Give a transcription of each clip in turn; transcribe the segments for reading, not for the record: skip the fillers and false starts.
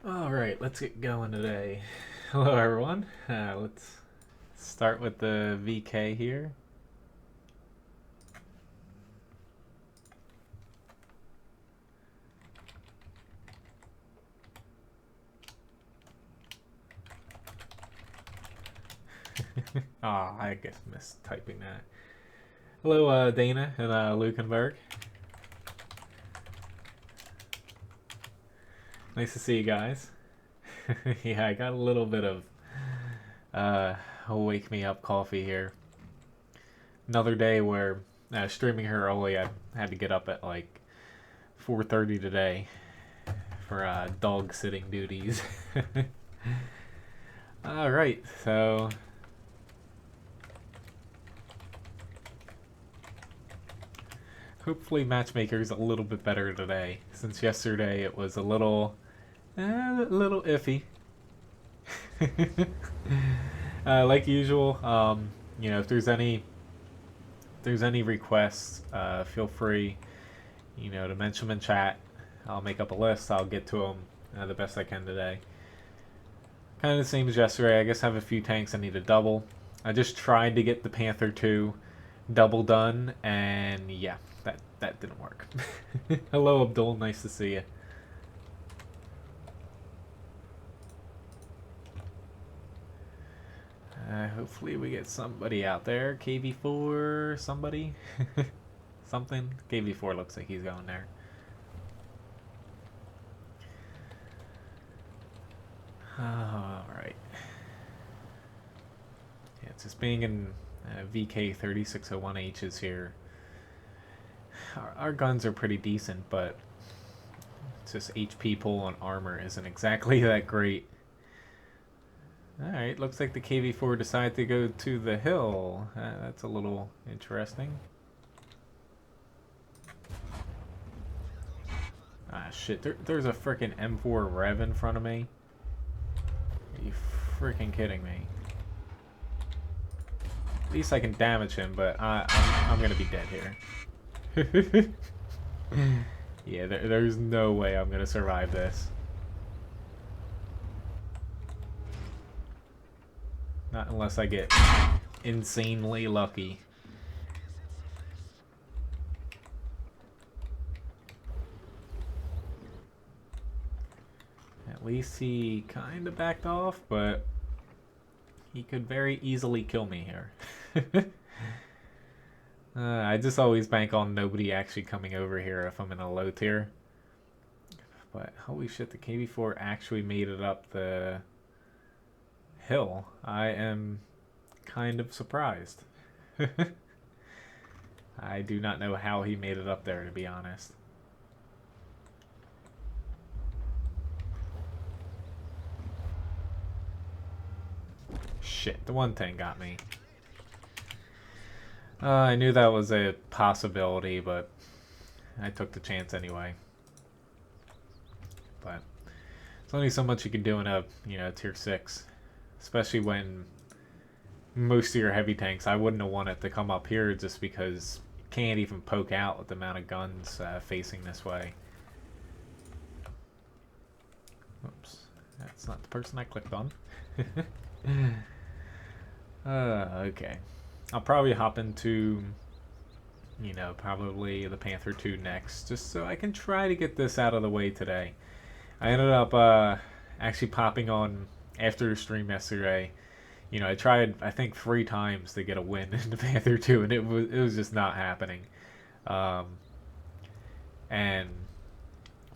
Alright, let's get going today. Hello everyone. Let's start with the VK here. I guess mistyping that. Hello Dana and Lukenberg. Nice to see you guys. Yeah, I got a little bit of wake me up coffee here. Another day where streaming here early, I had to get up at like 4:30 today for dog sitting duties. Alright, so hopefully Matchmaker's a little bit better today, since yesterday it was a little iffy. Like usual, if there's any requests, feel free, to mention them in chat. I'll make up a list. I'll get to them the best I can today. Kind of the same as yesterday. I guess I have a few tanks I need to double. I just tried to get the Panther II double done, and yeah, that didn't work. Hello, Abdul. Nice to see you. Hopefully we get somebody out there. KV4, somebody? Something? KV4 looks like he's going there. Alright. Yeah, it's just being in VK 3601H's here. Our guns are pretty decent, but it's just HP pull on armor isn't exactly that great. Alright, looks like the KV4 decided to go to the hill. That's a little interesting. Ah, shit. There's a frickin' M4 Rev in front of me. Are you freaking kidding me? At least I can damage him, but I'm gonna be dead here. Yeah, there's no way I'm gonna survive this. Not unless I get insanely lucky. At least he kind of backed off, but he could very easily kill me here. I just always bank on nobody actually coming over here if I'm in a low tier. But holy shit, the KV4 actually made it up the hill. I am kind of surprised. I do not know how he made it up there, to be honest. Shit, the one tank got me. I knew that was a possibility, but I took the chance anyway. But there's only so much you can do in a, tier 6. Especially when most of your heavy tanks, I wouldn't have wanted to come up here just because you can't even poke out with the amount of guns facing this way. Oops, that's not the person I clicked on. Okay. I'll probably hop into, probably the Panther II next, just so I can try to get this out of the way today. I ended up actually popping on after the stream yesterday. I tried, I think, 3 times to get a win in the Panther II, and it was just not happening. And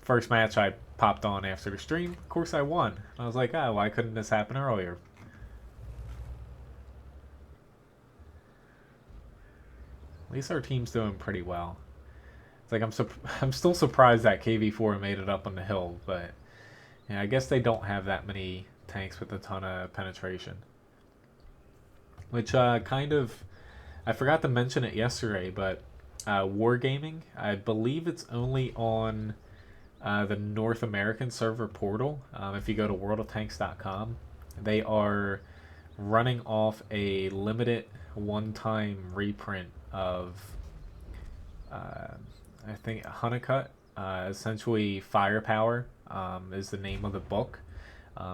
first match I popped on after the stream, of course I won. I was like, why couldn't this happen earlier? At least our team's doing pretty well. It's like I'm still surprised that KV4 made it up on the hill, but yeah, I guess they don't have that many tanks with a ton of penetration. Which kind of, I forgot to mention it yesterday, but Wargaming, I believe it's only on the North American server portal. If you go to worldoftanks.com, they are running off a limited one-time reprint of I think Honeycutt essentially Firepower is the name of the book.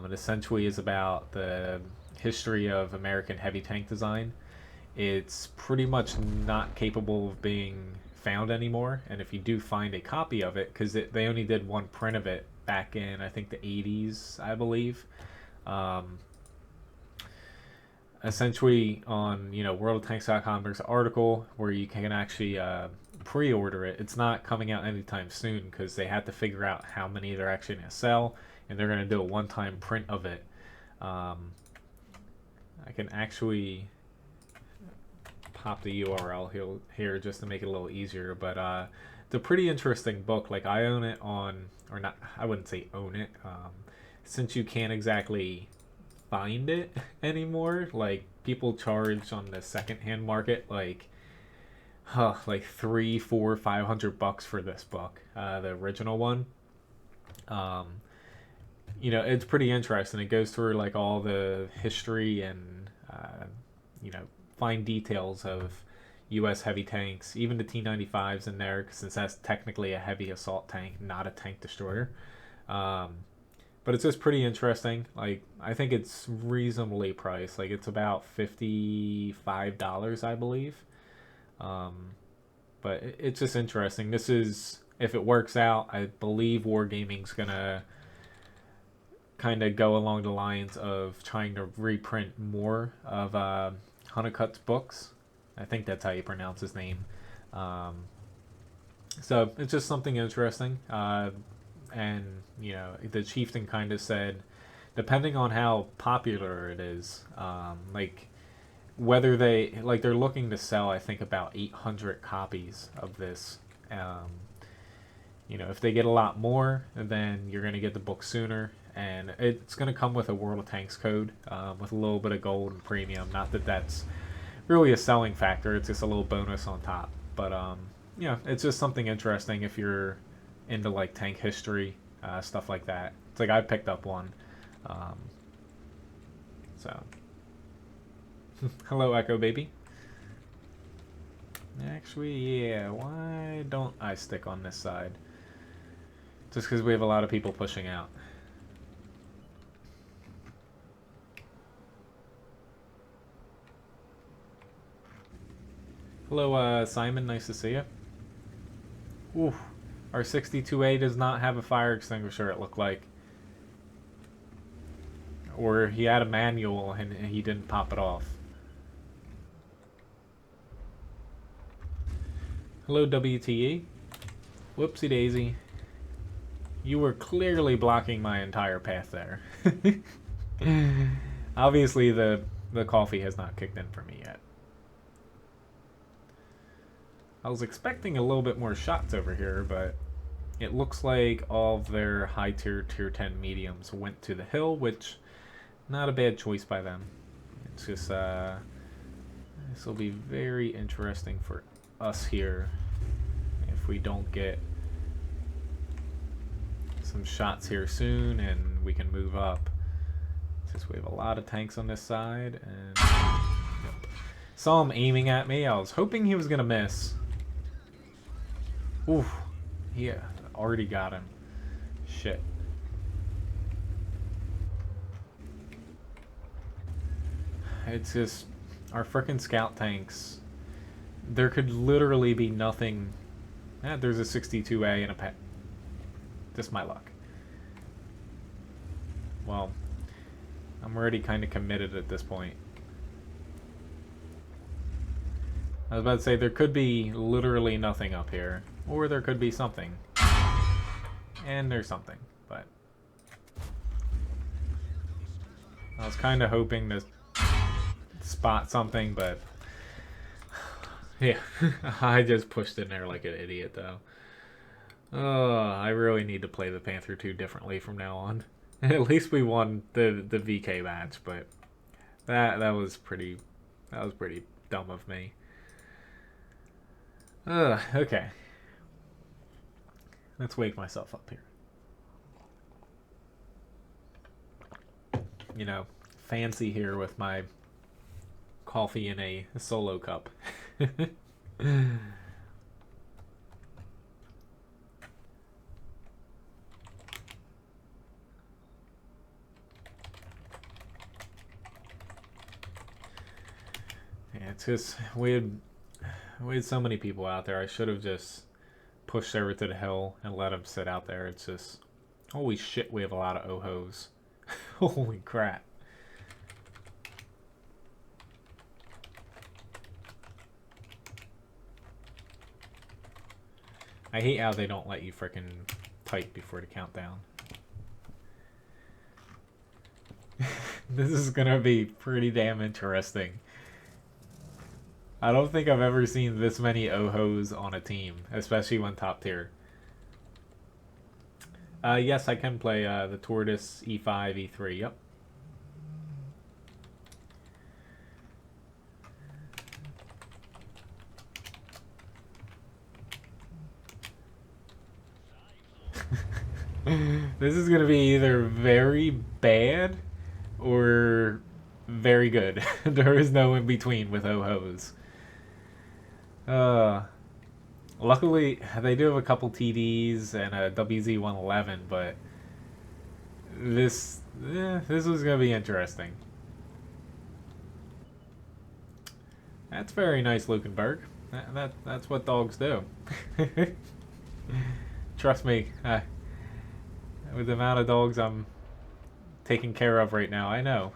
It essentially is about the history of American heavy tank design. It's pretty much not capable of being found anymore, and if you do find a copy of it, because they only did one print of it back in, I think, the 80s, I believe. Um, Essentially, on worldoftanks.com, there's an article where you can actually pre-order it. It's not coming out anytime soon because they had to figure out how many they're actually going to sell, and they're going to do a one-time print of it. I can actually pop the URL here just to make it a little easier, but it's a pretty interesting book. Like, I own it on, or not, I wouldn't say own it, since you can't exactly find it anymore. Like, people charge on the secondhand market like $300, $400, $500 for this book, the original one. It's pretty interesting. It goes through like all the history and fine details of U.S. heavy tanks, even the T-95s in there, since that's technically a heavy assault tank, not a tank destroyer. But it's just pretty interesting. Like, I think it's reasonably priced. Like, it's about $55, I believe. But it's just interesting. This is, if it works out, I believe Wargaming's gonna kind of go along the lines of trying to reprint more of Honeycutt's books. I think that's how you pronounce his name. So it's just something interesting. And the chieftain kind of said, depending on how popular it is, whether they're looking to sell, I think, about 800 copies of this. If they get a lot more, then you're going to get the book sooner, and it's going to come with a World of Tanks code, with a little bit of gold and premium. Not that that's really a selling factor, it's just a little bonus on top. But it's just something interesting if you're into like tank history, stuff like that. It's like I picked up one. So hello, Echo Baby. Actually, yeah, why don't I stick on this side? Just because we have a lot of people pushing out. Hello, Simon, nice to see you. Ooh, our 62A does not have a fire extinguisher, it looked like. Or he had a manual and he didn't pop it off. Hello, WTE. Whoopsie daisy. You were clearly blocking my entire path there. Obviously, the coffee has not kicked in for me yet. I was expecting a little bit more shots over here, but it looks like all of their high tier 10 mediums went to the hill, which, not a bad choice by them. It's just, this will be very interesting for us here if we don't get some shots here soon and we can move up. Since we have a lot of tanks on this side, and yep. Saw him aiming at me. I was hoping he was gonna miss. Oof, yeah, already got him. Shit. It's just our frickin' scout tanks. There could literally be nothing. There's a 62A and a pet. Just my luck. Well, I'm already kind of committed at this point. I was about to say, there could be literally nothing up here. Or there could be something. And there's something, but I was kind of hoping to spot something, but yeah, I just pushed in there like an idiot, though. I really need to play the Panther II differently from now on. At least we won the VK match, but that was pretty dumb of me. Okay. Let's wake myself up here. Fancy here with my coffee in a solo cup. it's just we had so many people out there. I should have just pushed over to the hill and let them sit out there. It's just, holy shit, we have a lot of ohos. Holy crap. I hate how they don't let you frickin' type before the countdown. This is gonna be pretty damn interesting. I don't think I've ever seen this many ohos on a team, especially when top tier. Yes, I can play the Tortoise E5, E3, yep. This is gonna be either very bad or very good. There is no in between with ohos. Luckily, they do have a couple TDs and a WZ-111, but this was gonna be interesting. That's very nice, Lukenberg. That's what dogs do. Trust me, with the amount of dogs I'm taking care of right now, I know.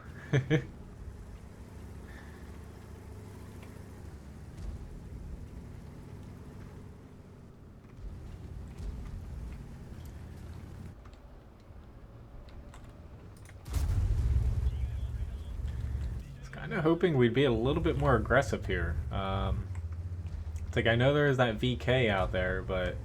Kind of hoping we'd be a little bit more aggressive here. It's like I know there is that VK out there, but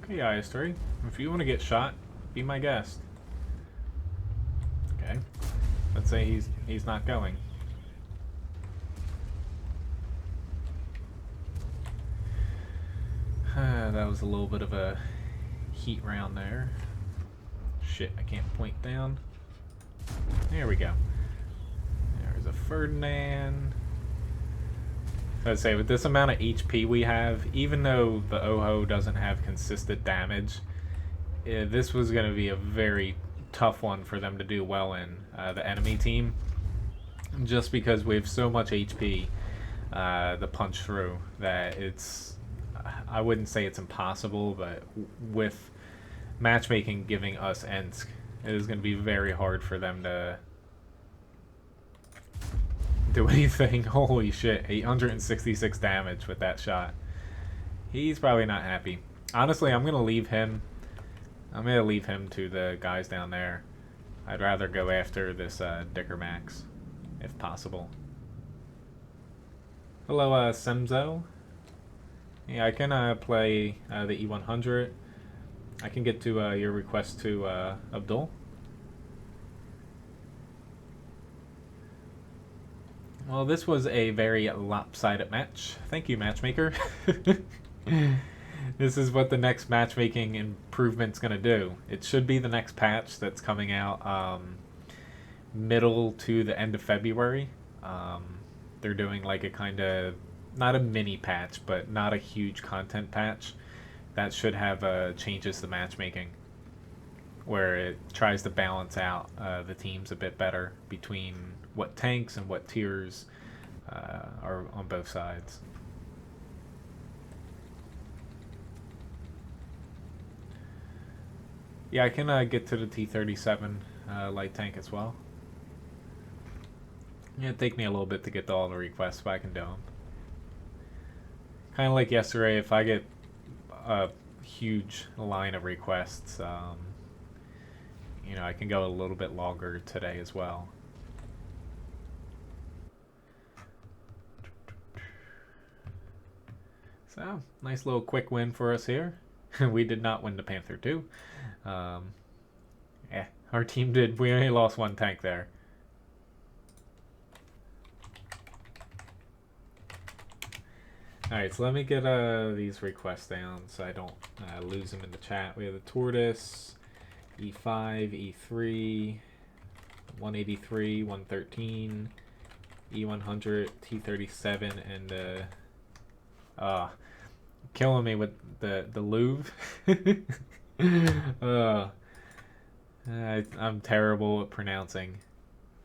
okay, IS3, if you want to get shot, be my guest. Okay. Let's say he's not going. That was a little bit of a heat round there. Shit, I can't point down. There we go. There's a Ferdinand. So I'd say with this amount of HP we have, even though the Oho doesn't have consistent damage, this was going to be a very tough one for them to do well in, the enemy team, just because we have so much HP to punch through that it's, I wouldn't say it's impossible, but with matchmaking giving us Ensk, it is going to be very hard for them to do anything. Holy shit, 866 damage with that shot. He's probably not happy. Honestly, I'm going to leave him. I'm going to leave him to the guys down there. I'd rather go after this Dicker Max, if possible. Hello, Semzo. Yeah, I can play the E100. I can get to your request to Abdul. Well, this was a very lopsided match. Thank you, matchmaker. This is what the next matchmaking improvement's going to do. It should be the next patch that's coming out middle to the end of February. They're doing like a kind of, not a mini patch, but not a huge content patch. That should have changes to matchmaking, where it tries to balance out the teams a bit better between what tanks and what tiers are on both sides. Yeah, I can get to the T-37 light tank as well. Yeah, it'd take me a little bit to get to all the requests, but I can do them. Kind of like yesterday, if I get a huge line of requests, you know, I can go a little bit longer today as well. So, nice little quick win for us here. We did not win the Panther II. Yeah, our team did. We only lost one tank there. Alright, so let me get these requests down so I don't lose them in the chat. We have the Tortoise, E5, E3, 183, 113, E100, T37, and killing me with the Louvre. I'm terrible at pronouncing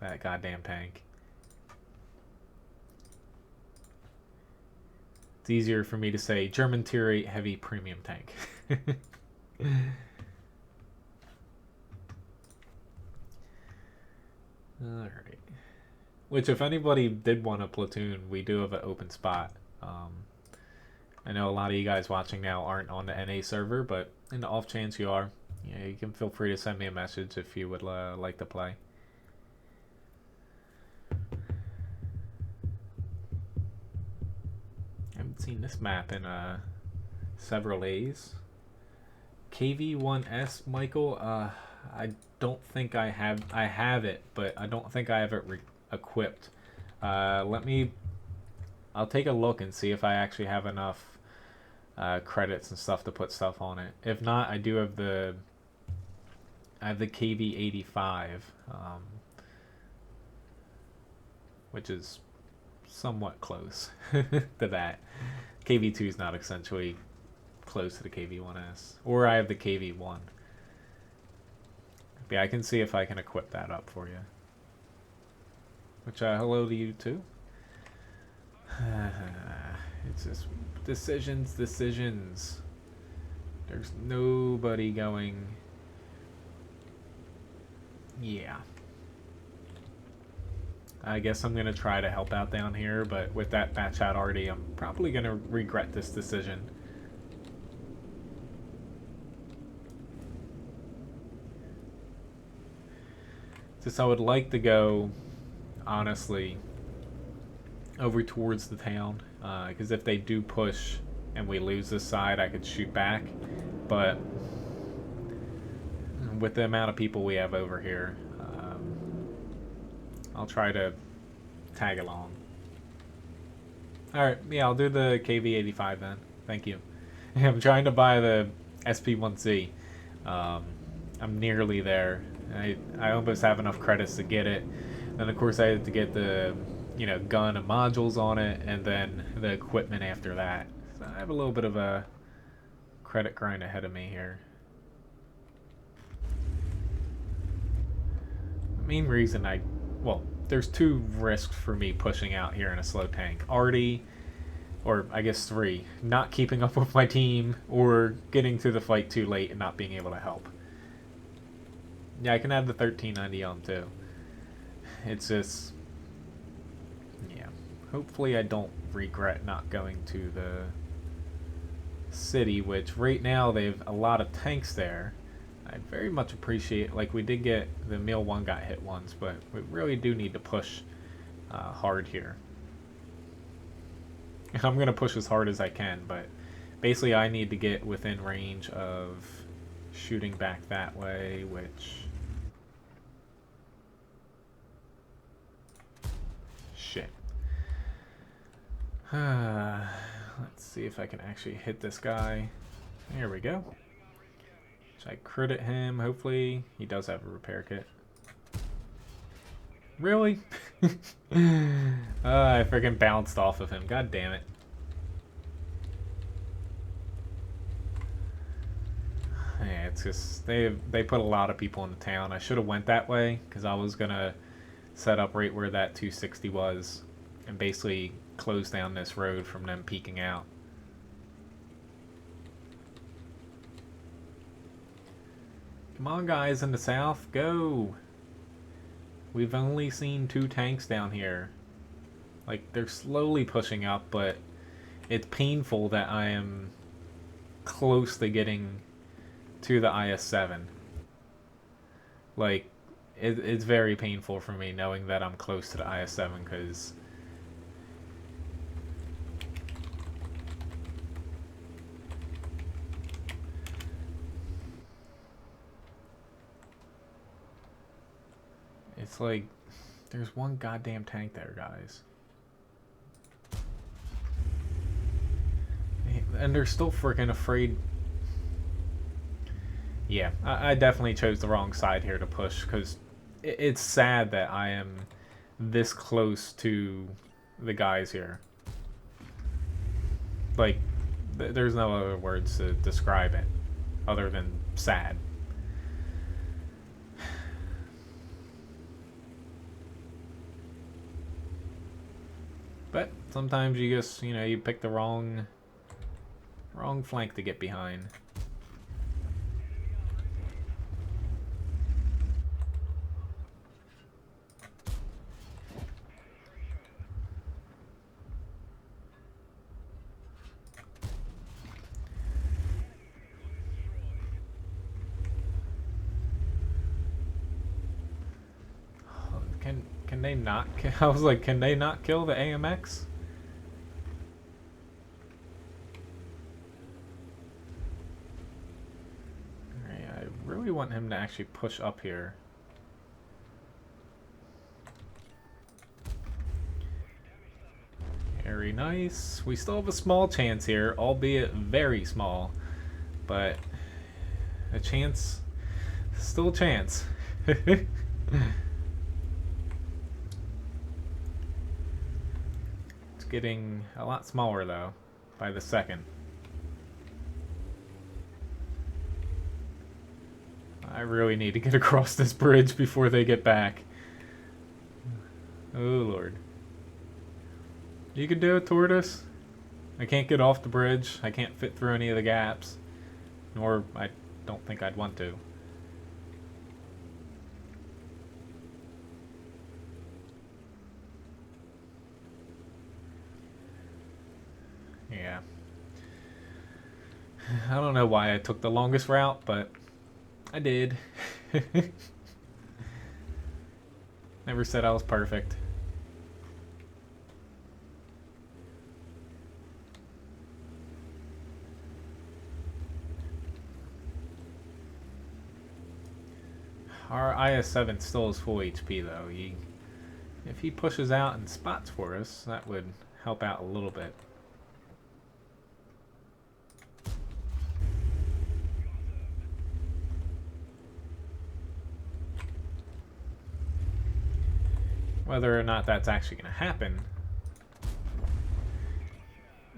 that goddamn tank. It's easier for me to say German Tier 8 heavy premium tank. Alright. Which, if anybody did want a platoon, we do have an open spot. I know a lot of you guys watching now aren't on the NA server, but in the off chance you are, yeah, you can feel free to send me a message if you would like to play. I haven't seen this map in several days. KV1S, Michael. I don't think I have. I have it, but I don't think I have it equipped. I'll take a look and see if I actually have enough credits and stuff to put stuff on it. If not, I do have the KV85, which is somewhat close to that. KV2 is not essentially close to the KV1S, or I have the KV1. Yeah, I can see if I can equip that up for you. Which, hello to you too. It's just decisions. There's nobody going. Yeah. I guess I'm going to try to help out down here, but with that batch out already, I'm probably going to regret this decision. Just I would like to go, honestly, over towards the town, because if they do push and we lose this side, I could shoot back, but with the amount of people we have over here, I'll try to tag along. Alright, yeah, I'll do the KV85 then. Thank you. I'm trying to buy the SP1C. I'm nearly there. I almost have enough credits to get it. And of course I had to get the, you know, gun and modules on it, and then the equipment after that. So I have a little bit of a credit grind ahead of me here. The main reason well, there's two risks for me pushing out here in a slow tank. Already, or I guess three, not keeping up with my team, or getting to the fight too late and not being able to help. Yeah, I can have the 1390 on too. It's just, yeah. Hopefully I don't regret not going to the city, which right now they have a lot of tanks there. I very much appreciate, like we did get, the Meal 1 got hit once, but we really do need to push hard here. And I'm going to push as hard as I can, but basically I need to get within range of shooting back that way, which... Shit. Let's see if I can actually hit this guy. There we go. Should I crit him? Hopefully. He does have a repair kit. Really? I freaking bounced off of him. God damn it. Yeah, it's just they put a lot of people in the town. I should have went that way because I was gonna set up right where that 260 was and basically close down this road from them peeking out. Come on, guys in the south, go! We've only seen 2 tanks down here. Like, they're slowly pushing up, but it's painful that I am close to getting to the IS-7. Like, it's very painful for me knowing that I'm close to the IS-7, because it's like, there's one goddamn tank there, guys. And they're still freaking afraid. Yeah, I definitely chose the wrong side here to push, because it's sad that I am this close to the guys here. Like, there's no other words to describe it other than sad. But sometimes you just, you pick the wrong flank to get behind. Can they not? I was like, can they not kill the AMX? Alright, I really want him to actually push up here. Very nice. We still have a small chance here, albeit very small. But a chance, still a chance. Getting a lot smaller though by the second. I really need to get across this bridge before they get back. Oh Lord. You can do it, Tortoise. I can't get off the bridge. I can't fit through any of the gaps. Nor I don't think I'd want to. Yeah. I don't know why I took the longest route, but I did. Never said I was perfect. Our IS-7 still is full HP though. If he pushes out and spots for us, that would help out a little bit. Whether or not that's actually going to happen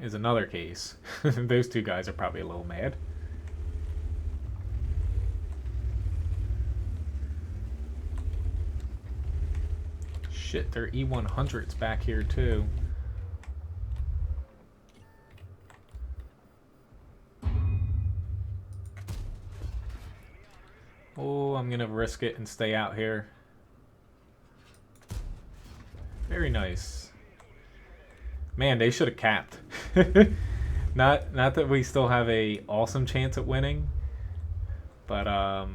is another case. Those two guys are probably a little mad. Shit, their E100's back here too. Oh, I'm going to risk it and stay out here. Very nice. Man, they should have capped. Not that we still have a awesome chance at winning, but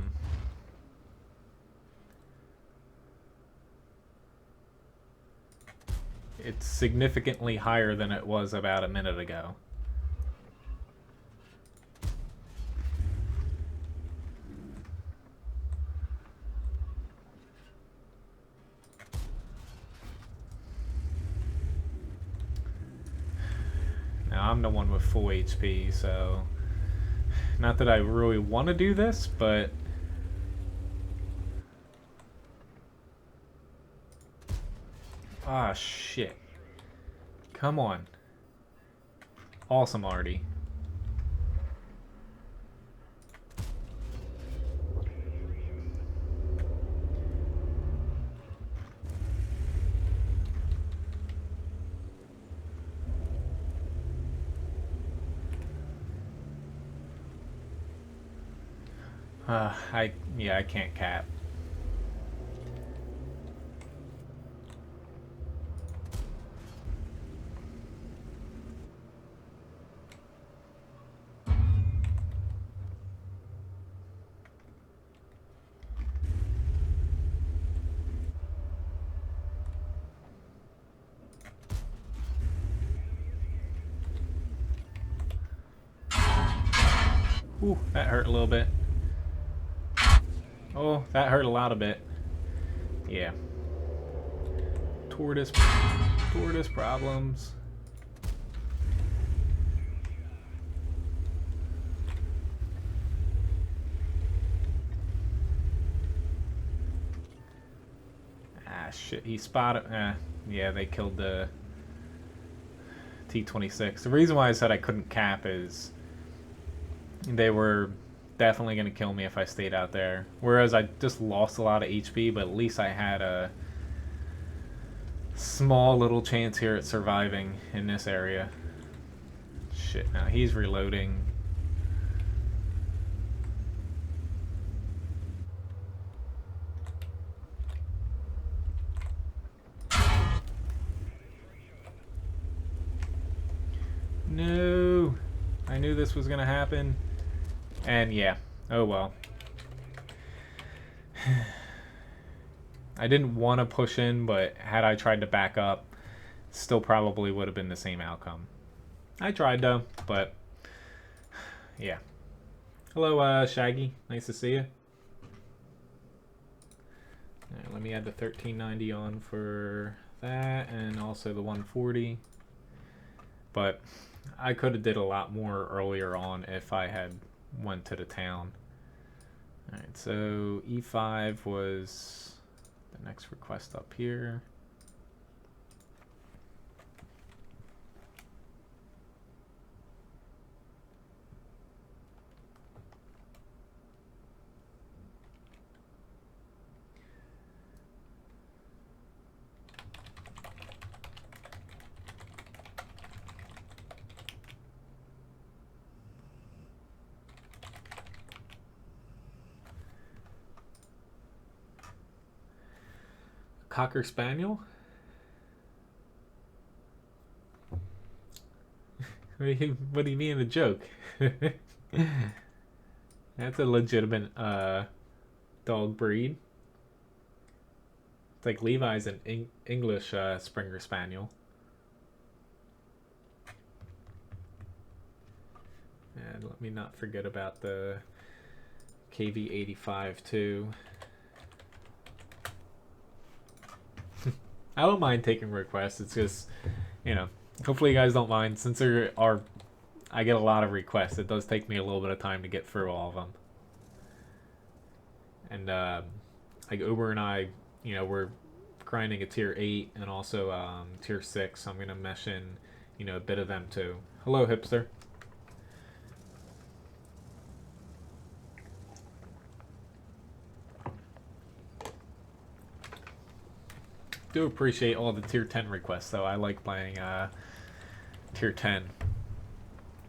it's significantly higher than it was about a minute ago. Now I'm the one with full HP, so not that I really want to do this, but ah, shit. Come on. Awesome, Artie. I can't cap. Ooh, that hurt a little bit. Oh, that hurt a lot a bit. Yeah. Tortoise problems. shit, he spotted... yeah, they killed the T-26. The reason why I said I couldn't cap is they were definitely going to kill me if I stayed out there. Whereas I just lost a lot of HP, but at least I had a small little chance here at surviving in this area. Shit, now he's reloading. No! I knew this was gonna happen. And yeah, oh well. I didn't want to push in, but had I tried to back up, still probably would have been the same outcome. I tried though, but yeah. Hello, Shaggy. Nice to see you. Right, let me add the 1390 on for that, and also the 140. But I could have did a lot more earlier on if I had went to the town. Alright, so E5 was the next request up here. Cocker Spaniel? What do you mean a joke? That's a legitimate dog breed. It's like Levi's an English Springer Spaniel. And let me not forget about the KV85 too. I don't mind taking requests. It's just, you know, hopefully you guys don't mind. Since there are, I get a lot of requests. It does take me a little bit of time to get through all of them. And like Uber and I, you know, we're grinding a tier 8 and also tier 6. So I'm gonna mesh in, you know, a bit of them too. Hello, hipster. Do appreciate all the tier 10 requests though. I like playing tier 10,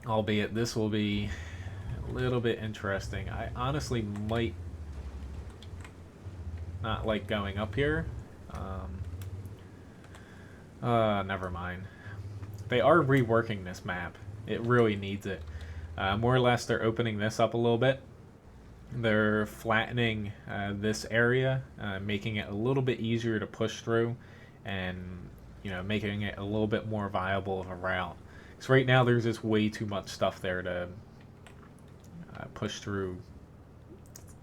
albeit this will be a little bit interesting. I honestly might not like going up here. Never mind. They are reworking this map. It really needs it. More or less they're opening this up a little bit. They're flattening this area, making it a little bit easier to push through, and you know, making it a little bit more viable of a route. Because right now there's just way too much stuff there to push through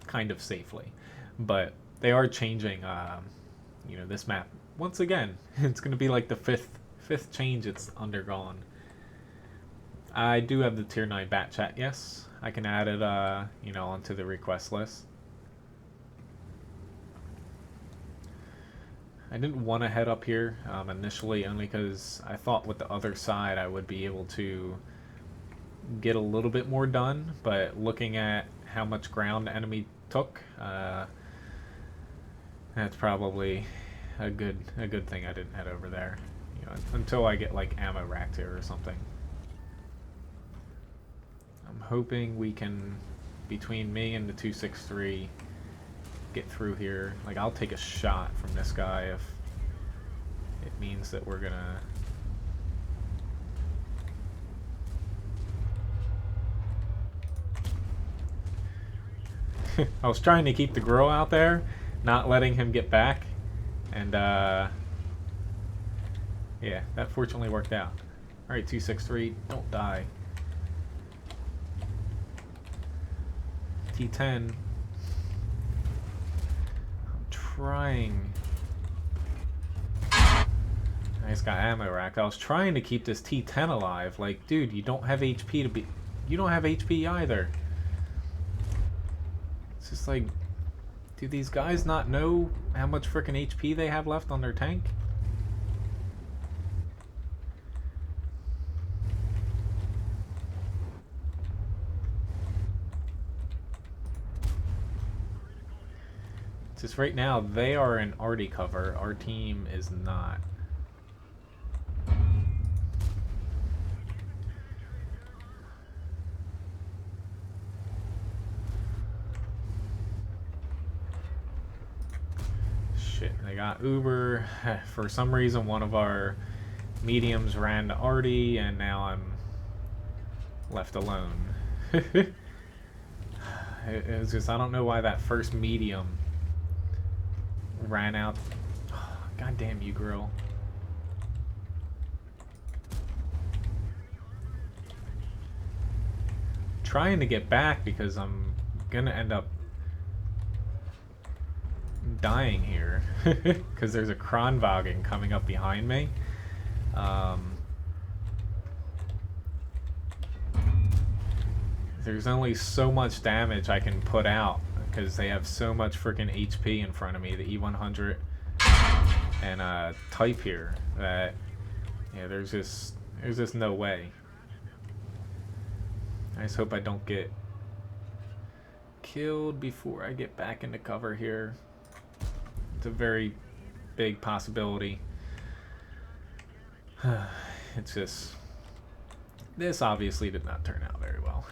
kind of safely. But they are changing, you know, this map once again. It's going to be like the fifth change it's undergone. I do have the tier 9 bat chat, yes. I can add it, you know, onto the request list. I didn't want to head up here initially, only because I thought with the other side I would be able to get a little bit more done. But looking at how much ground the enemy took, that's probably a good thing I didn't head over there. You know, until I get like ammo racked here or something. I'm hoping we can, between me and the 263, get through here. Like, I'll take a shot from this guy if it means that we're gonna... I was trying to keep the girl out there, not letting him get back, and yeah, that fortunately worked out. Alright, 263, don't die. T10. I'm trying. I just got ammo rack. I was trying to keep this T10 alive. Like, dude, you don't have HP to be... You don't have HP either. It's just like... Do these guys not know how much frickin' HP they have left on their tank? Just right now, they are in arty cover. Our team is not. Shit, they got Uber. For some reason, one of our mediums ran to arty, and now I'm left alone. It's just, I don't know why that first medium ran out. Oh, God damn you, girl. Trying to get back because I'm gonna end up dying here because there's a Kronwagen coming up behind me. There's only so much damage I can put out because they have so much freaking HP in front of me, the E100 and type here, that yeah, there's just no way. I just hope I don't get killed before I get back into cover here. It's a very big possibility. It's just, this obviously did not turn out very well.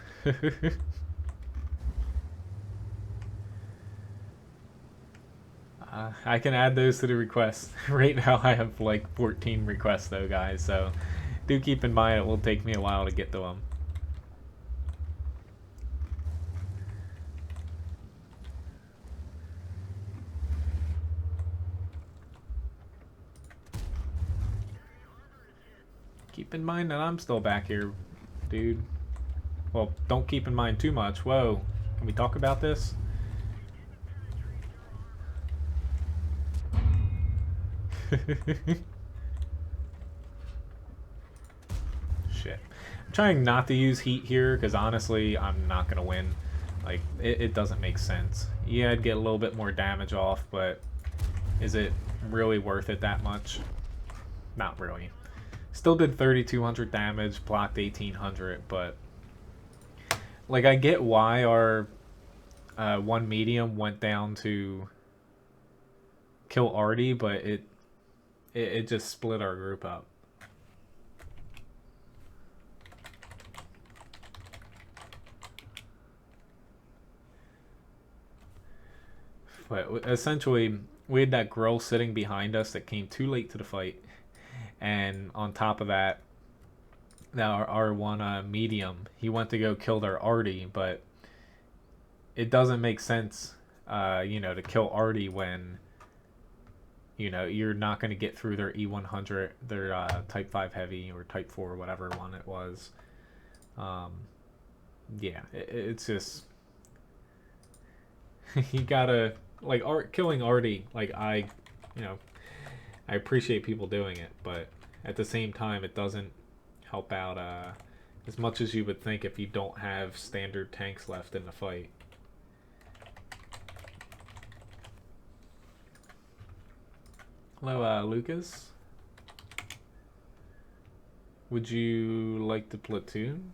I can add those to the requests. Right now I have like 14 requests though, guys, so do keep in mind it will take me a while to get to them. Keep in mind that I'm still back here, dude. Well, don't keep in mind too much. Whoa, can we talk about this? Shit. I'm trying not to use heat here because honestly, I'm not gonna win. Like, it doesn't make sense. Yeah, I'd get a little bit more damage off, but is it really worth it that much? Not really. Still did 3,200 damage, blocked 1,800, but like, I get why our one medium went down to kill arty, but it just split our group up. But essentially, we had that girl sitting behind us that came too late to the fight. And on top of that, now our one medium, he went to go kill their arty, but it doesn't make sense, you know, to kill arty when, you know, you're not going to get through their E100, their Type 5 Heavy or Type 4, whatever one it was. Yeah, it's just, you gotta, like, killing arty, like, you know, I appreciate people doing it, but at the same time, it doesn't help out as much as you would think if you don't have standard tanks left in the fight. Hello, Lucas. Would you like to platoon?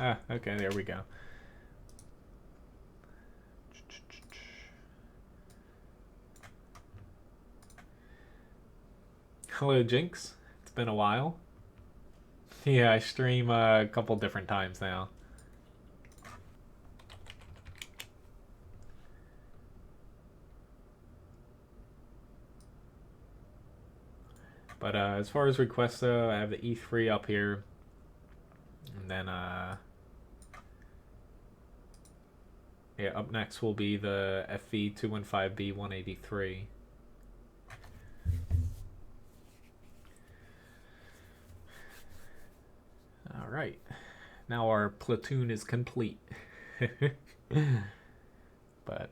Ah, okay, there we go. Hello, Jinx. It's been a while. Yeah, I stream a couple different times now. But as far as requests though, I have the E3 up here. And then, yeah, up next will be the FV215B 183. Alright, now our platoon is complete. But,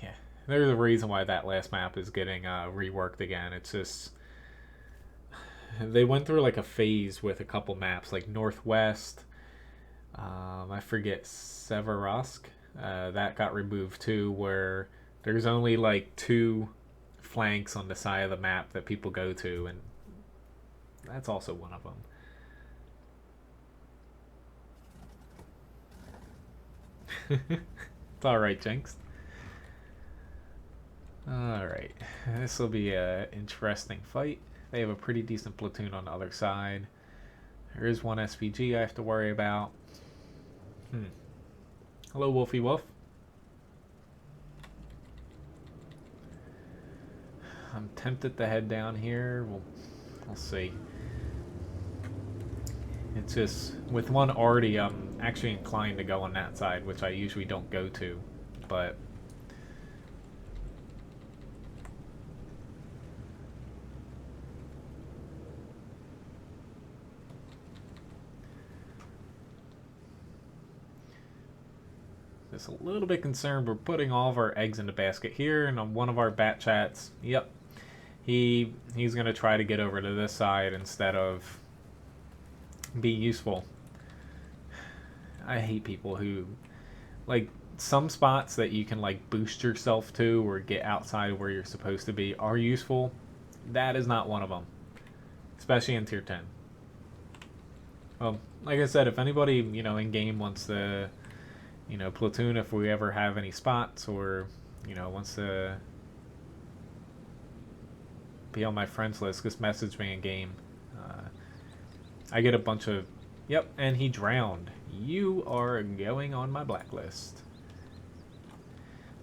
yeah, there's a reason why that last map is getting reworked again. It's just, they went through like a phase with a couple maps, like Northwest, I forget, Severosk. That got removed too, where there's only like 2 flanks on the side of the map that people go to, and that's also one of them. It's alright, Jinx. Alright, this will be an interesting fight. They have a pretty decent platoon on the other side. There is one SPG I have to worry about. Hello, Wolfie Wolf. I'm tempted to head down here. We'll see. It's just, with one already, I'm actually inclined to go on that side, which I usually don't go to. But just a little bit concerned we're putting all of our eggs in the basket here, and on one of our bat chats, yep, he's gonna try to get over to this side instead of be useful. I hate people who, like, some spots that you can like boost yourself to or get outside of where you're supposed to be are useful. That is not one of them, especially in tier 10. Well, like I said, if anybody, in game wants to, platoon, if we ever have any spots, or, wants to be on my friends list, just message me in game. I get a bunch of, yep, and he drowned. You are going on my blacklist.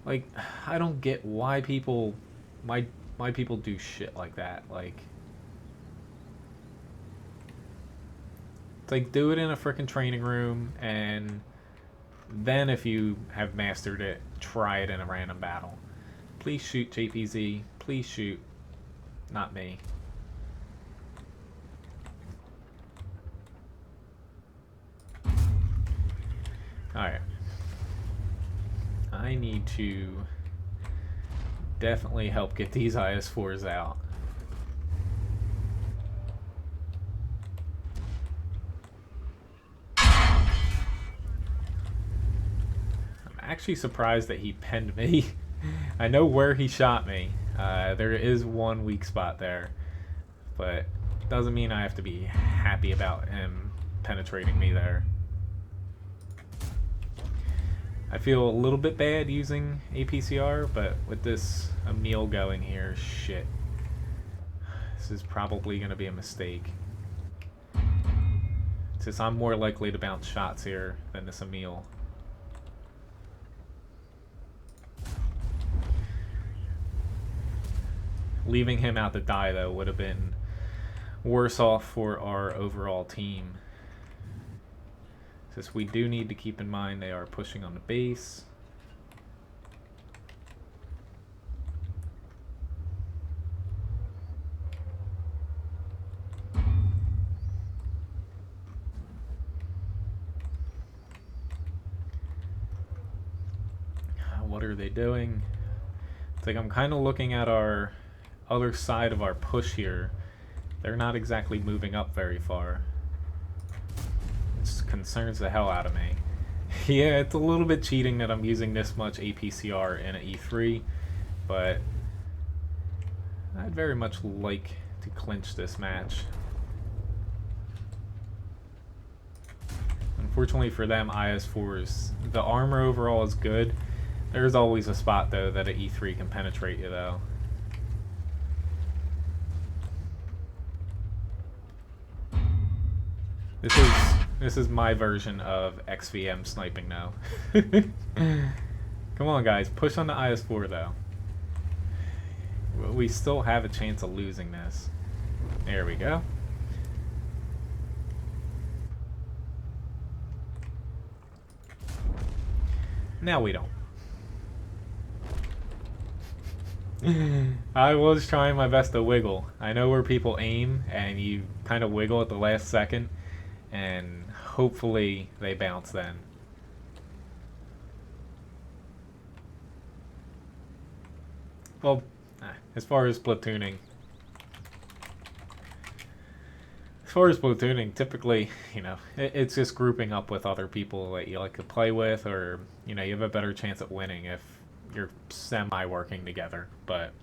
Like, I don't get why people, why people do shit like that. Like, it's like, do it in a freaking training room, and then if you have mastered it, try it in a random battle. Please shoot, JPZ. Please shoot. Not me. Alright. I need to definitely help get these IS-4s out. I'm actually surprised that he pinned me. I know where he shot me. There is one weak spot there, but doesn't mean I have to be happy about him penetrating me there. I feel a little bit bad using APCR, but with this Emil going here, shit. This is probably going to be a mistake. Since I'm more likely to bounce shots here than this Emil. Leaving him out to die, though, would have been worse off for our overall team. Since we do need to keep in mind they are pushing on the base. What are they doing? It's like I'm kind of looking at our other side of our push here. They're not exactly moving up very far. It concerns the hell out of me. Yeah, it's a little bit cheating that I'm using this much APCR in an E3, but I'd very much like to clinch this match. Unfortunately for them, IS-4s, the armor overall is good. There's always a spot, though, that an E3 can penetrate you, though. This is my version of XVM sniping now. Come on, guys, push on the IS-4 though. We still have a chance of losing this. There we go. Now we don't. I was trying my best to wiggle. I know where people aim, and you kind of wiggle at the last second, and hopefully they bounce then. Well, as far as platooning, As far as platooning, typically, it's just grouping up with other people that you like to play with, or, you have a better chance at winning if you're semi-working together. But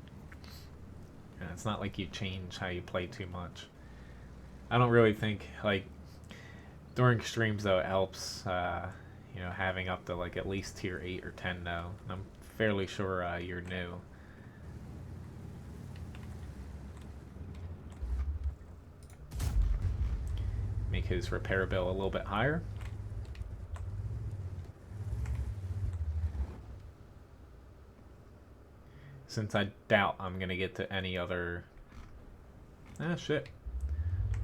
it's not like you change how you play too much. I don't really think, like, during streams, though, it helps, having up to, like, at least tier 8 or 10 now. I'm fairly sure you're new. Make his repair bill a little bit higher. Since I doubt I'm going to get to any other... Ah, shit.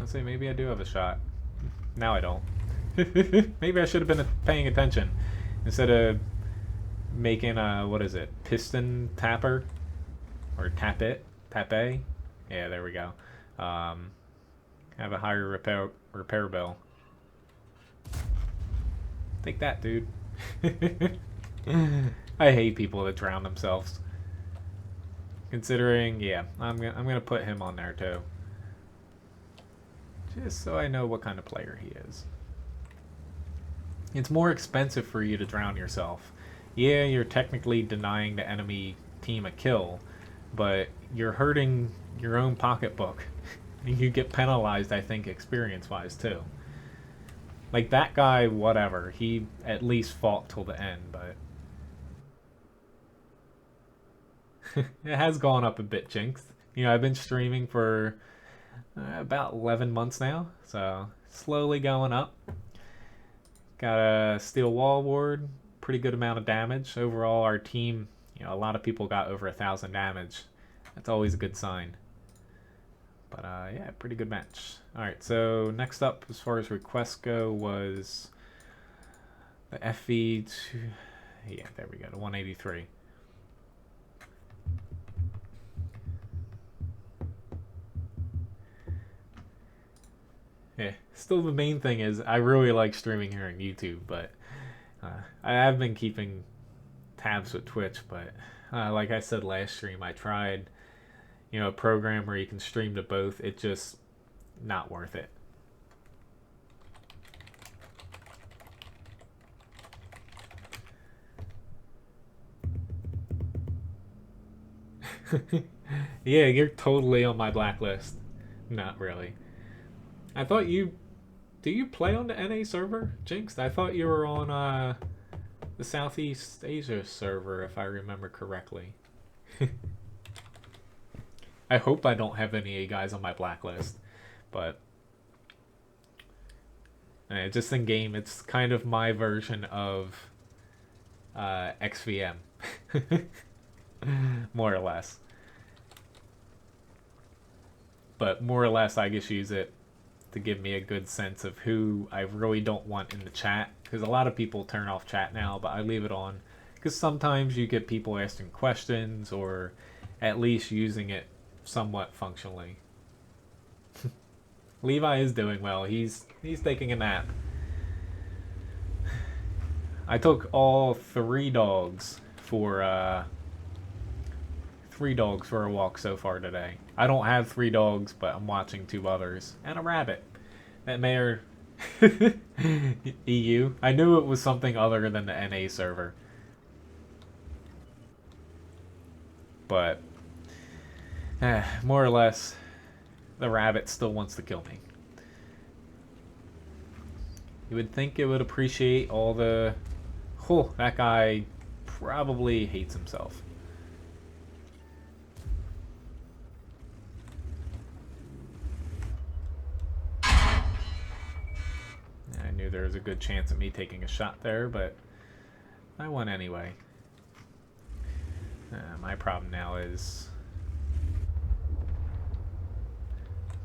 Let's say maybe I do have a shot. Now I don't. Maybe I should have been paying attention. Instead of making a, what is it? Piston tapper? Or tap it? Tap A? Yeah, there we go. Have a higher repair bill. Take that, dude. I hate people that drown themselves. Considering, yeah, I'm gonna put him on there too. Just so I know what kind of player he is. It's more expensive for you to drown yourself. Yeah, you're technically denying the enemy team a kill, but you're hurting your own pocketbook. You get penalized, I think, experience-wise, too. Like, that guy, whatever, he at least fought till the end, but... It has gone up a bit, Jinx. I've been streaming for about 11 months now, so slowly going up. Got a steel wall ward, pretty good amount of damage. Overall, our team, a lot of people got over 1,000 damage. That's always a good sign. But yeah, pretty good match. Alright, so next up, as far as requests go, was the FV2. Yeah, there we go, the 183. Yeah, still the main thing is I really like streaming here on YouTube, but I have been keeping tabs with Twitch, but like I said last stream, I tried a program where you can stream to both. It just not worth it. Yeah, you're totally on my blacklist. Not really. I thought you... Do you play on the NA server, Jinx? I thought you were on the Southeast Asia server, if I remember correctly. I hope I don't have any guys on my blacklist, but just in game, it's kind of my version of XVM, more or less. But more or less, I just use it to give me a good sense of who I really don't want in the chat, because a lot of people turn off chat now, but I leave it on because sometimes you get people asking questions or at least using it somewhat functionally. Levi is doing well. He's taking a nap. I took all three dogs for a walk so far today. I don't have 3 dogs, but I'm watching 2 others and a rabbit. That may or EU. I knew it was something other than the NA server, but more or less, the rabbit still wants to kill me. You would think it would appreciate all the... Oh, that guy probably hates himself. I knew there was a good chance of me taking a shot there, but I won anyway. My problem now is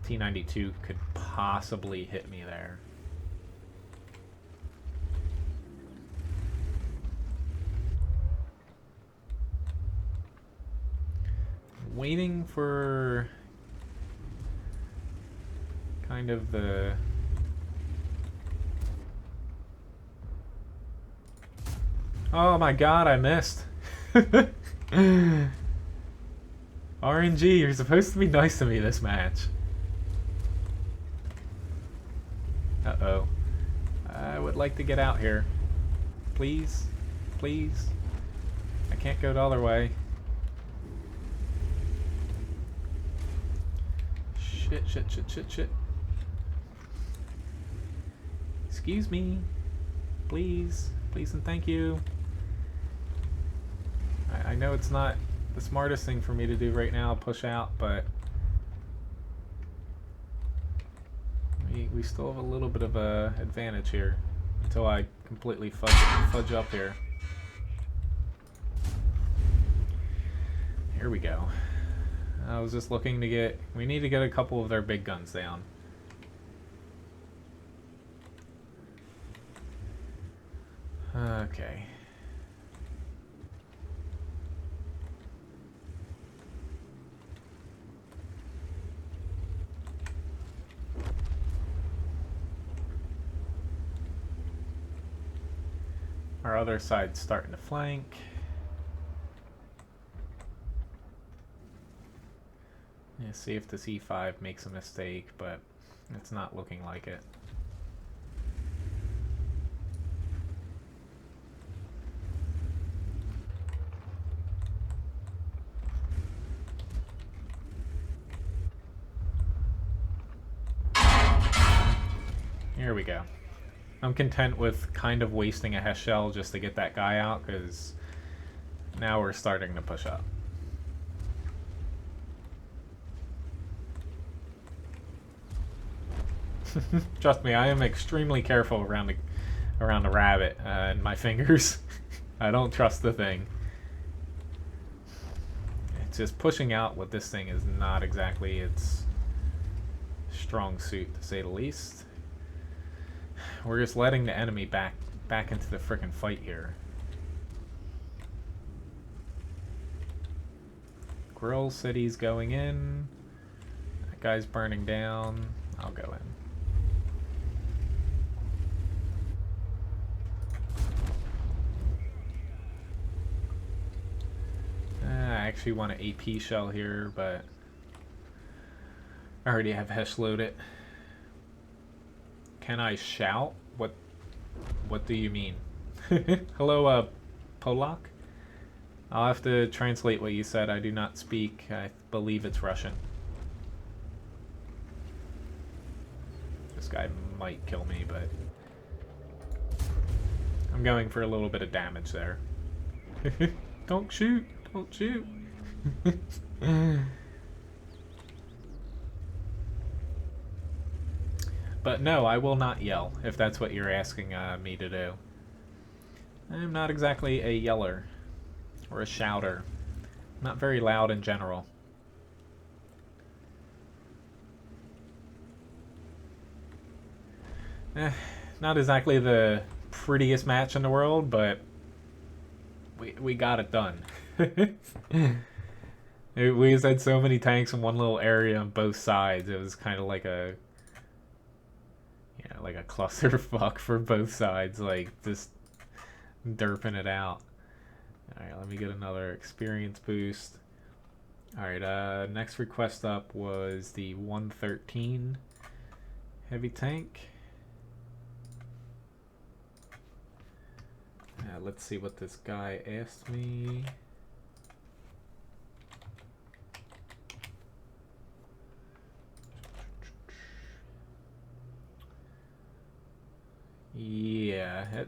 T92 could possibly hit me there. Waiting for kind of the... Oh my god, I missed. RNG, you're supposed to be nice to me this match. Uh-oh. I would like to get out here. Please? Please? I can't go the other way. Shit, shit, shit, shit, shit. Excuse me. Please. Please and thank you. I know it's not the smartest thing for me to do right now, push out, but we still have a little bit of a advantage here until I completely fudge up here. Here we go. I was just looking to get... We need to get a couple of their big guns down. Okay. Our other side's starting to flank. Yeah, see if the C5 makes a mistake, but it's not looking like it. Here we go. I'm content with kind of wasting a Hess shell just to get that guy out, because now we're starting to push up. Trust me, I am extremely careful around the rabbit and my fingers. I don't trust the thing. It's just pushing out with this thing is not exactly its strong suit, to say the least. We're just letting the enemy back into the frickin' fight here. Grill City's going in. That guy's burning down. I'll go in. I actually want an AP shell here, but I already have Hesh loaded. Can I shout? What do you mean? Hello, Polak? I'll have to translate what you said. I do not speak. I believe it's Russian. This guy might kill me, but I'm going for a little bit of damage there. Don't shoot! Don't shoot! But no, I will not yell, if that's what you're asking me to do. I'm not exactly a yeller, or a shouter. I'm not very loud in general. Not exactly the prettiest match in the world, but we got it done. We just had so many tanks in one little area on both sides. It was kind of like a... like a clusterfuck for both sides, like just derping it out. Alright, let me get another experience boost. Alright, next request up was the 113 heavy tank. Let's see what this guy asked me. Yeah,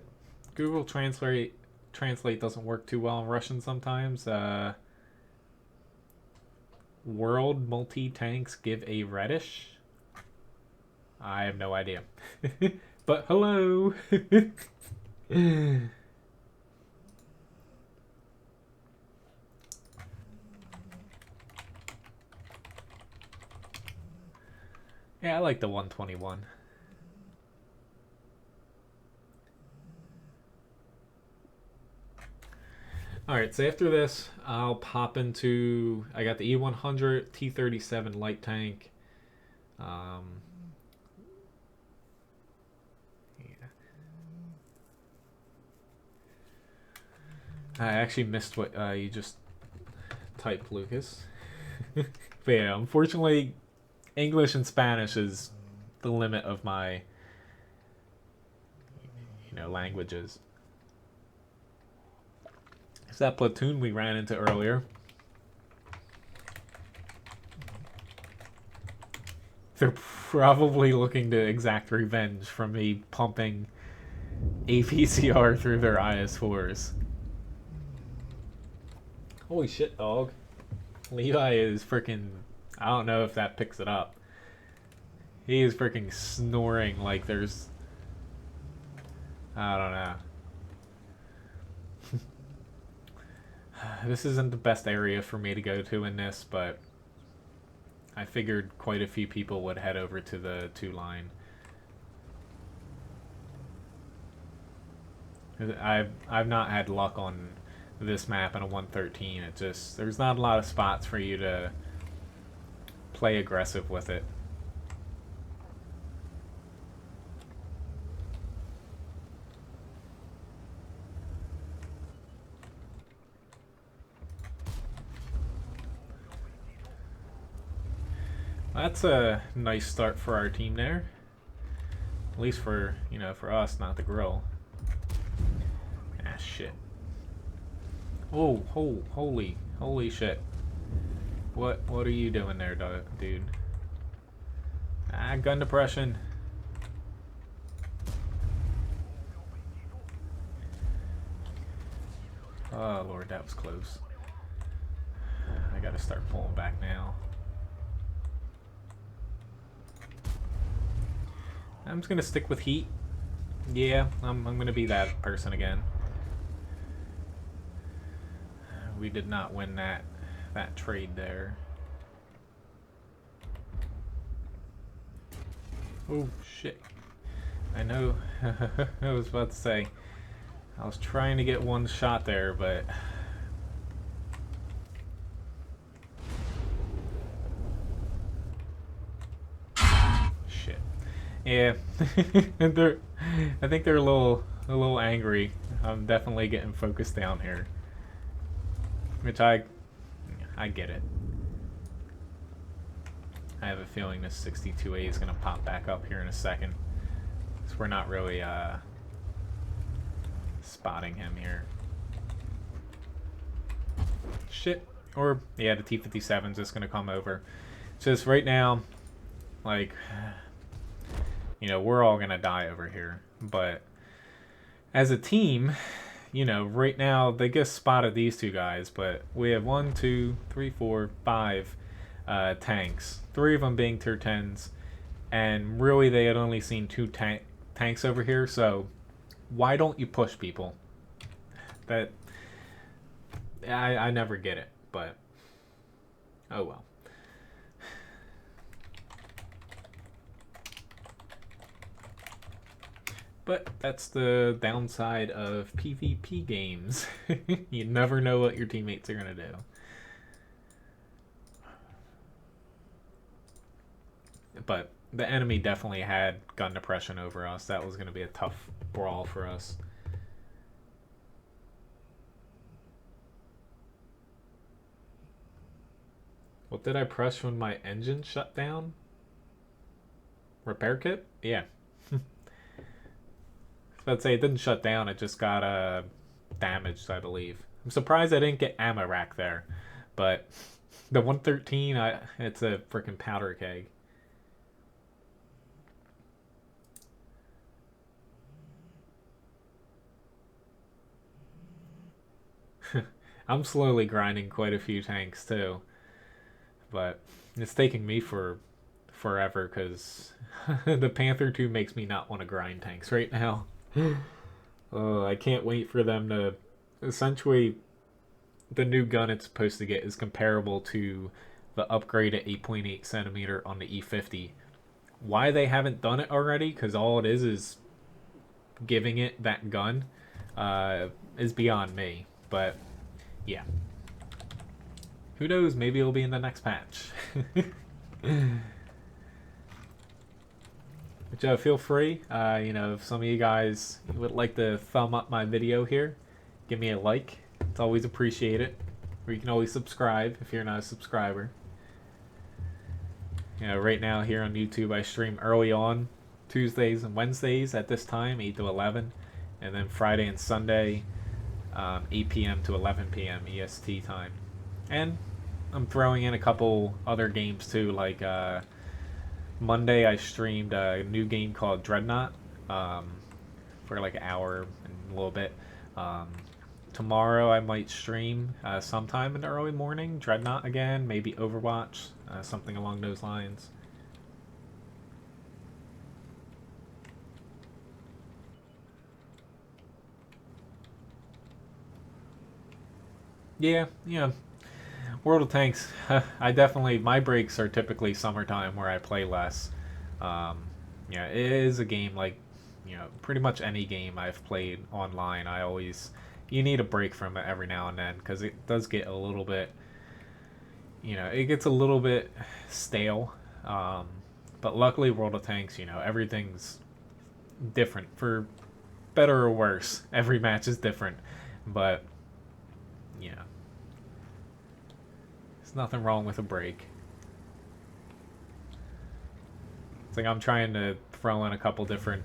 Google Translate doesn't work too well in Russian sometimes. World multi-tanks give a reddish? I have no idea. But hello! Yeah, I like the 121. Alright, so after this, I'll pop into... I got the E100, T-37 light tank. Yeah. I actually missed what you just typed, Lucas. But yeah, unfortunately, English and Spanish is the limit of my languages. It's that platoon we ran into earlier. They're probably looking to exact revenge from me pumping APCR through their IS-4s. Holy shit, dog. Levi is freaking... I don't know if that picks it up. He is freaking snoring like there's... I don't know. This isn't the best area for me to go to in this, but I figured quite a few people would head over to the 2 line. I've not had luck on this map in a 113. It just, there's not a lot of spots for you to play aggressive with it. That's a nice start for our team there. At least for, for us, not the grill. Ah, shit. Oh, holy shit. What are you doing there, dude? Ah, gun depression. Oh, Lord, that was close. I gotta start pulling back now. I'm just gonna stick with heat. Yeah, I'm gonna be that person again. We did not win that trade there. Oh shit! I know. I was about to say. I was trying to get one shot there, but. Yeah, I think they're a little angry. I'm definitely getting focused down here, which I get it. I have a feeling this 62A is gonna pop back up here in a second, because we're not really spotting him here. Shit, or yeah, the T-57's just gonna come over. Just right now, like. We're all gonna die over here, but as a team, right now they just spotted these 2 guys, but we have 1, 2, 3, 4, 5 tanks, 3 of them being tier 10s, and really they had only seen 2 tanks over here. So why don't you push people? That I never get it, but oh well. But that's the downside of PvP games. You never know what your teammates are going to do. But the enemy definitely had gun depression over us. That was going to be a tough brawl for us. What did I press when my engine shut down? Repair kit? Yeah. I'd say it didn't shut down, it just got damaged, I believe. I'm surprised I didn't get ammo rack there, but the 113, it's a freaking powder keg. I'm slowly grinding quite a few tanks too, but it's taking me forever because the Panther II makes me not want to grind tanks right now. I can't wait for them to... Essentially, the new gun it's supposed to get is comparable to the upgrade at 8.8 centimeter on the E50. Why they haven't done it already, because all it is giving it that gun, is beyond me. But, yeah. Who knows, maybe it'll be in the next patch. But feel free, if some of you guys would like to thumb up my video here, give me a like. It's always appreciated. Or you can always subscribe if you're not a subscriber. Right now here on YouTube I stream early on, Tuesdays and Wednesdays at this time, 8 to 11. and then Friday and Sunday, 8 p.m. to 11 p.m. EST time. And I'm throwing in a couple other games too, like Monday I streamed a new game called Dreadnought for like an hour and a little bit. Tomorrow I might stream sometime in the early morning, Dreadnought again, maybe Overwatch, something along those lines. Yeah, yeah. World of Tanks, I definitely, my breaks are typically summertime where I play less. Um, yeah, it is a game like, pretty much any game I've played online, you need a break from it every now and then because it does get a little bit, it gets a little bit stale. Um, but luckily, World of Tanks, everything's different for better or worse. Every match is different, but, you know, there's nothing wrong with a break. It's like I'm trying to throw in a couple different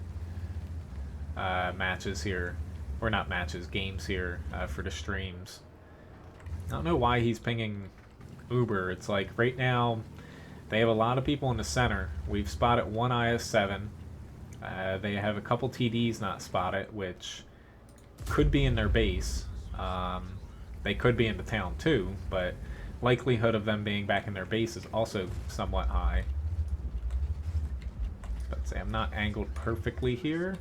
matches here, or not matches, games here for the streams. I don't know why he's pinging Uber. It's like right now they have a lot of people in the center. We've spotted one IS-7. They have a couple TDs not spotted, which could be in their base. They could be in the town too, but likelihood of them being back in their base is also somewhat high. But say I'm not angled perfectly here.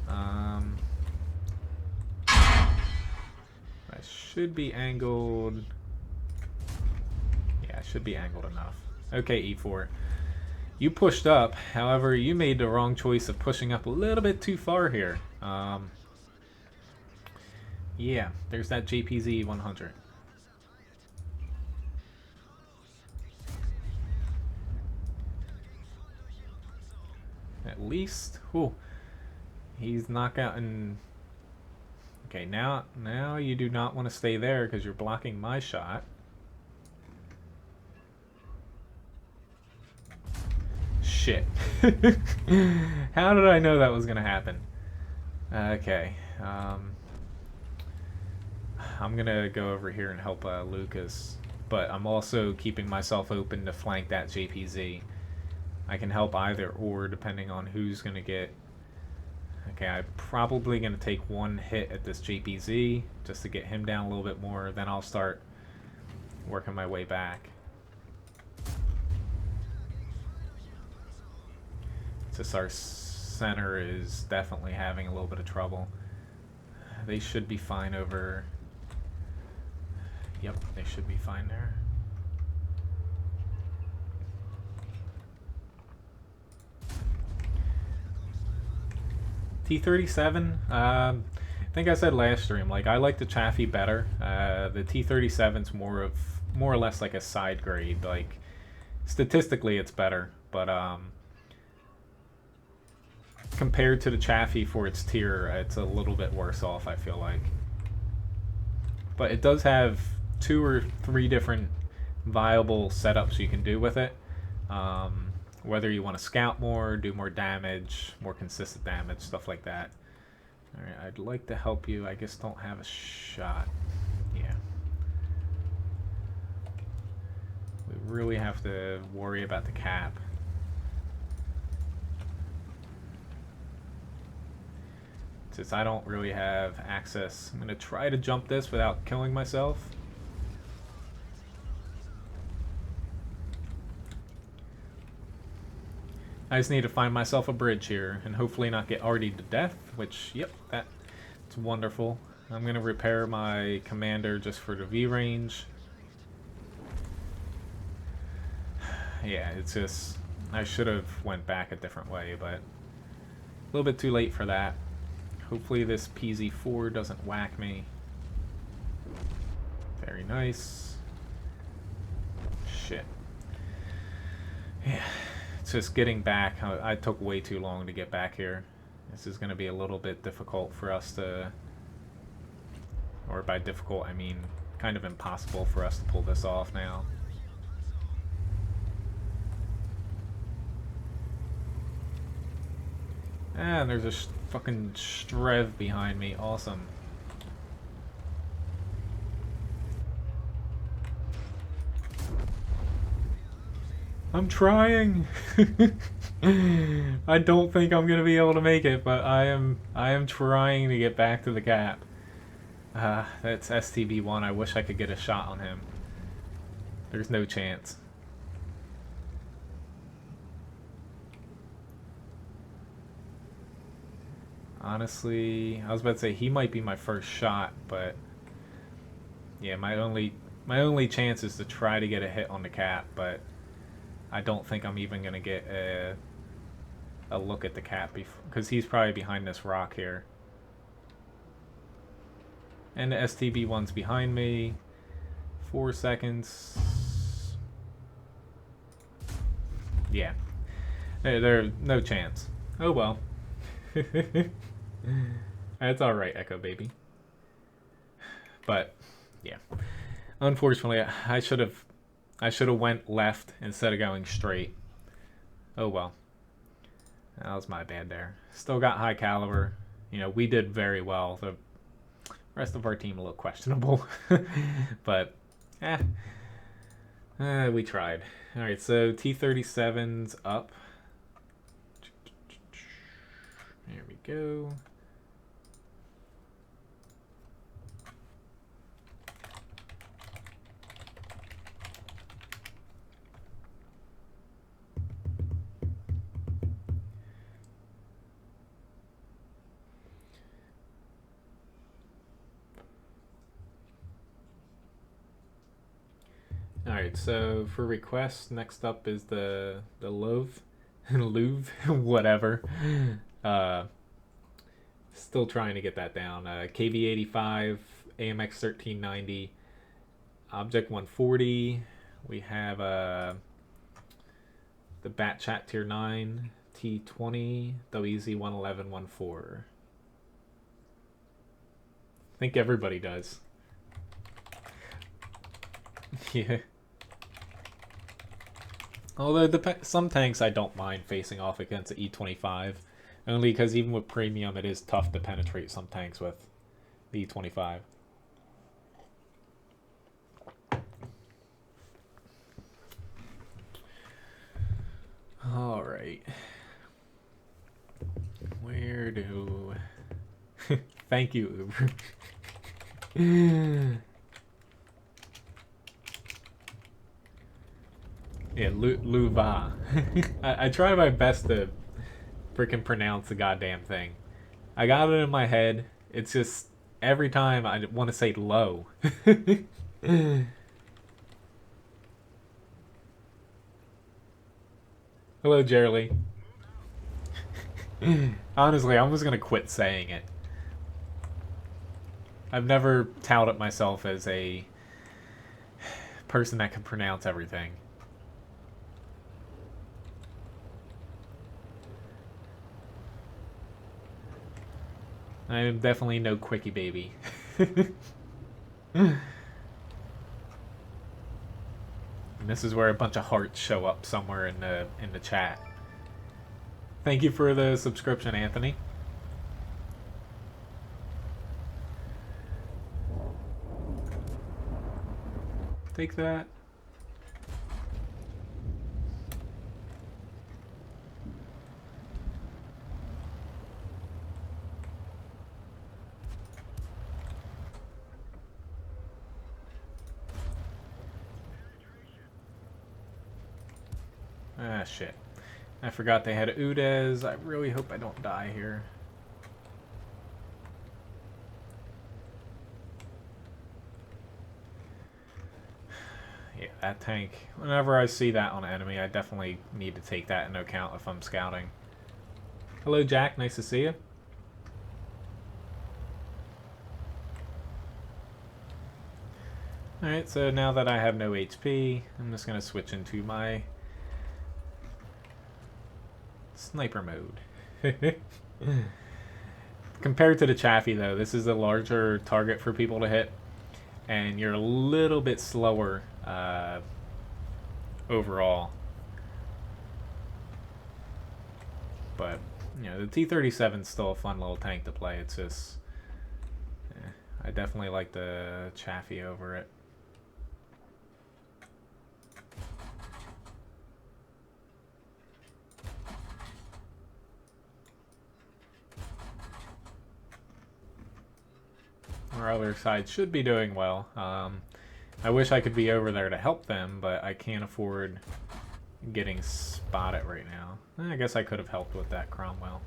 I should be angled. Yeah, I should be angled enough. Okay, E4. You pushed up, however, you made the wrong choice of pushing up a little bit too far here. Yeah, there's that JPZ 100. At least, whew, he's not gotten. Okay, now you do not want to stay there because you're blocking my shot. Shit. How did I know that was gonna happen? Okay. I'm gonna go over here and help Lucas, but I'm also keeping myself open to flank that JPZ. I can help either or depending on who's gonna get. Okay, I'm probably gonna take one hit at this JPZ just to get him down a little bit more. Then I'll start working my way back. Just our center is definitely having a little bit of trouble. They should be fine over. Yep, they should be fine there. T-37, I think I said last stream, like I like the Chaffee better. The T-37's more or less like a side grade. Like statistically, it's better, but compared to the Chaffee for its tier, it's a little bit worse off, I feel like. But it does have 2 or 3 different viable setups you can do with it. Whether you want to scout more, do more damage, more consistent damage, stuff like that. Alright, I'd like to help you. I just don't have a shot. Yeah. We really have to worry about the cap. Since I don't really have access, I'm going to try to jump this without killing myself. I just need to find myself a bridge here and hopefully not get RD'd to death, which, yep, that's wonderful. I'm going to repair my commander just for the V range. Yeah, it's just, I should have went back a different way, but a little bit too late for that. Hopefully this PZ4 doesn't whack me. Very nice. Shit. Yeah. It's just getting back. I took way too long to get back here. This is going to be a little bit difficult for us to, or by difficult I mean kind of impossible for us to pull this off now. Ah, and there's a fucking Strev behind me. Awesome. I'm trying. I don't think I'm gonna be able to make it, but I am trying to get back to the cap. That's STB1. I wish I could get a shot on him. There's no chance. Honestly, I was about to say he might be my first shot, but yeah, my only chance is to try to get a hit on the cap, but I don't think I'm even gonna get a look at the cap because he's probably behind this rock here. And the STB1's behind me. 4 seconds. Yeah. There's no chance. Oh well. That's alright, Echo Baby. But, yeah. Unfortunately, I should have went left instead of going straight. Oh well. That was my bad there. Still got high caliber. You know, we did very well. The rest of our team a little questionable. But, we tried. Alright, so T-37's up. There we go. Alright, so for requests, next up is the Louvre, whatever. Still trying to get that down. KV85, AMX 1390, Object 140. We have the Bat Chat Tier 9, T20, WZ 11114. I think everybody does. Yeah. Although some tanks I don't mind facing off against the E25, only because even with premium it is tough to penetrate some tanks with the E25. Alright. Where do... Thank you, Uber. Yeah, Louva. I try my best to freaking pronounce the goddamn thing. I got it in my head. It's just every time I want to say low. Hello, Jerry. Honestly, I'm just gonna quit saying it. I've never touted myself as a person that can pronounce everything. I am definitely no quickie baby. And this is where a bunch of hearts show up somewhere in the chat. Thank you for the subscription, Anthony. Take that. Ah, shit. I forgot they had Udez. I really hope I don't die here. Yeah, that tank. Whenever I see that on an enemy, I definitely need to take that into account if I'm scouting. Hello, Jack. Nice to see you. Alright, so now that I have no HP, I'm just going to switch into my sniper mode. Compared to the Chaffee, though, this is a larger target for people to hit, and you're a little bit slower overall. But, you know, the T-37 is still a fun little tank to play. It's just, I definitely like the Chaffee over it. Our other side should be doing well. I wish I could be over there to help them, but I can't afford getting spotted right now. I guess I could have helped with that Cromwell.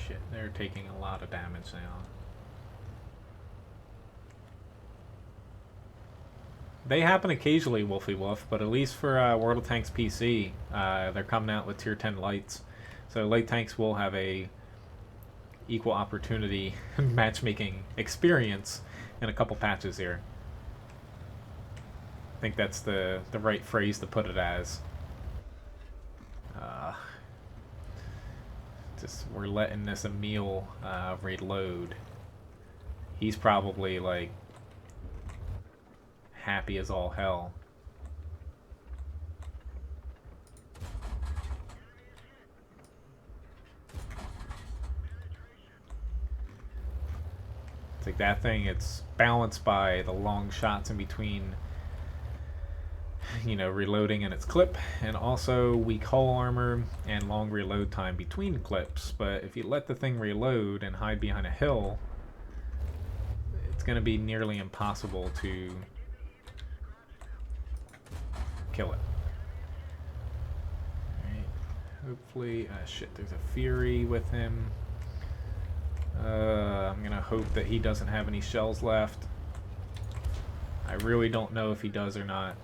Shit, they're taking a lot of damage now. They happen occasionally, Wolfie Wolf, but at least for World of Tanks PC, they're coming out with tier 10 lights. So light tanks will have a equal opportunity matchmaking experience in a couple patches here. I think that's the right phrase to put it as. Just we're letting this Emil reload. He's probably like happy as all hell. It's like that thing, it's balanced by the long shots in between, you know, reloading in its clip, and also weak hull armor and long reload time between clips. But if you let the thing reload and hide behind a hill, it's going to be nearly impossible to kill it. Alright, hopefully, shit, there's a Fury with him. I'm gonna hope that he doesn't have any shells left. I really don't know if he does or not.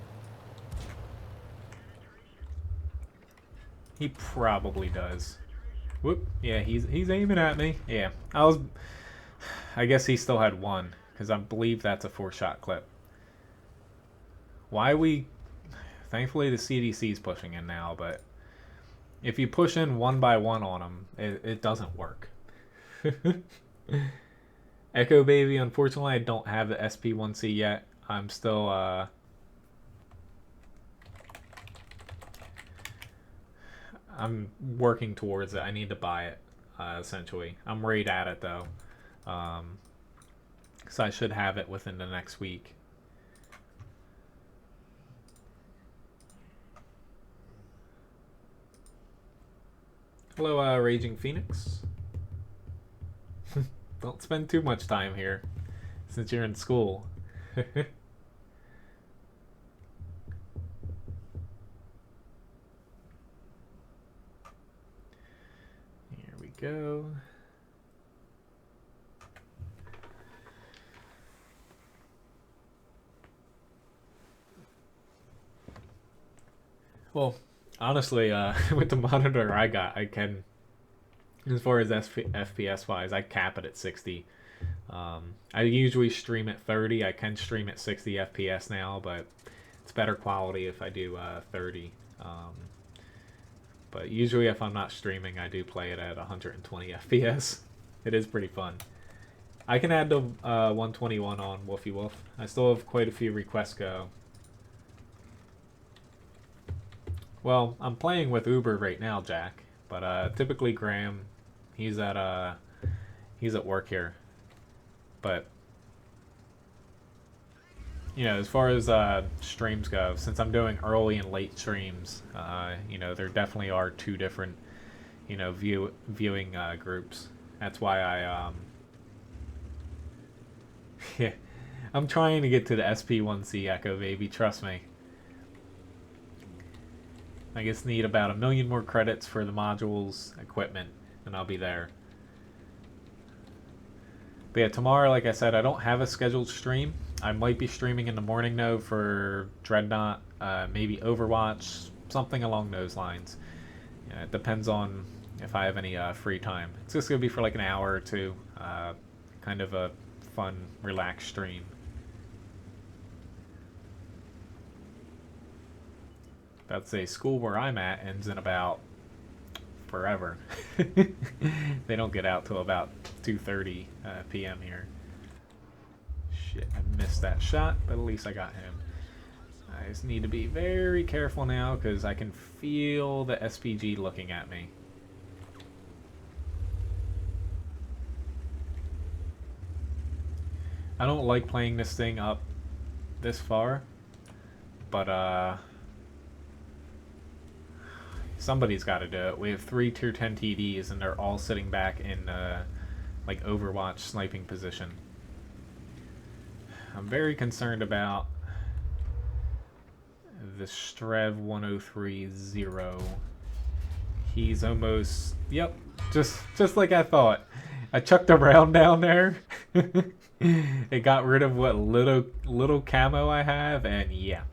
He probably does. Whoop, yeah, he's aiming at me. Yeah, I guess he still had one, because I believe that's a 4-shot clip. Thankfully the CDC's pushing in now, but if you push in one by one on them, it doesn't work. Echo Baby, unfortunately I don't have the SP1C yet. I'm still I'm working towards it. I need to buy it, essentially. I'm right at it though, so I should have it within the next week. Hello, Raging Phoenix. Don't spend too much time here, since you're in school. Here we go. Well, honestly, with the monitor I got, I can, as far as FPS wise, I cap it at 60. I usually stream at 30. I can stream at 60 FPS now, but it's better quality if I do 30. But usually if I'm not streaming, I do play it at 120 FPS. It is pretty fun. I can add the 121 on Wolfie Wolf. I still have quite a few requests go. Well, I'm playing with Uber right now, Jack. But typically Graham, he's at work here. But you know, as far as streams go, since I'm doing early and late streams, you know, there definitely are two different, you know, viewing groups. That's why I yeah, I'm trying to get to the SP1C Echo Baby, trust me. I just need about 1 million more credits for the modules, equipment, and I'll be there. But yeah, tomorrow, like I said, I don't have a scheduled stream. I might be streaming in the morning though for Dreadnought, maybe Overwatch, something along those lines. Yeah, it depends on if I have any free time. It's just going to be for like an hour or two, kind of a fun, relaxed stream. About to say, school where I'm at ends in about forever. They don't get out till about 2:30 p.m. here. Shit, I missed that shot, but at least I got him. I just need to be very careful now because I can feel the SPG looking at me. I don't like playing this thing up this far, but somebody's got to do it. We have 3 tier 10 TDs and they're all sitting back in like Overwatch sniping position. I'm very concerned about the Strev 1030. He's almost, yep, just like I thought. I chucked a round down there. It got rid of what little camo I have, and yeah,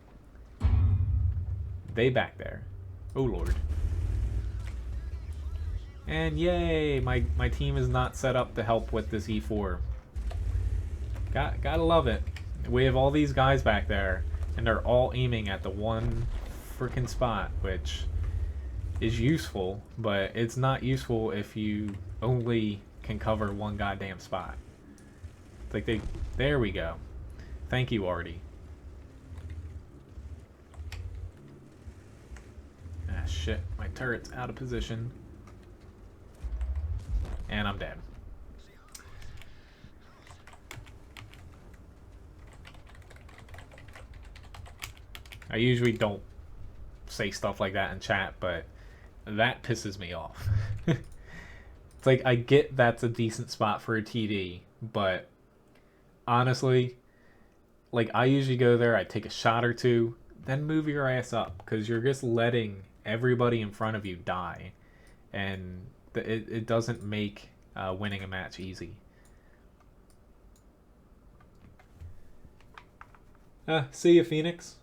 they back there. Oh lord. And yay, my team is not set up to help with this E4. Gotta love it. We have all these guys back there, and they're all aiming at the one freaking spot, which is useful, but it's not useful if you only can cover one goddamn spot. It's like there we go. Thank you, Artie. Ah shit, my turret's out of position. And I'm dead. I usually don't say stuff like that in chat, but that pisses me off. It's like, I get that's a decent spot for a TD, but honestly, like, I usually go there, I take a shot or two, then move your ass up, because you're just letting everybody in front of you die, and it doesn't make winning a match easy. See ya, Phoenix.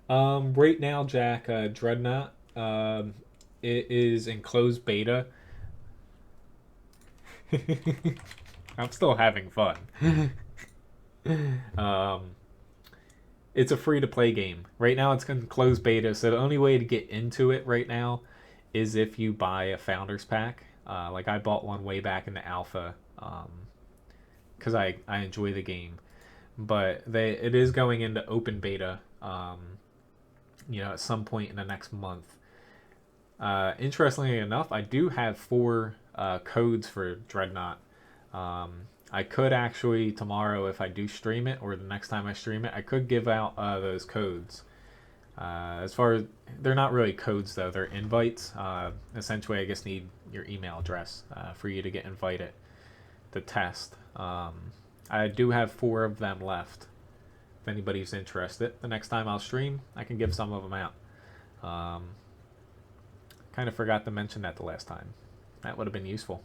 Right now, Jack, Dreadnought, it is in closed beta. I'm still having fun. It's a free-to-play game. Right now, it's in closed beta, so the only way to get into it right now is if you buy a Founders Pack. Like, I bought one way back in the alpha, because I enjoy the game. But it is going into open beta, you know, at some point in the next month. Interestingly enough, I do have 4 codes for Dreadnought. I could actually tomorrow, if I do stream it, or the next time I stream it, I could give out those codes. As far as, they're not really codes though, they're invites. Essentially, I just need your email address for you to get invited to test. I do have 4 of them left. If anybody's interested, the next time I'll stream, I can give some of them out. Kind of forgot to mention that the last time. That would have been useful.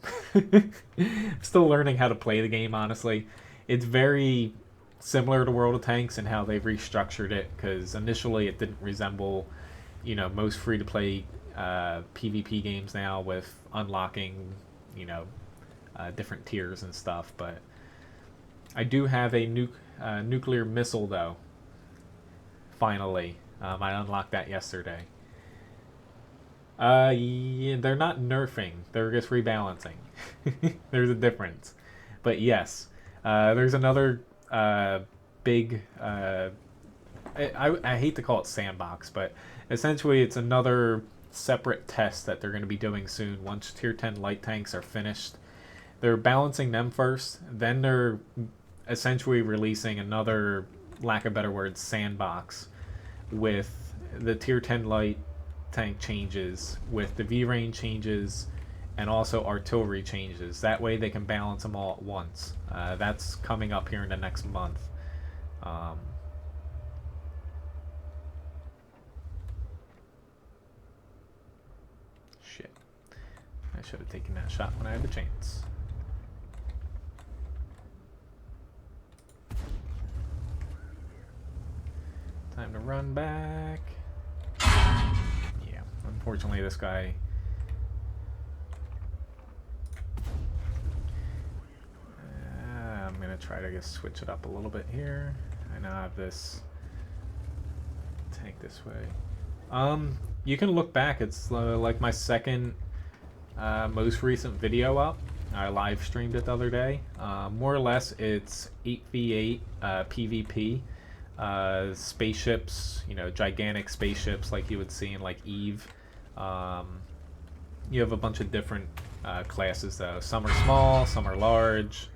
Still learning how to play the game, honestly. It's very similar to World of Tanks and how they've restructured it, because initially it didn't resemble, you know, most free-to-play PvP games now with unlocking, you know, different tiers and stuff. But I do have a nuclear missile, though. Finally. I unlocked that yesterday. Yeah, they're not nerfing. They're just rebalancing. There's a difference. But yes, there's another big... I hate to call it sandbox, but essentially it's another separate test that they're going to be doing soon once tier 10 light tanks are finished. They're balancing them first, then they're essentially releasing another, lack of better words, sandbox with the tier 10 light tank changes, with the V-range changes, and also artillery changes. That way they can balance them all at once. That's coming up here in the next month. Shit. I should have taken that shot when I had the chance. Time to run back. Yeah, unfortunately this guy... I'm going to try to just switch it up a little bit here. I now have this tank this way. You can look back. It's like my second most recent video up. I live streamed it the other day. More or less, it's 8v8 PvP. spaceships, gigantic spaceships like you would see in like Eve. You have a bunch of different classes though. Some are small, some are large.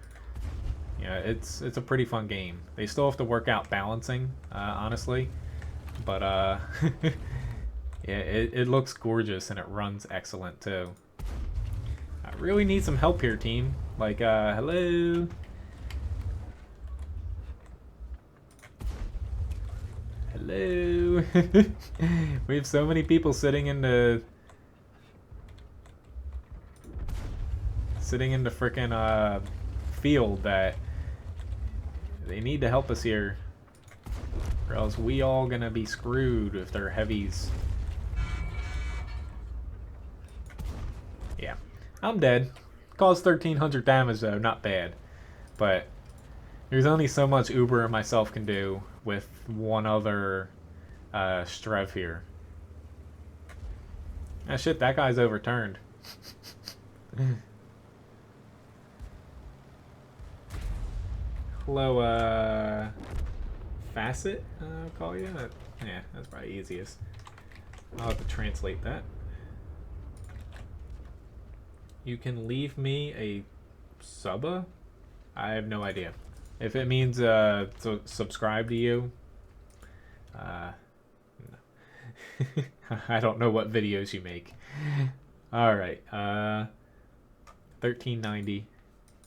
It's a pretty fun game. They still have to work out balancing, honestly, but yeah, it looks gorgeous and it runs excellent too. I really need some help here, team. Like, hello. Hello. We have so many people sitting in the frickin' field that they need to help us here, or else we all gonna be screwed if they're heavies. Yeah, I'm dead. Caused 1,300 damage though, not bad. But there's only so much Uber and myself can do with one other Strev here. Ah shit, that guy's overturned. Hello, Facet, I'll call you? Yeah, that's probably easiest. I'll have to translate that. You can leave me a subba? I have no idea. If it means to subscribe to you, no. I don't know what videos you make. Alright, 1390.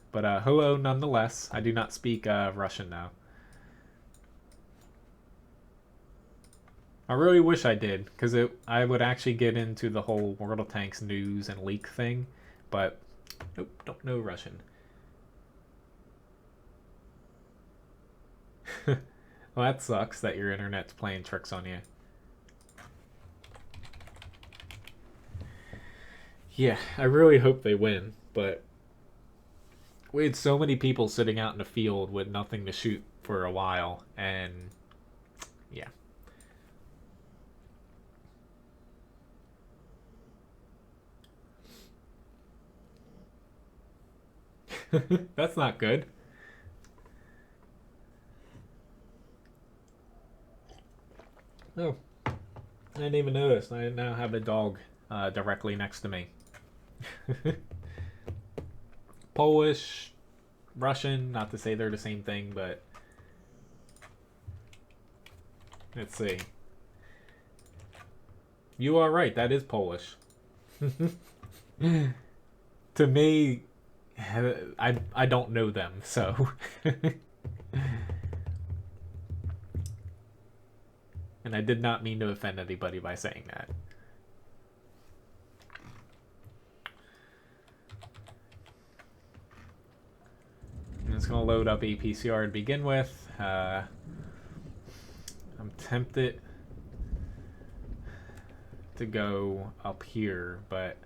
But hello nonetheless. I do not speak Russian now. I really wish I did, because I would actually get into the whole World of Tanks news and leak thing, but nope, don't know Russian. Well, that sucks that your internet's playing tricks on you. Yeah, I really hope they win, but we had so many people sitting out in the field with nothing to shoot for a while, and yeah. That's not good. Oh, I didn't even notice. I now have a dog directly next to me. Polish, Russian, not to say they're the same thing, but let's see. You are right, that is Polish. To me, I don't know them, so. And I did not mean to offend anybody by saying that. And it's going to load up a PCR to begin with. I'm tempted to go up here, but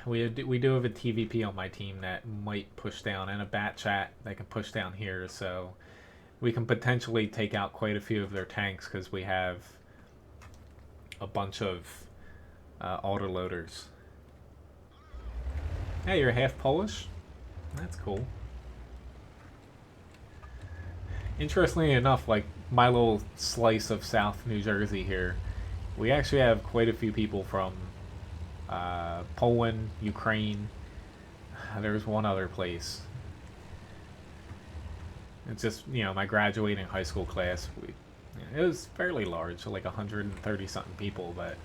we do have a TVP on my team that might push down, and a bat chat that can push down here, so we can potentially take out quite a few of their tanks because we have a bunch of autoloaders. Hey, you're half Polish? That's cool. Interestingly enough, like my little slice of South New Jersey here, we actually have quite a few people from Poland, Ukraine. There's one other place. It's just, my graduating high school class. It was fairly large, like 130 something people, but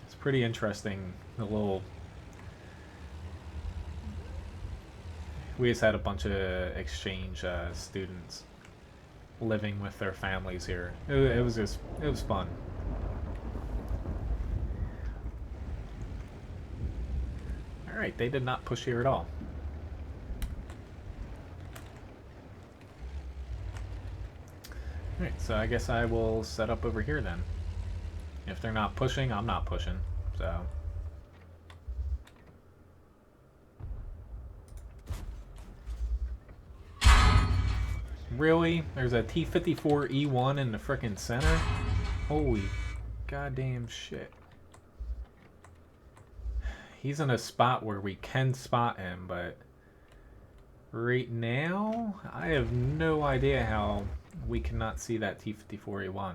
it's pretty interesting. We just had a bunch of exchange students living with their families here. It was fun. Alright, they did not push here at all. Alright, so I guess I will set up over here then. If they're not pushing, I'm not pushing, so. Really? There's a T-54E1 in the frickin' center? Holy goddamn shit. He's in a spot where we can spot him, but Right now, I have no idea how we cannot see that T-54A1.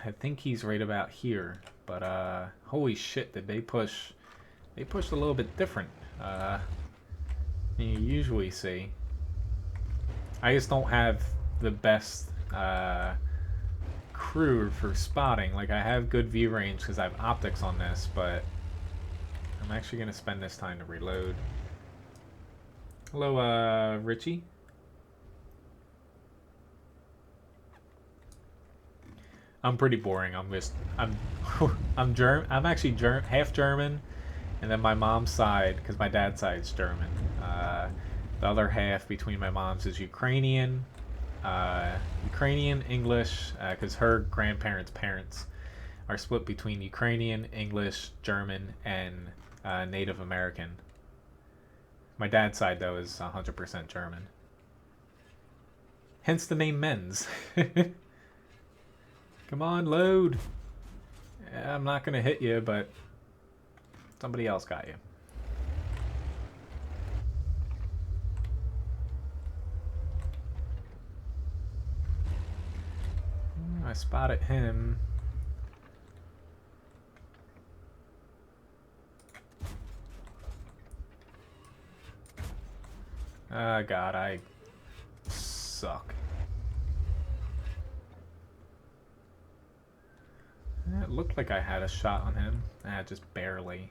I think he's right about here, but holy shit, did they push? They pushed a little bit different than you usually see. I just don't have the best crew for spotting. Like, I have good view range because I have optics on this, but I'm actually going to spend this time to reload. Hello, Richie. I'm pretty boring. I'm I'm actually half German, and then my mom's side, because my dad's side's German. The other half between my mom's is Ukrainian, English, because her grandparents' parents are split between Ukrainian, English, German, and Native American. My dad's side, though, is 100% German. Hence the name Menz. Come on, load. Yeah, I'm not going to hit you, but somebody else got you. I spotted him. Oh god, I suck. It looked like I had a shot on him. Just barely.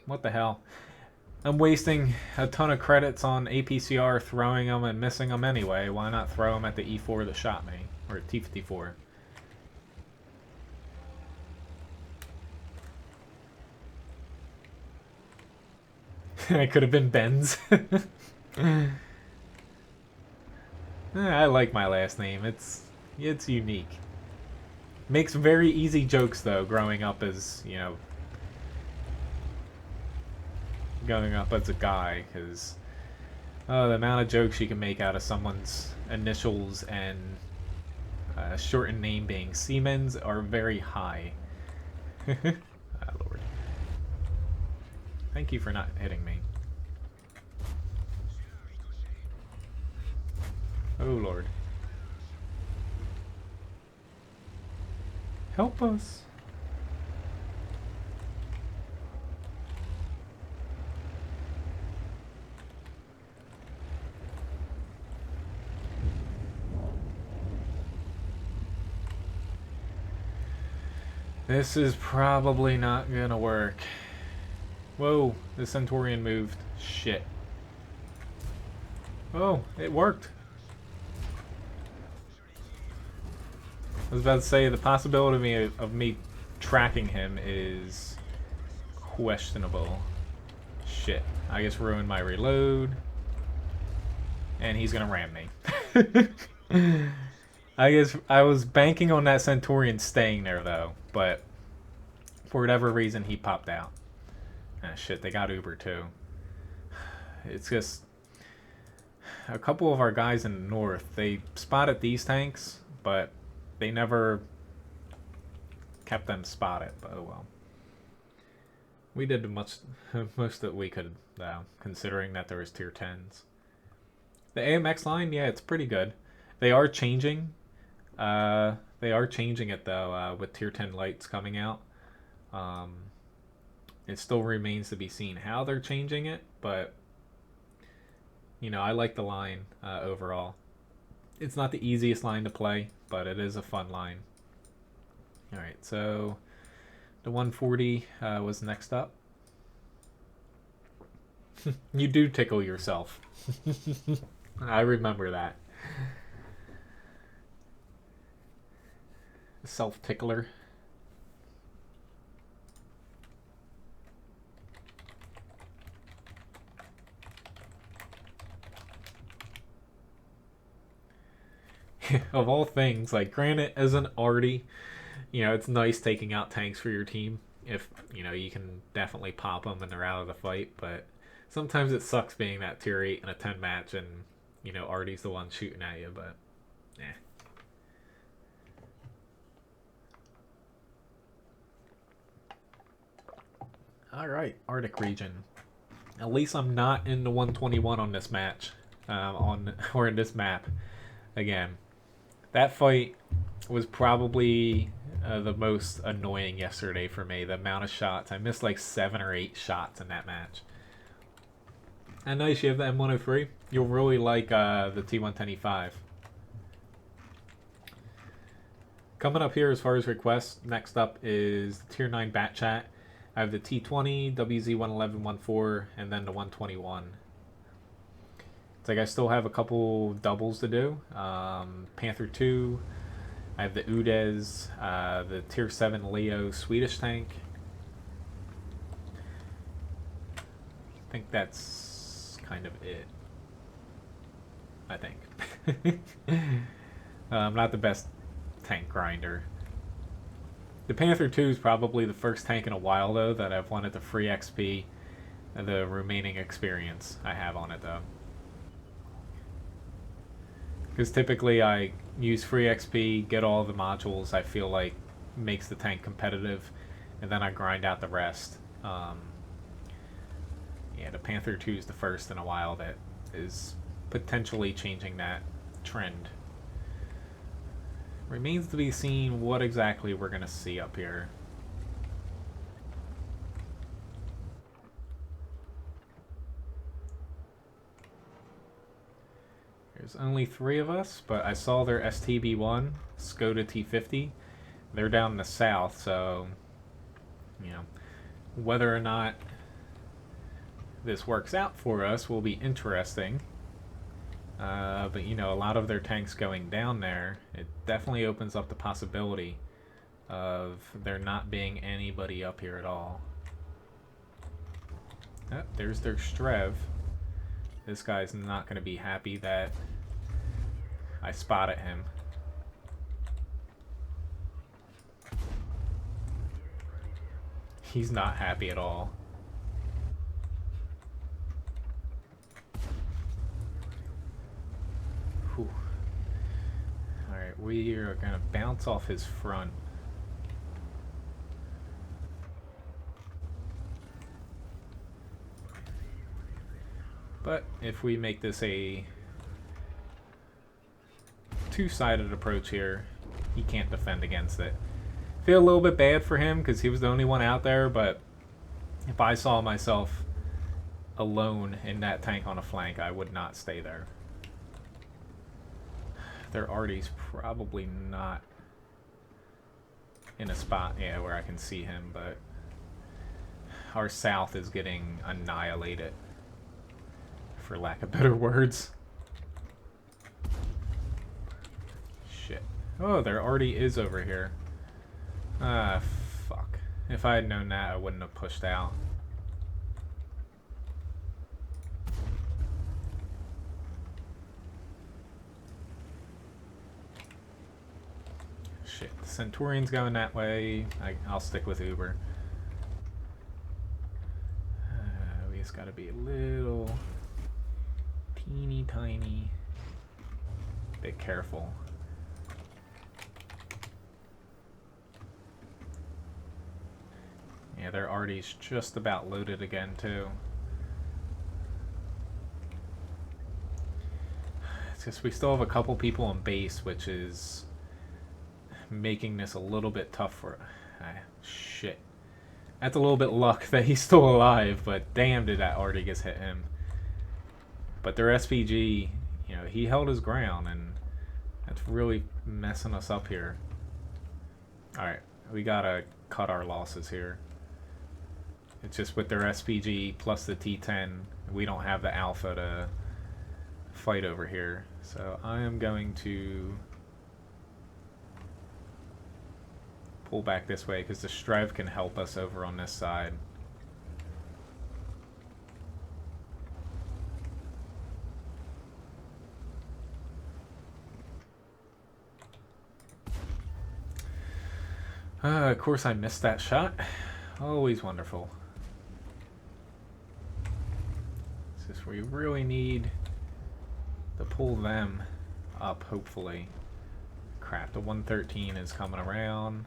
What the hell? I'm wasting a ton of credits on APCR throwing them and missing them anyway. Why not throw them at the E4 that shot me? Or T-54. I could have been Benz. I like my last name. It's unique. Makes very easy jokes though, growing up as, you know, growing up as a guy, because the amount of jokes you can make out of someone's initials and shortened name being Siemens are very high. Ah, Lord. Thank you for not hitting me. Oh, Lord. Help us. This is probably not gonna work. Whoa, the Centaurian moved. Shit. Oh, it worked. I was about to say, the possibility of me tracking him is questionable. Shit. I just ruined my reload. And he's gonna ram me. I guess I was banking on that Centaurian staying there, though. But for whatever reason, he popped out. Ah, shit, they got Uber, too. It's just... a couple of our guys in the north, they spotted these tanks, but they never kept them spotted. But oh well. We did most that we could, though, considering that there was tier 10s. The AMX line, yeah, it's pretty good. They are changing. They are changing it, though, with tier 10 lights coming out. It still remains to be seen how they're changing it, but, you know, I like the line overall. It's not the easiest line to play, but it is a fun line. Alright, so the 140 was next up. You do tickle yourself. I remember that. Self-tickler. Of all things, like, granted, as an arty, you know, it's nice taking out tanks for your team. If, you know, you can definitely pop them and they're out of the fight, but sometimes it sucks being that tier 8 in a 10 match and, you know, Artie's the one shooting at you, but, eh. Alright, Arctic region. At least I'm not in the 121 on this match, or in this map. Again, that fight was probably the most annoying yesterday for me. The amount of shots. I missed like 7 or 8 shots in that match. And nice, you have the M103. You'll really like the T110E5. Coming up here as far as requests, next up is the Tier 9 Bat Chat. I have the T20, WZ111-14, and then the 121. It's like I still have a couple doubles to do. Panther II. I have the Udes, the Tier 7 Leo Swedish tank. I think that's kind of it. I think. I'm not the best tank grinder. The Panther II is probably the first tank in a while, though, that I've wanted the free XP and the remaining experience I have on it, though. Because typically I use free XP, get all the modules I feel like makes the tank competitive, and then I grind out the rest. Yeah, the Panther II is the first in a while that is potentially changing that trend. Remains to be seen what exactly we're going to see up here. There's only 3 of us, but I saw their STB1, Skoda T50. They're down in the south, so, you know, whether or not this works out for us will be interesting. But, you know, a lot of their tanks going down there, it definitely opens up the possibility of there not being anybody up here at all. Oh, there's their Strev. This guy's not going to be happy that I spotted him. He's not happy at all. Alright, we are going to bounce off his front. But if we make this a two-sided approach here, he can't defend against it. Feel a little bit bad for him because he was the only one out there, but if I saw myself alone in that tank on a flank, I would not stay there. Their Artie's probably not in a spot, yeah, where I can see him, but our south is getting annihilated, for lack of better words. Shit. Oh, their Artie is over here. Ah, fuck. If I had known that, I wouldn't have pushed out. Shit, the Centurion's going that way. I'll stick with Uber. We just gotta be a little teeny tiny bit careful. Yeah, their Artie's just about loaded again too. It's just we still have a couple people on base, which is making this a little bit tough for... shit. That's a little bit luck that he's still alive, but damn did that Artie just hit him. But their SPG, you know, he held his ground, and that's really messing us up here. Alright, we gotta cut our losses here. It's just with their SPG plus the T10, we don't have the alpha to fight over here. So I am going to pull back this way because the Strev can help us over on this side. Of course I missed that shot. Always wonderful. This is where you really need to pull them up, hopefully. Crap, the 113 is coming around.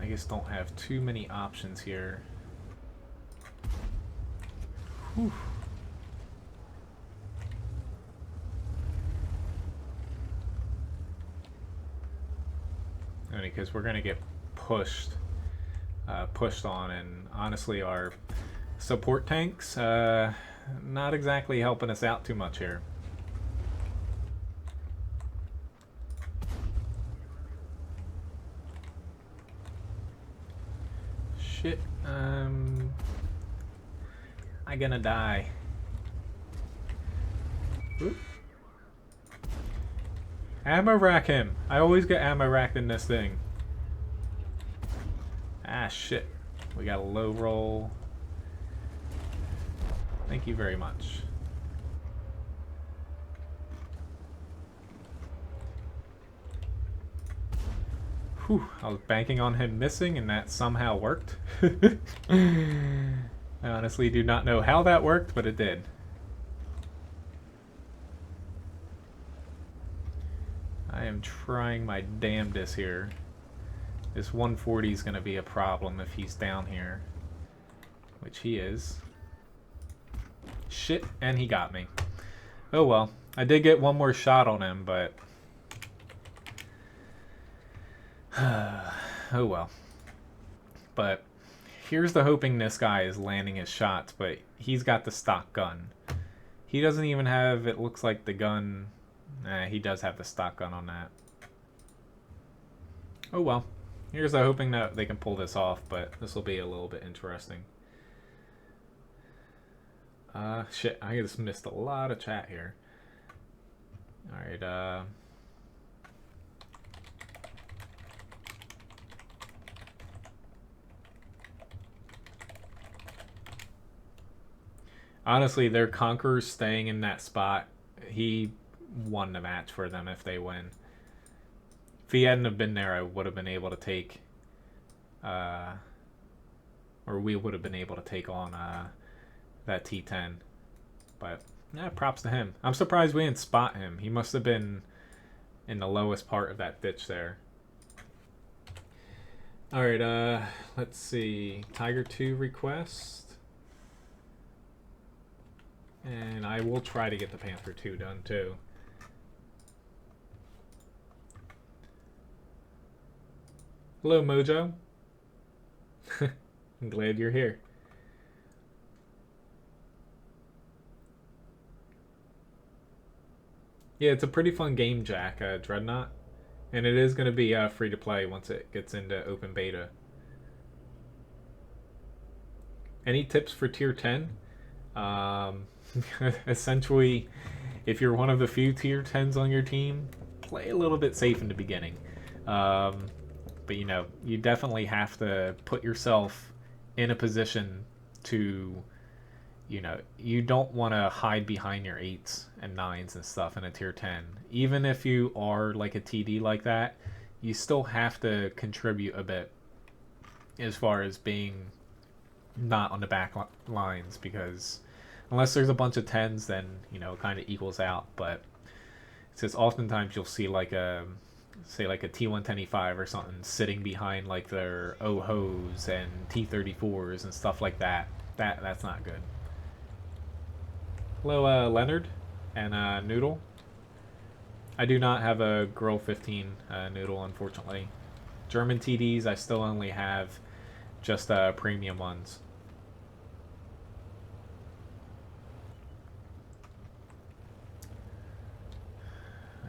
I just don't have too many options here. Whew. Only because we're gonna get pushed on, and honestly our support tanks not exactly helping us out too much here. Shit, I'm gonna die. Oop. Ammo rack him! I always get ammo racked in this thing. Ah, shit. We got a low roll. Thank you very much. Whew, I was banking on him missing and that somehow worked. I honestly do not know how that worked, but it did. I am trying my damnedest here. This 140 is going to be a problem if he's down here. Which he is. Shit, and he got me. Oh well. I did get one more shot on him, but... oh well. But here's the hoping this guy is landing his shots, but he's got the stock gun. He doesn't even have, it looks like the gun... he does have the stock gun on that. Oh well. Here's the hoping that they can pull this off, but this will be a little bit interesting. Shit, I just missed a lot of chat here. Alright, honestly, their Conqueror's staying in that spot. He won the match for them if they win. If he hadn't have been there, I would have been able to take, or we would have been able to take on that T10. But yeah, props to him. I'm surprised we didn't spot him. He must have been in the lowest part of that ditch there. Alright, let's see. Tiger 2 request. And I will try to get the Panther II done too. Hello, Mojo. I'm glad you're here. Yeah, it's a pretty fun game, Jack, Dreadnought. And it is going to be free to play once it gets into open beta. Any tips for tier 10? Essentially, if you're one of the few tier 10s on your team, play a little bit safe in the beginning. But you know, you definitely have to put yourself in a position to, you know, you don't want to hide behind your 8s and 9s and stuff in a tier 10. Even if you are like a TD like that, you still have to contribute a bit as far as being not on the back lines, because unless there's a bunch of 10s, then, you know, it kind of equals out. But it's just oftentimes you'll see like a, say like a T110E5 or something sitting behind like their OHOs and T34s and stuff like that. That's not good. Hello, Leonard and Noodle. I do not have a Girl 15 Noodle, unfortunately. German TDs, I still only have just premium ones.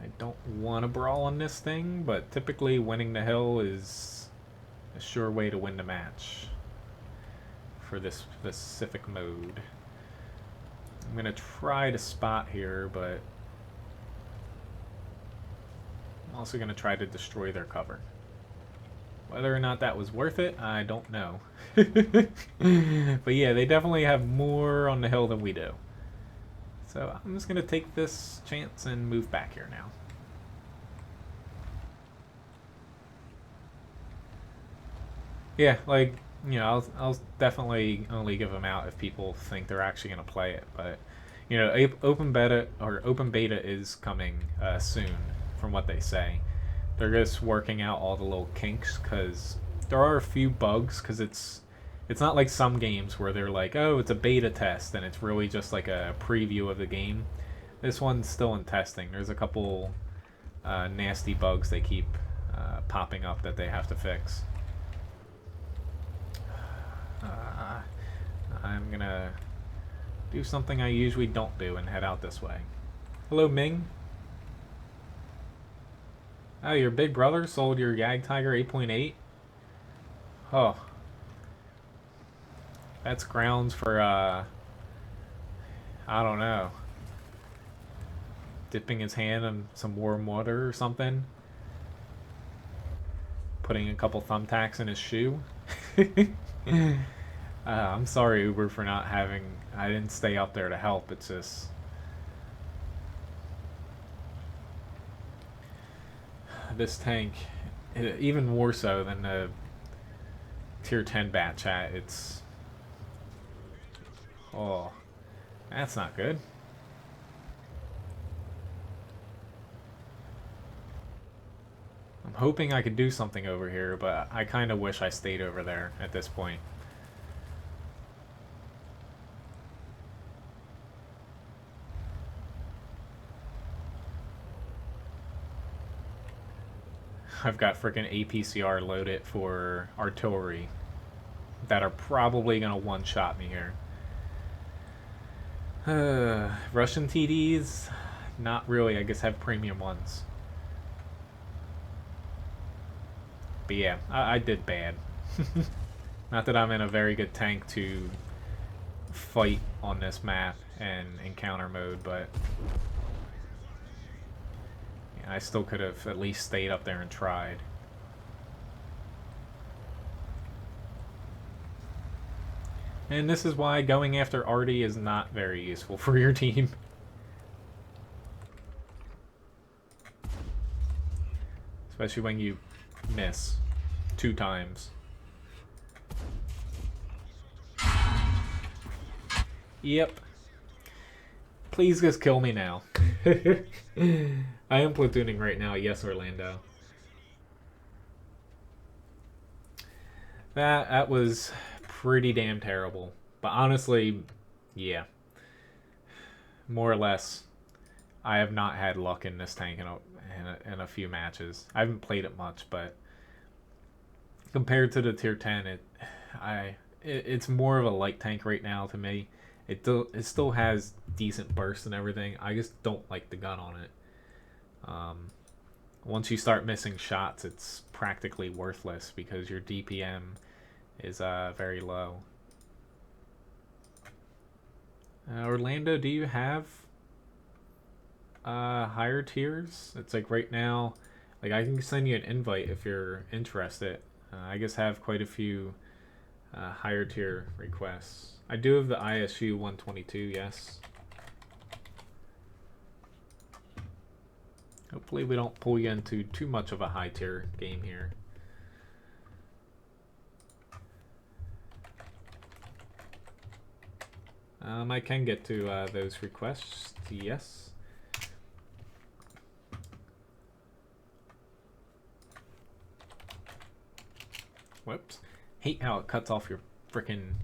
I don't want to brawl on this thing, but typically winning the hill is a sure way to win the match for this specific mode. I'm going to try to spot here, but I'm also going to try to destroy their cover. Whether or not that was worth it, I don't know. But yeah, they definitely have more on the hill than we do. So I'm just going to take this chance and move back here now. Yeah, like, you know, I'll definitely only give them out if people think they're actually going to play it. But, you know, open beta is coming soon, from what they say. They're just working out all the little kinks, because there are a few bugs because it's not like some games where they're like, oh, it's a beta test and it's really just like a preview of the game. This one's still in testing. There's a couple nasty bugs they keep popping up that they have to fix. I'm gonna do something I usually don't do and head out this way. Hello, Ming. Oh, your big brother sold your Jagdtiger 8.8? Oh. That's grounds for, I don't know. Dipping his hand in some warm water or something. Putting a couple thumbtacks in his shoe. I'm sorry, Uber, for not having... I didn't stay up there to help. It's just... This tank, even more so than the tier 10 bat chat, it's... Oh, that's not good. I'm hoping I could do something over here, but I kind of wish I stayed over there at this point. I've got freaking APCR loaded for artillery that are probably going to one-shot me here. Russian TDs, not really. I guess have premium ones. But yeah, I did bad. Not that I'm in a very good tank to fight on this map and encounter mode, but yeah, I still could have at least stayed up there and tried. And this is why going after Artie is not very useful for your team. Especially when you miss 2 times. Yep. Please just kill me now. I am platooning right now. Yes, Orlando. That was pretty damn terrible. But honestly, yeah. More or less, I have not had luck in this tank in a few matches. I haven't played it much, but compared to the tier 10, it's more of a light tank right now to me. It still has decent burst and everything. I just don't like the gun on it. Once you start missing shots, it's practically worthless because your DPM is very low. Orlando, do you have higher tiers? It's like right now, like I can send you an invite if you're interested. I guess have quite a few higher tier requests. I do have the ISU 122, yes. Hopefully we don't pull you into too much of a high tier game here. I can get to those requests, yes. Whoops. Hate how it cuts off your frickin'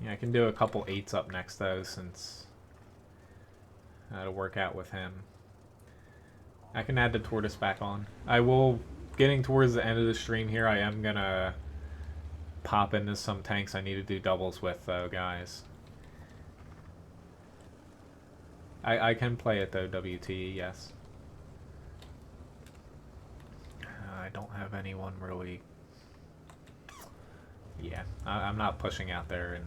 Yeah, I can do a couple 8s up next though, since that'll work out with him. I can add the Tortoise back on. I will, getting towards the end of the stream here, I am gonna pop into some tanks I need to do doubles with though, guys. I can play it though, WT, yes. I don't have anyone really. Yeah, I'm not pushing out there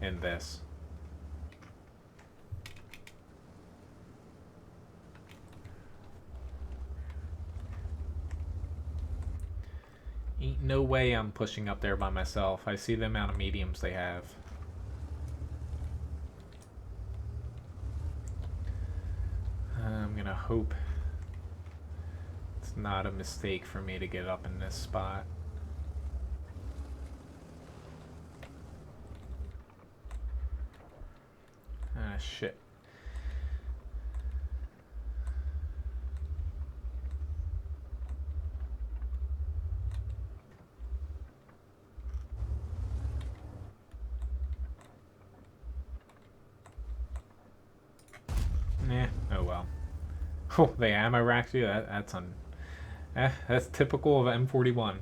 in this. Ain't no way I'm pushing up there by myself. I see the amount of mediums they have. I'm gonna hope it's not a mistake for me to get up in this spot. Ah, shit. Nah, oh well. Oh, they ammo racked you? That's typical of M41.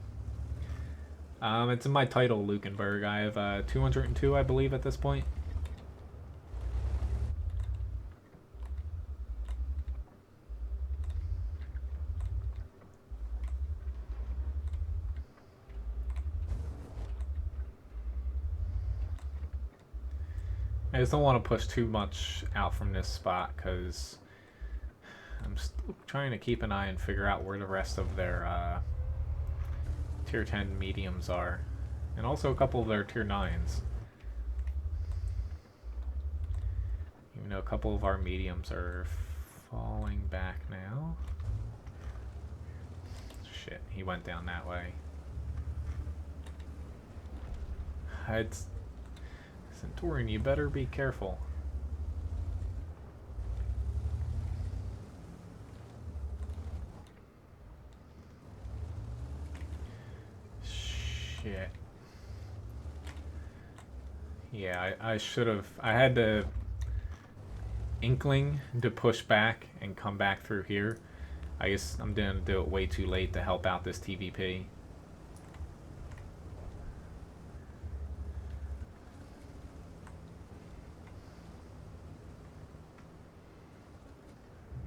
It's in my title, Lukenberg. I have 202, I believe, at this point. I just don't want to push too much out from this spot because I'm still trying to keep an eye and figure out where the rest of their tier 10 mediums are. And also a couple of their tier 9s. Even though a couple of our mediums are falling back now. Shit, he went down that way. Centurion, you better be careful. Shit. Yeah, I should have. I had the inkling to push back and come back through here. I guess I'm gonna do it way too late to help out this TVP.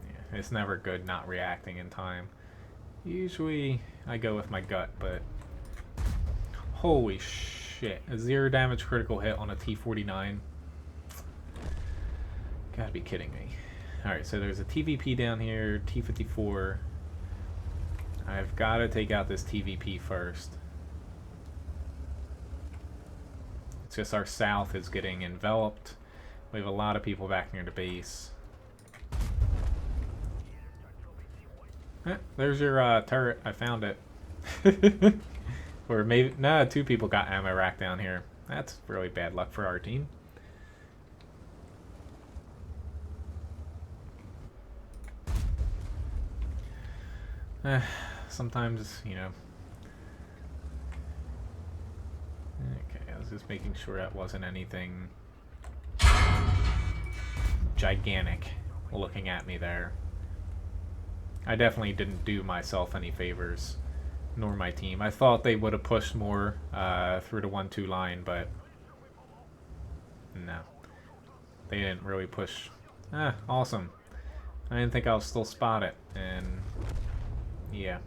Yeah, it's never good not reacting in time. Usually I go with my gut, but holy shit. A 0 damage critical hit on a T-49. Gotta be kidding me. Alright, so there's a TVP down here, T-54. I've got to take out this TVP first. It's just our south is getting enveloped. We have a lot of people back near the base. There's your turret. I found it. Or maybe, no, 2 people got ammo rack down here. That's really bad luck for our team. Sometimes, you know. Okay, I was just making sure that wasn't anything gigantic looking at me there. I definitely didn't do myself any favors, nor my team. I thought they would have pushed more through the 1-2 line, but no. They didn't really push. Awesome. I didn't think I'll still spot it, and yeah.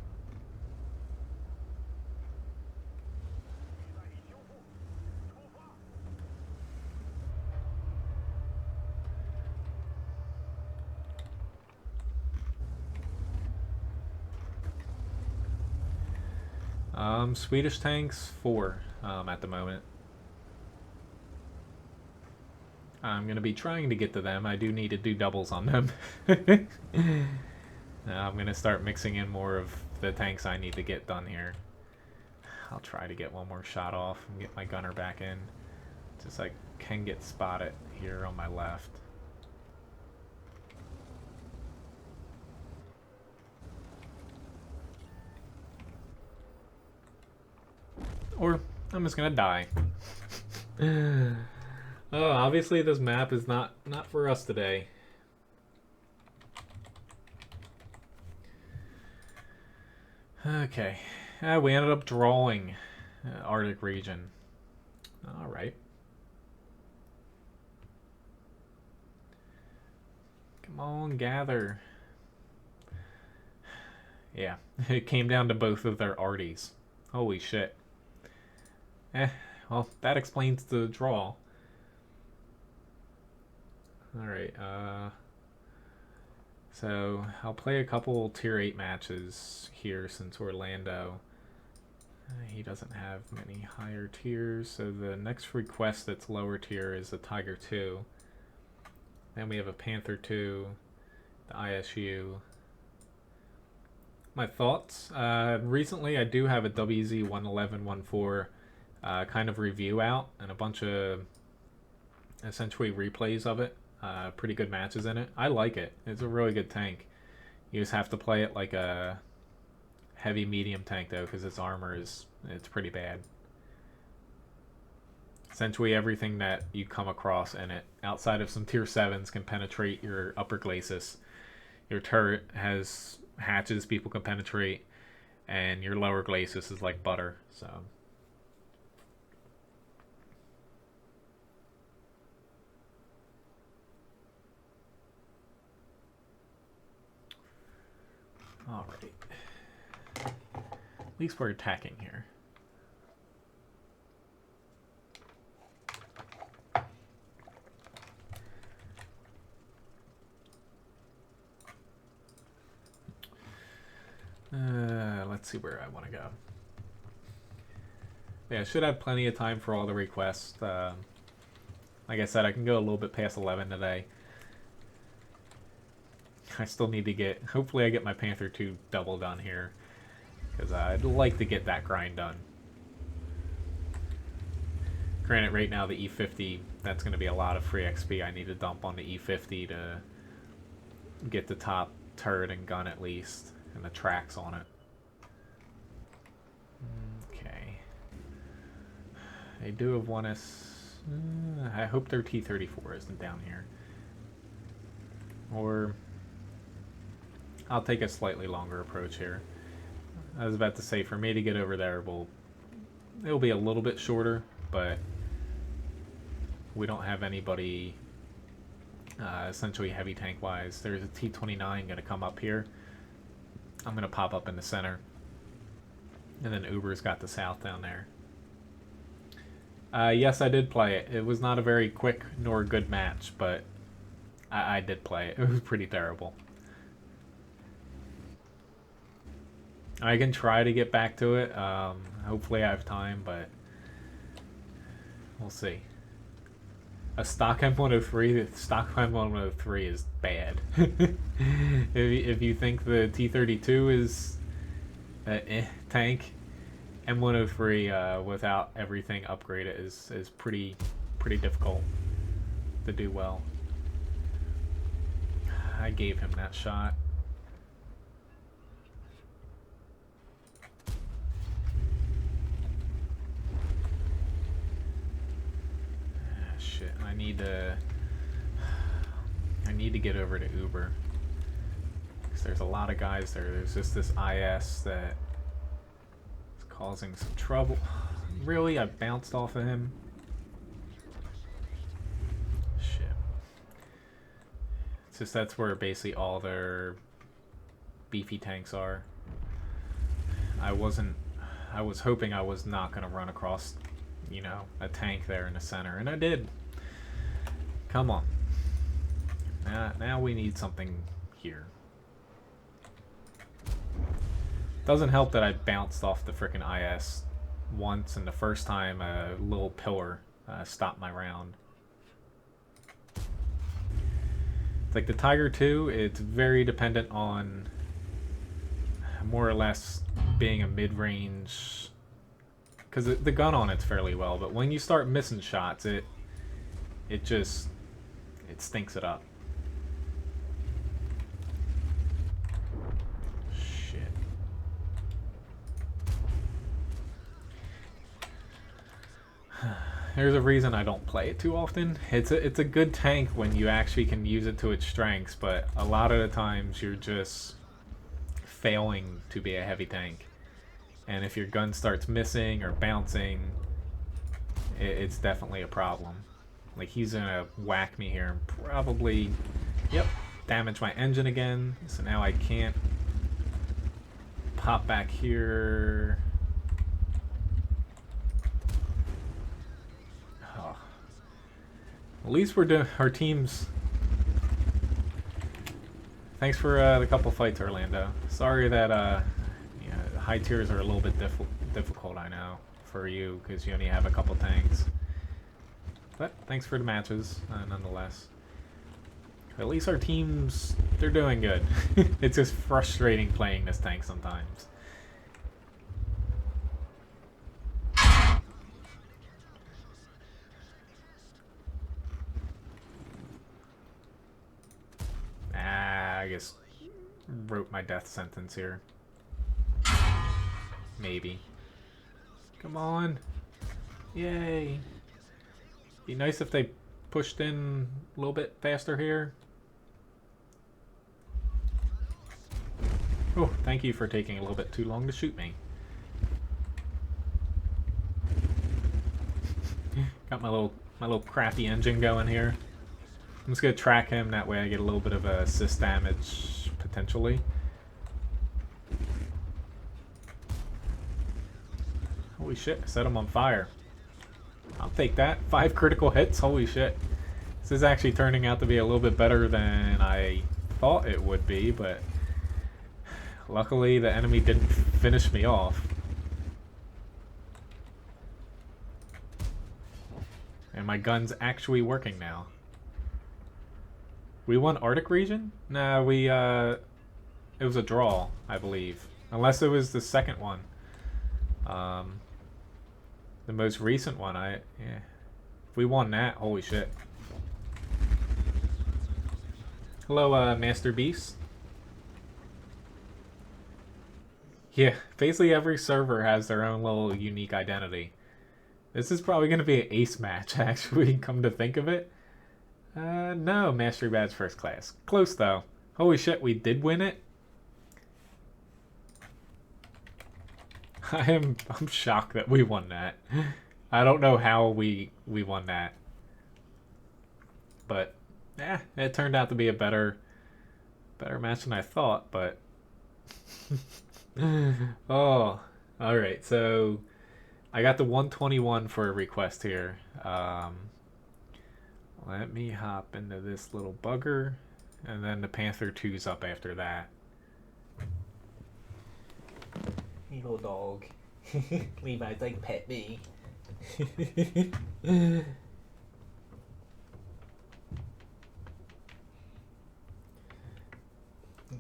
Swedish tanks, 4 at the moment. I'm going to be trying to get to them. I do need to do doubles on them. I'm going to start mixing in more of the tanks I need to get done here. I'll try to get one more shot off and get my gunner back in. Just so I can get spotted here on my left. Or I'm just gonna die. Oh, obviously this map is not for us today. Okay, we ended up drawing Arctic region. All right. Come on, gather. Yeah, it came down to both of their arties. Holy shit. Well, that explains the draw. Alright, so I'll play a couple tier 8 matches here since Orlando. He doesn't have many higher tiers, so the next request that's lower tier is the Tiger II. Then we have a Panther II, the ISU. My thoughts? Recently I do have a WZ11114 kind of review out, and a bunch of essentially replays of it. Pretty good matches in it. I like it. It's a really good tank. You just have to play it like a heavy medium tank though, because its armor it's pretty bad. Essentially everything that you come across in it, outside of some tier 7s, can penetrate your upper glacis. Your turret has hatches people can penetrate, and your lower glacis is like butter. So alright. At least we're attacking here. Let's see where I want to go. Yeah, I should have plenty of time for all the requests. Like I said, I can go a little bit past 11 today. I still need to get... Hopefully I get my Panther II double done here, because I'd like to get that grind done. Granted, right now the E50, that's going to be a lot of free XP. I need to dump on the E50 to get the top turret and gun at least, and the tracks on it. Okay. They do have one S... I hope their T-34 isn't down here. Or... I'll take a slightly longer approach here. I was about to say, for me to get over there, it'll be a little bit shorter, but we don't have anybody essentially heavy tank wise. There's a T-29 going to come up here. I'm going to pop up in the center. And then Uber's got the south down there. Yes, I did play it. It was not a very quick nor good match, but I did play it. It was pretty terrible. I can try to get back to it. Hopefully I have time, but we'll see. A stock M103, the stock M103 is bad. if you think the T-32 is a tank, M103 without everything upgraded is pretty difficult to do well. I gave him that shot. Shit, I need to get over to Uber, because there's a lot of guys there. There's just this IS that is causing some trouble. Really? I bounced off of him? Shit. It's just that's where basically all their beefy tanks are. I was hoping I was not going to run across, you know, a tank there in the center, and I did. Come on. Now we need something here. Doesn't help that I bounced off the frickin' IS once, and the first time a little pillar stopped my round. It's like the Tiger II, it's very dependent on more or less being a mid-range, because the gun on it's fairly well, but when you start missing shots, it stinks it up. Shit. There's a reason I don't play it too often. It's a good tank when you actually can use it to its strengths, but a lot of the times you're just failing to be a heavy tank. And if your gun starts missing or bouncing, it's definitely a problem. Like, he's gonna whack me here and probably, yep, damage my engine again. So now I can't pop back here. Oh. At least we're doing our teams. Thanks for the couple fights, Orlando. Sorry that the high tiers are a little bit difficult difficult, I know, for you, because you only have a couple tanks. But thanks for the matches, nonetheless. At least our teams, they're doing good. It's just frustrating playing this tank sometimes. I just wrote my death sentence here. Maybe. Come on. Yay. Be nice if they pushed in a little bit faster here. Oh, thank you for taking a little bit too long to shoot me. Got my little crappy engine going here. I'm just gonna track him, that way I get a little bit of assist damage, potentially. Holy shit, I set him on fire. I'll take that. 5 critical hits, holy shit. This is actually turning out to be a little bit better than I thought it would be, but luckily the enemy didn't finish me off. And my gun's actually working now. We won Arctic region? Nah, it was a draw, I believe. Unless it was the second one. The most recent one, yeah. If we won that, holy shit. Hello, Master Beast. Yeah, basically every server has their own little unique identity. This is probably going to be an ace match, actually, come to think of it. No, Mastery Badge First Class. Close, though. Holy shit, we did win it? I'm shocked that we won that. I don't know how we won that. But, yeah, it turned out to be a better match than I thought, but... Oh, alright, so... I got the 121 for a request here. Let me hop into this little bugger, and then the Panther II's up after that. Hey, little dog. Levi's like, pet me. He's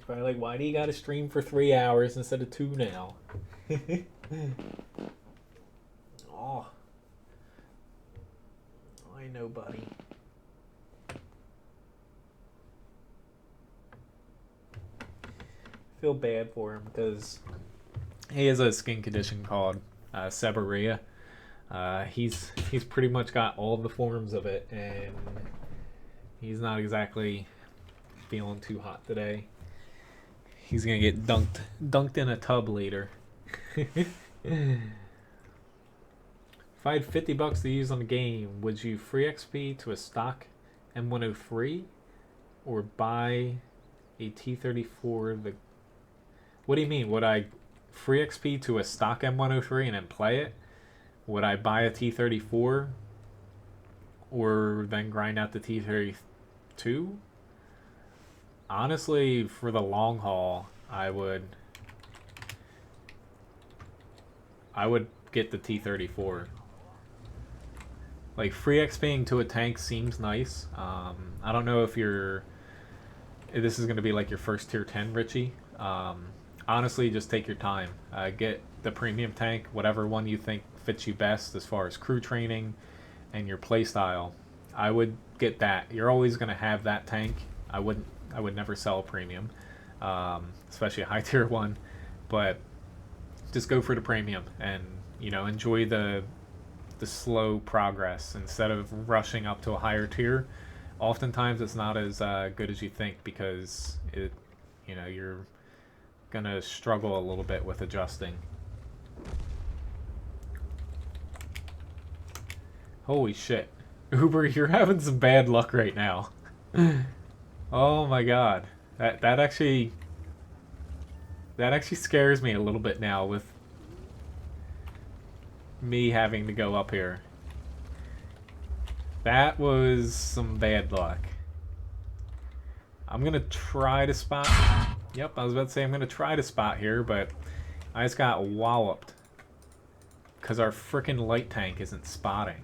probably like, why do you gotta stream for 3 hours instead of 2 now? Oh. I know, buddy. I feel bad for him because he has a skin condition called seborrhea. He's pretty much got all the forms of it, and he's not exactly feeling too hot today. He's gonna get dunked in a tub later. If I had $50 to use on the game, would you free XP to a stock M103 or buy a T34? What do you mean? Would I free XP to a stock M103 and then play it? Would I buy a T34 or then grind out the T32? Honestly, for the long haul, I would get the T34. Like, free XPing to a tank seems nice. I don't know if this is going to be like your first tier 10, Richie. Honestly, just take your time. Get the premium tank, whatever one you think fits you best as far as crew training and your playstyle. I would get that. You're always going to have that tank. I would never sell a premium, especially a high tier one. But just go for the premium and, you know, enjoy the slow progress instead of rushing up to a higher tier. Oftentimes it's not as good as you think because you're gonna struggle a little bit with adjusting. Holy shit, Uber, you're having some bad luck right now. Oh my god, that actually scares me a little bit now with me having to go up here. That was some bad luck. I'm gonna try to spot. Yep, I was about to say I'm gonna try to spot here, but I just got walloped. Because our frickin' light tank isn't spotting.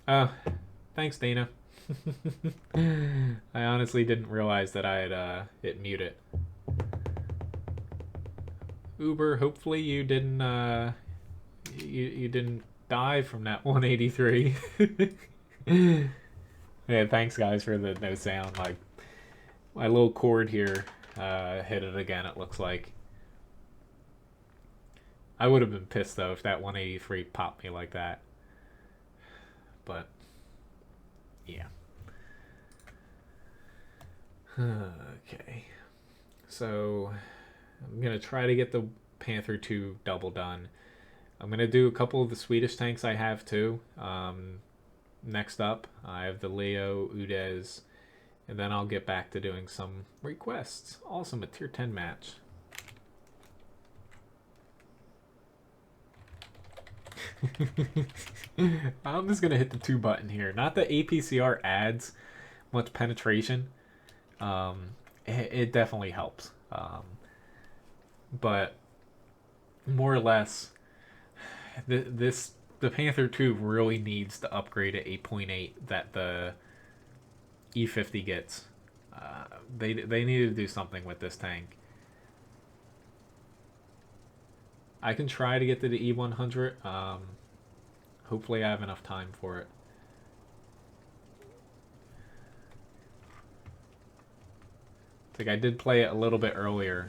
Oh, thanks, Dana. I honestly didn't realize that I had hit mute it. Uber, hopefully you didn't you didn't die from that 183. Yeah, thanks guys for the no sound. Like my little cord here hit it again. It looks like. I would have been pissed though if that 183 popped me like that. But yeah. Okay. So I'm gonna try to get the Panther II double done. I'm gonna do a couple of the Swedish tanks I have too. Next up, I have the Leo, Udez, and then I'll get back to doing some requests. Awesome, a tier 10 match. I'm just gonna hit the 2 button here. Not that APCR adds much penetration. It definitely helps. But more or less, the Panther II really needs to upgrade to 8.8 that the E50 gets. They need to do something with this tank. I can try to get to the E100. Hopefully I have enough time for it. Like I did play it a little bit earlier.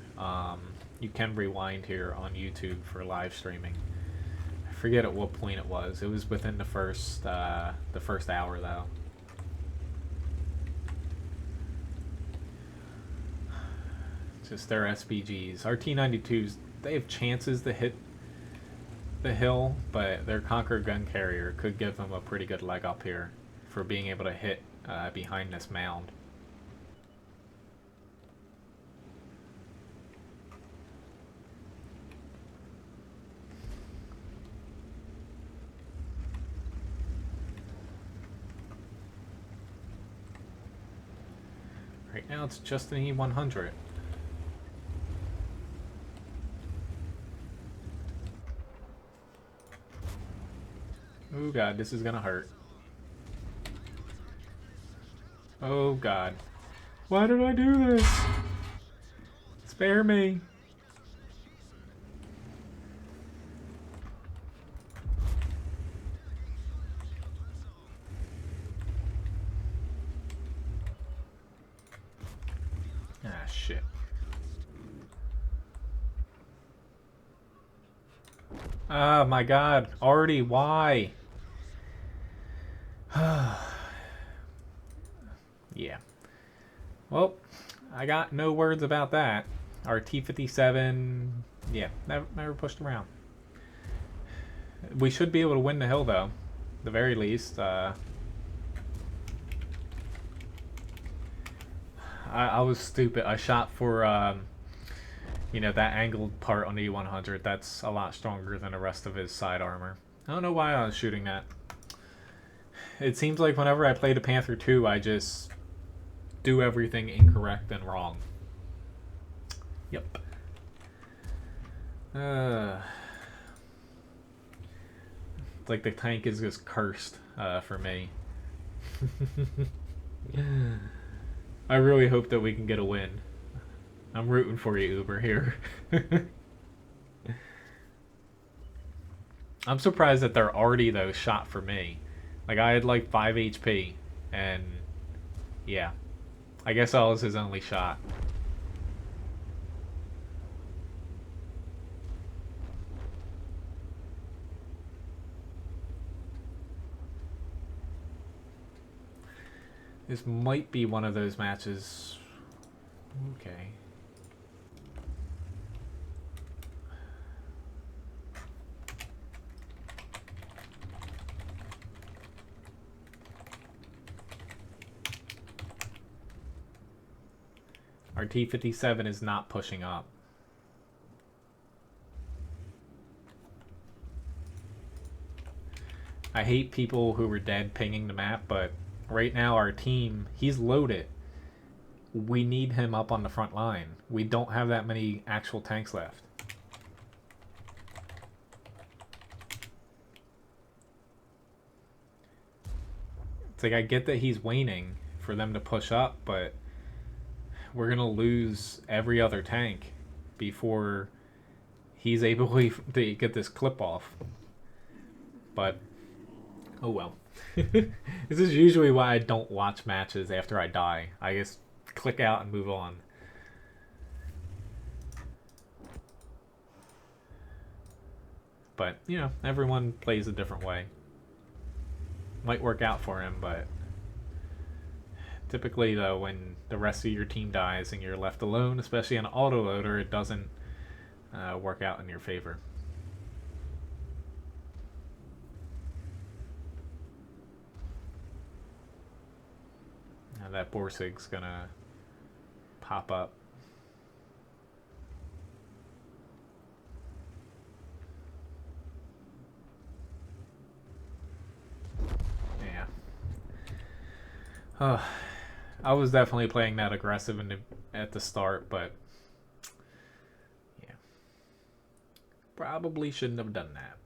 You can rewind here on YouTube for live streaming. I forget at what point it was. It was within the first hour though. Just their SPGs. Our T-92s, they have chances to hit the hill, but their Conqueror gun carrier could give them a pretty good leg up here for being able to hit behind this mound. Right now it's just an E100. Oh god, this is gonna hurt. Oh god. Why did I do this? Spare me. Ah, shit. Ah, my god. Already, why? Yeah. Well, I got no words about that. Our T-57, yeah, never pushed around. We should be able to win the hill, though. The very least. I was stupid. I shot for, you know, that angled part on the E100. That's a lot stronger than the rest of his side armor. I don't know why I was shooting that. It seems like whenever I play the Panther II, I just do everything incorrect and wrong. Yep. It's like the tank is just cursed for me. I really hope that we can get a win. I'm rooting for you, Uber, here. I'm surprised that they're already, though, shot for me. Like, I had like 5 HP, and yeah. I guess I was his only shot. This might be one of those matches. Okay. Our T-57 is not pushing up. I hate people who were dead pinging the map, but right now our team, he's loaded. We need him up on the front line. We don't have that many actual tanks left. It's like, I get that he's waning for them to push up, but we're gonna lose every other tank before he's able to get this clip off. But oh well. This is usually why I don't watch matches after I die. I just click out and move on. But, you know, everyone plays a different way. Might work out for him, but typically, though, when the rest of your team dies and you're left alone, especially on an autoloader, it doesn't work out in your favor. Now that Borsig's gonna pop up. Yeah. I was definitely playing that aggressive at the start, but yeah, probably shouldn't have done that.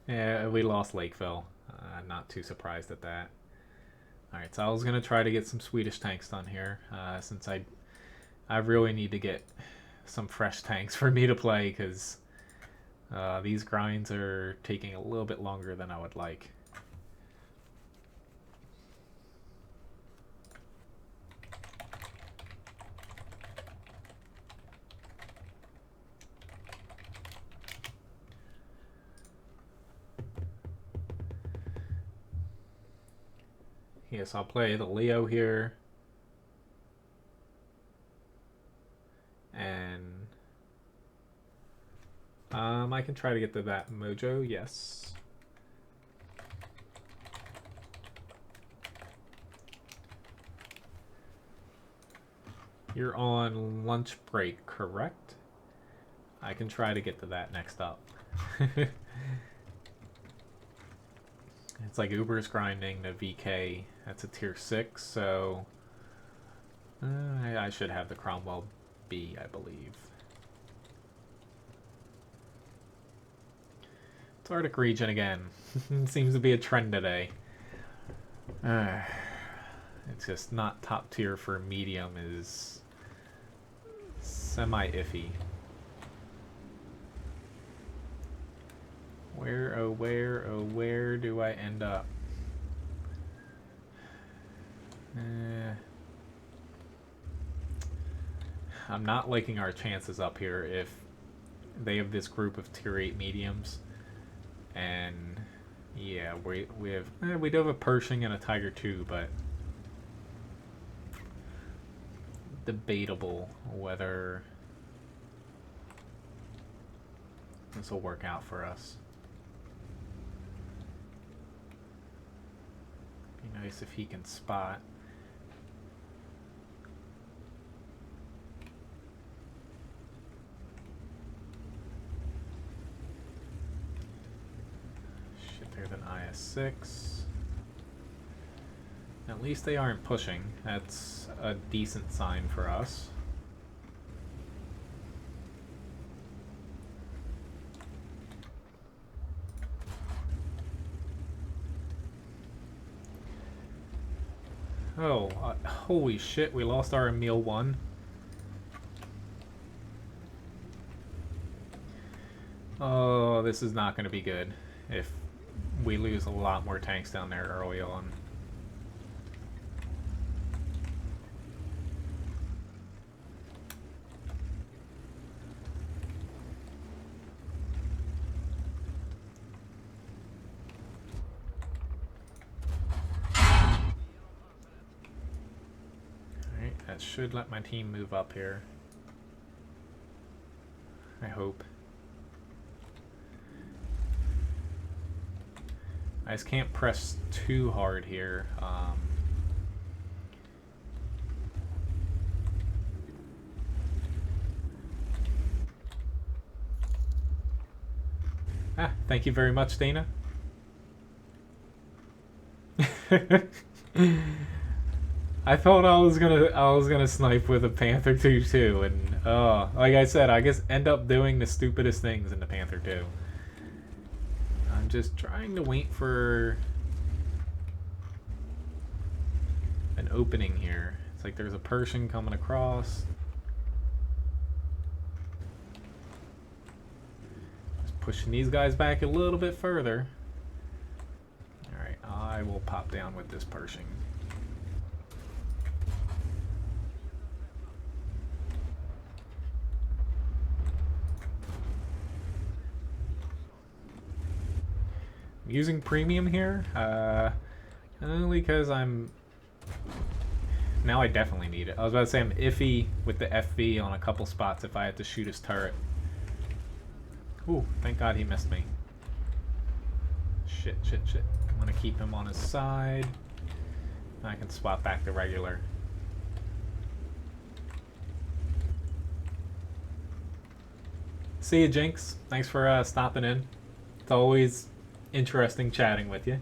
Yeah, we lost Lakeville. Not too surprised at that. Alright, so I was going to try to get some Swedish tanks done here, since I really need to get some fresh tanks for me to play, because these grinds are taking a little bit longer than I would like. Yes, I'll play the Leo here. And I can try to get to that Mojo, yes. You're on lunch break, correct? I can try to get to that next up. It's like Uber's grinding the VK. That's a tier 6, so I should have the Cromwell B, I believe. It's Arctic region again. Seems to be a trend today. It's just not top tier for medium is semi-iffy. Where, oh where do I end up? I'm not liking our chances up here if they have this group of tier 8 mediums. And yeah, we do have a Pershing and a Tiger II, but debatable whether this will work out for us. Be nice if he can spot. Shit, there's an IS-6. At least they aren't pushing. That's a decent sign for us. Oh, holy shit, we lost our Emil 1. Oh, this is not going to be good if we lose a lot more tanks down there early on. That should let my team move up here. I hope. I just can't press too hard here. Thank you very much, Dana. I thought I was gonna snipe with a Panther II too, and like I said, I guess end up doing the stupidest things in the Panther II. I'm just trying to wait for an opening here. It's like there's a Pershing coming across. Just pushing these guys back a little bit further. Alright, I will pop down with this Pershing. I'm using premium here, only because I'm... Now I definitely need it. I was about to say I'm iffy with the FV on a couple spots if I had to shoot his turret. Ooh, thank God he missed me. Shit. I'm gonna keep him on his side. I can swap back to regular. See you, Jinx. Thanks for stopping in. It's always interesting chatting with you.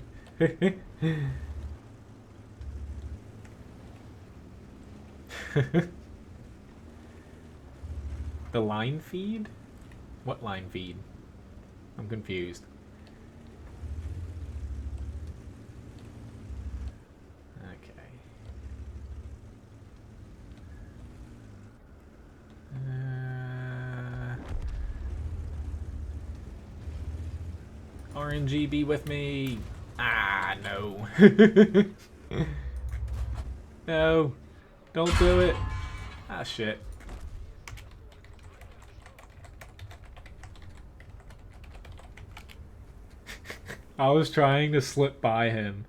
The line feed? What line feed? I'm confused. Okay. RNG, be with me. Ah, no. No. Don't do it. Ah, shit. I was trying to slip by him.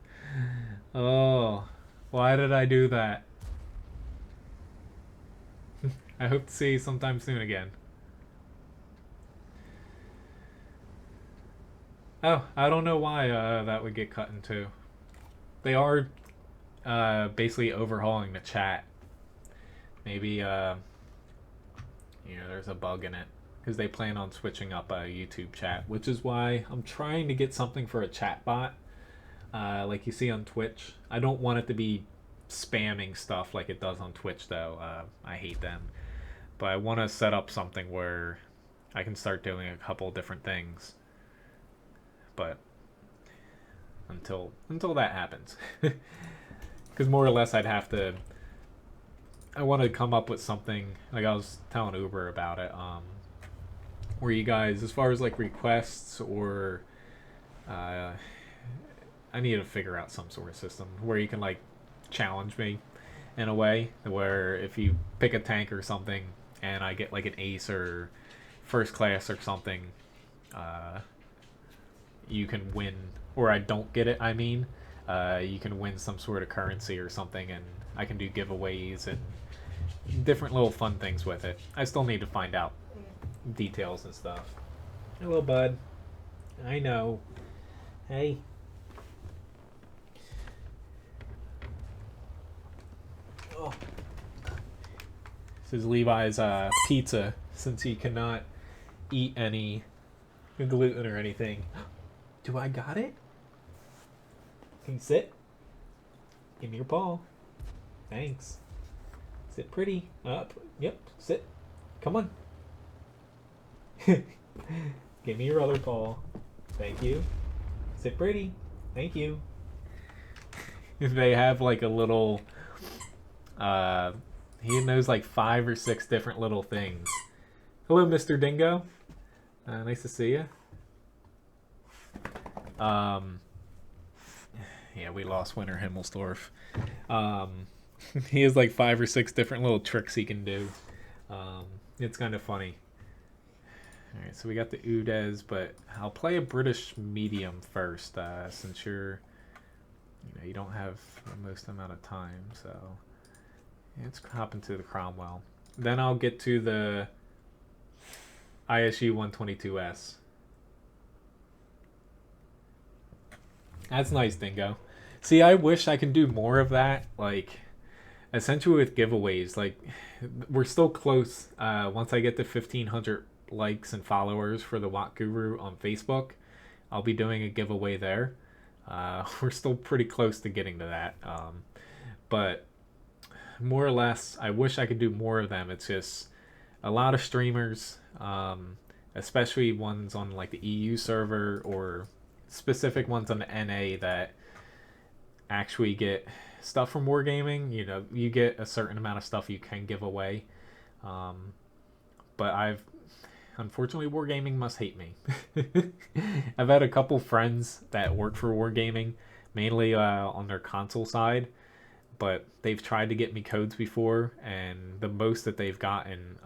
Oh, why did I do that? I hope to see you sometime soon again. Oh, I don't know why that would get cut in two. They are basically overhauling the chat. Maybe, there's a bug in it. Because they plan on switching up a YouTube chat, which is why I'm trying to get something for a chat bot, like you see on Twitch. I don't want it to be spamming stuff like it does on Twitch, though. I hate them. But I want to set up something where I can start doing a couple different things. but until that happens, because more or less I want to come up with something, like I was telling Uber about it, where you guys, as far as like requests or I need to figure out some sort of system where you can like challenge me in a way where if you pick a tank or something and I get like an ace or first class or something, you can win, or I don't get it, I mean, you can win some sort of currency or something, and I can do giveaways and different little fun things with it. I still need to find out details and stuff. Hello, bud. I know. Hey. Oh. This is Levi's pizza, since he cannot eat any gluten or anything. Do I got it? Can you sit? Give me your paw. Thanks. Sit pretty. Up. Yep. Sit. Come on. Give me your other paw. Thank you. Sit pretty. Thank you. They have like a little he knows like 5 or 6 different little things. Hello, Mr. Dingo. Nice to see you. Yeah, we lost Winter Himmelsdorf. He has like 5 or 6 different little tricks he can do. It's kind of funny. Alright, so we got the Udez, but I'll play a British medium first, since you don't have the most amount of time, so let's hop into the Cromwell. Then I'll get to the ISU 122S. That's nice, Dingo. See, I wish I can do more of that, like, essentially with giveaways. Like, we're still close. Once I get to 1,500 likes and followers for the WoT Guru on Facebook, I'll be doing a giveaway there. We're still pretty close to getting to that. But more or less, I wish I could do more of them. It's just a lot of streamers, especially ones on like the EU server or specific ones on the NA that actually get stuff from Wargaming. You know, you get a certain amount of stuff you can give away. But unfortunately, Wargaming must hate me. I've had a couple friends that work for Wargaming, mainly on their console side, but they've tried to get me codes before, and the most that they've gotten,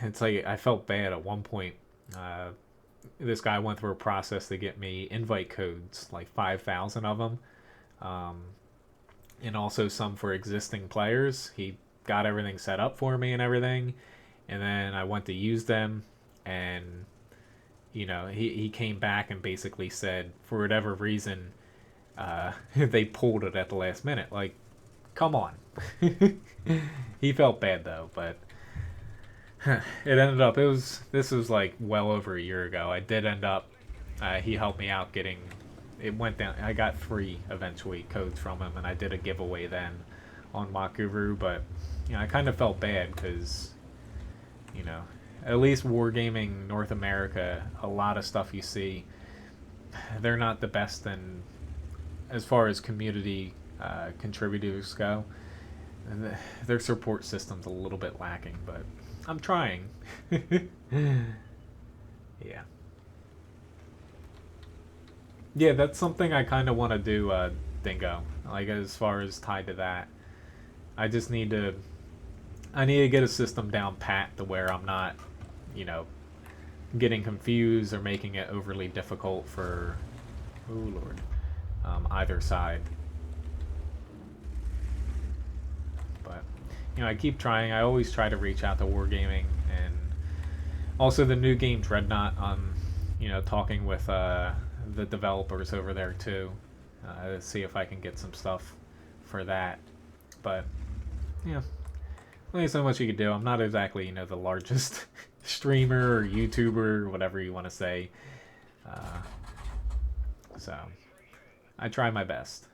it's like I felt bad at one point. This guy went through a process to get me invite codes, like 5,000 of them, and also some for existing players. He got everything set up for me and everything, and then I went to use them, and he came back and basically said, for whatever reason, they pulled it at the last minute. Like, come on. He felt bad though, but it ended up, this was like well over a year ago. I did end up, he helped me out getting, it went down, I got free eventually codes from him, and I did a giveaway then on WoT Guru, but I kind of felt bad because at least Wargaming North America, a lot of stuff you see, they're not the best in as far as community contributors go. And their support system's a little bit lacking, but I'm trying. Yeah, that's something I kind of want to do, Dingo. Like, as far as tied to that, I need to get a system down pat to where I'm not, getting confused or making it overly difficult for, oh lord, either side. But I keep trying. I always try to reach out to Wargaming, and also the new game Dreadnought. Talking with the developers over there too, to see if I can get some stuff for that. But only so much you can do. I'm not exactly the largest streamer or YouTuber or whatever you want to say. So I try my best.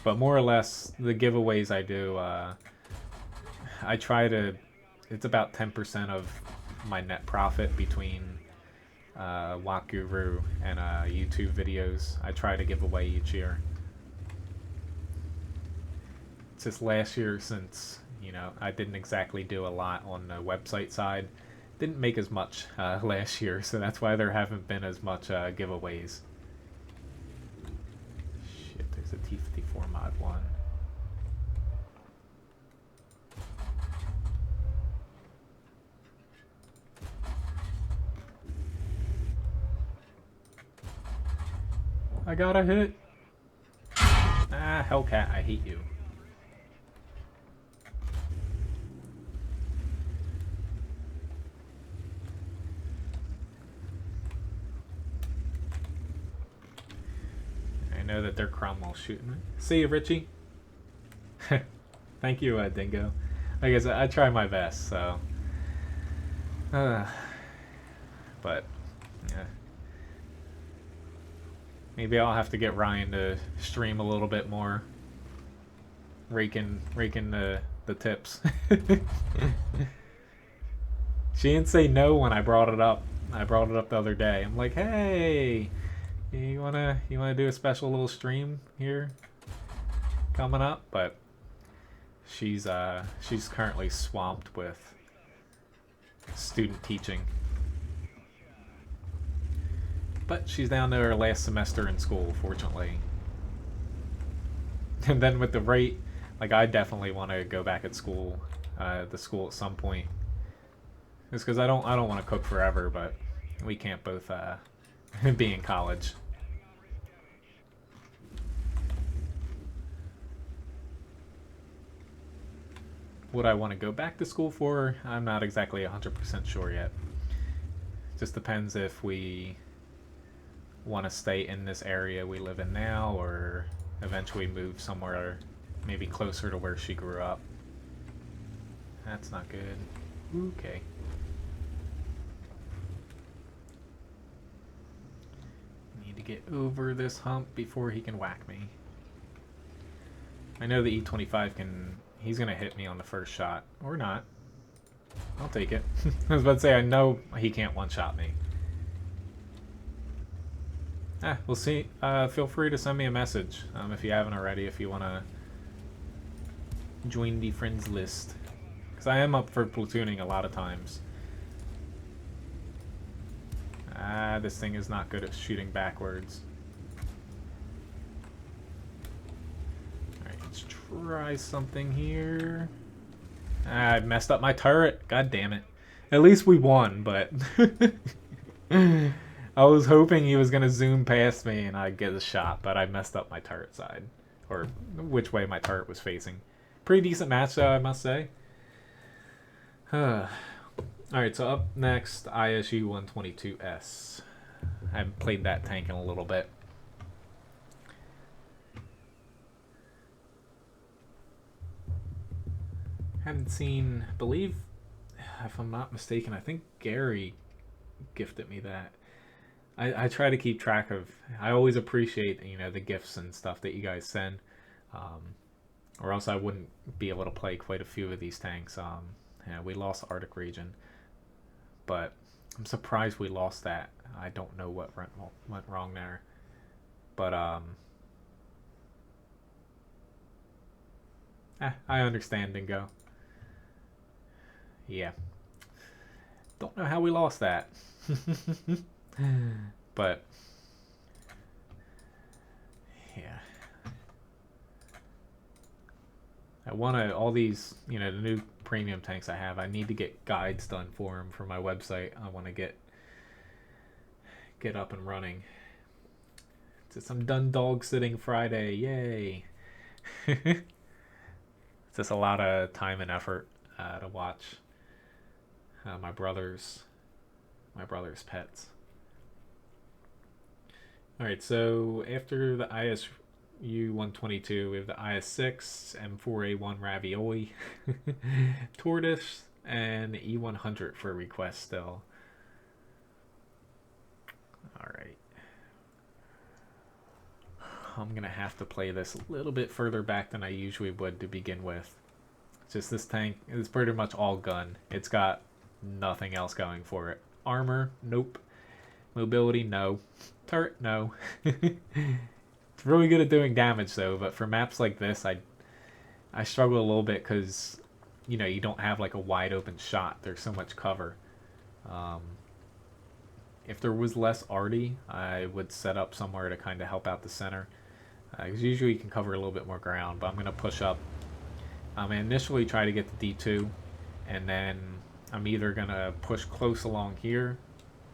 But more or less, the giveaways I do, I try to, it's about 10% of my net profit between WoT Guru and YouTube videos I try to give away each year. It's just last year, since I didn't exactly do a lot on the website side, didn't make as much last year, so that's why there haven't been as much giveaways. Shit, there's a T-54 Mod 1. I got a hit. Ah, Hellcat, I hate you. I know that they're Cromwell shooting me. See you, Richie. Thank you, Dingo. I guess I try my best, so. But, yeah. Maybe I'll have to get Ryan to stream a little bit more. Raking the tips. She didn't say no when I brought it up. I brought it up the other day. I'm like, hey, you wanna do a special little stream here coming up? But she's currently swamped with student teaching. But she's down to her last semester in school, fortunately. And then with the rate, like, I definitely want to go back at school, the school at some point. Just because I don't want to cook forever, but we can't both be in college. Would I want to go back to school for? I'm not exactly 100% sure yet. Just depends if we want to stay in this area we live in now, or eventually move somewhere maybe closer to where she grew up. That's not good. Okay. Need to get over this hump before he can whack me. I know the E25 he's gonna hit me on the first shot. Or not. I'll take it. I was about to say, I know he can't one-shot me. We'll see. Feel free to send me a message if you haven't already, if you want to join the friends list. Because I am up for platooning a lot of times. This thing is not good at shooting backwards. Alright, let's try something here. I messed up my turret. God damn it. At least we won, but... I was hoping he was going to zoom past me and I'd get a shot, but I messed up my turret side. Or which way my turret was facing. Pretty decent match, though, I must say. Alright, so up next, ISU 122S. I haven't played that tank in a little bit. Haven't seen, believe, if I'm not mistaken, I think Gary gifted me that. I try to keep track of. I always appreciate the gifts and stuff that you guys send, or else I wouldn't be able to play quite a few of these tanks. Yeah, we lost Arctic region, but I'm surprised we lost that. I don't know what went wrong there, but I understand, Dingo. Yeah, don't know how we lost that. But yeah, I want to, all these, the new premium tanks I have, I need to get guides done for them for my website. I want to get up and running. To some done dog sitting Friday, yay. It's just a lot of time and effort to watch my brother's pets. Alright, so after the ISU 122, we have the IS6, M4A1 Ravioli, Tortoise, and E100 for request still. Alright. I'm going to have to play this a little bit further back than I usually would to begin with. Just this tank is pretty much all gun. It's got nothing else going for it. Armor, nope. Mobility, no. Turret, no. It's really good at doing damage though, but for maps like this, I struggle a little bit because, you know, you don't have like a wide open shot. There's so much cover. If there was less arty, I would set up somewhere to kind of help out the center. Because usually you can cover a little bit more ground, but I'm going to push up. I'm going to initially try to get the D2, and then I'm either going to push close along here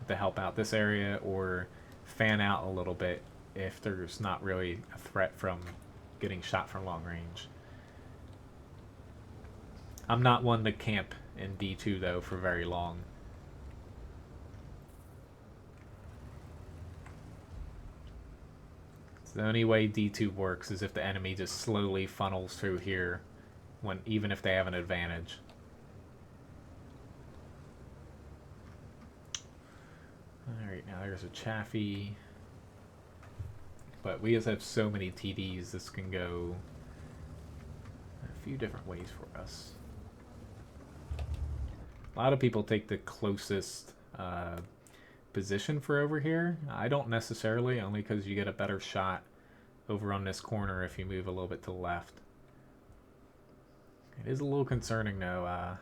to help out this area, or fan out a little bit if there's not really a threat from getting shot from long range. I'm not one to camp in D2 though for very long. So the only way D2 works is if the enemy just slowly funnels through here, even if they have an advantage. Alright, now there's a Chaffee. But we just have so many TDs, this can go a few different ways for us. A lot of people take the closest position for over here. I don't necessarily, only because you get a better shot over on this corner if you move a little bit to the left. It is a little concerning though.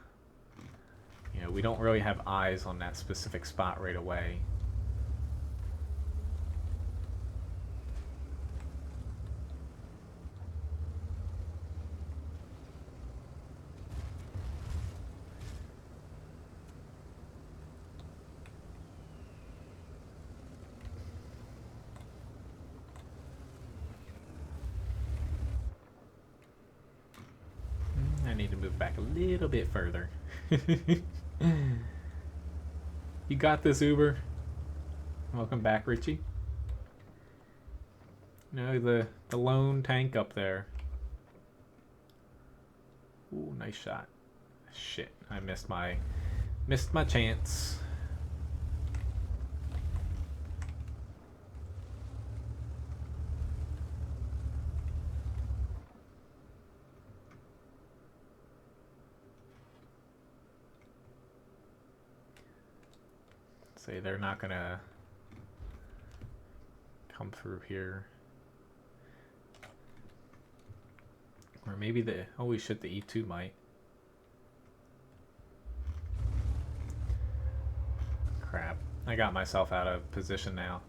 You know, we don't really have eyes on that specific spot right away. I need to move back a little bit further. You got this, Uber. Welcome back, Richie. No, the lone tank up there. Ooh, nice shot. Shit, I missed my chance. Say they're not gonna come through here. Or maybe the, holy shit, the E2 might. Crap. I got myself out of position now.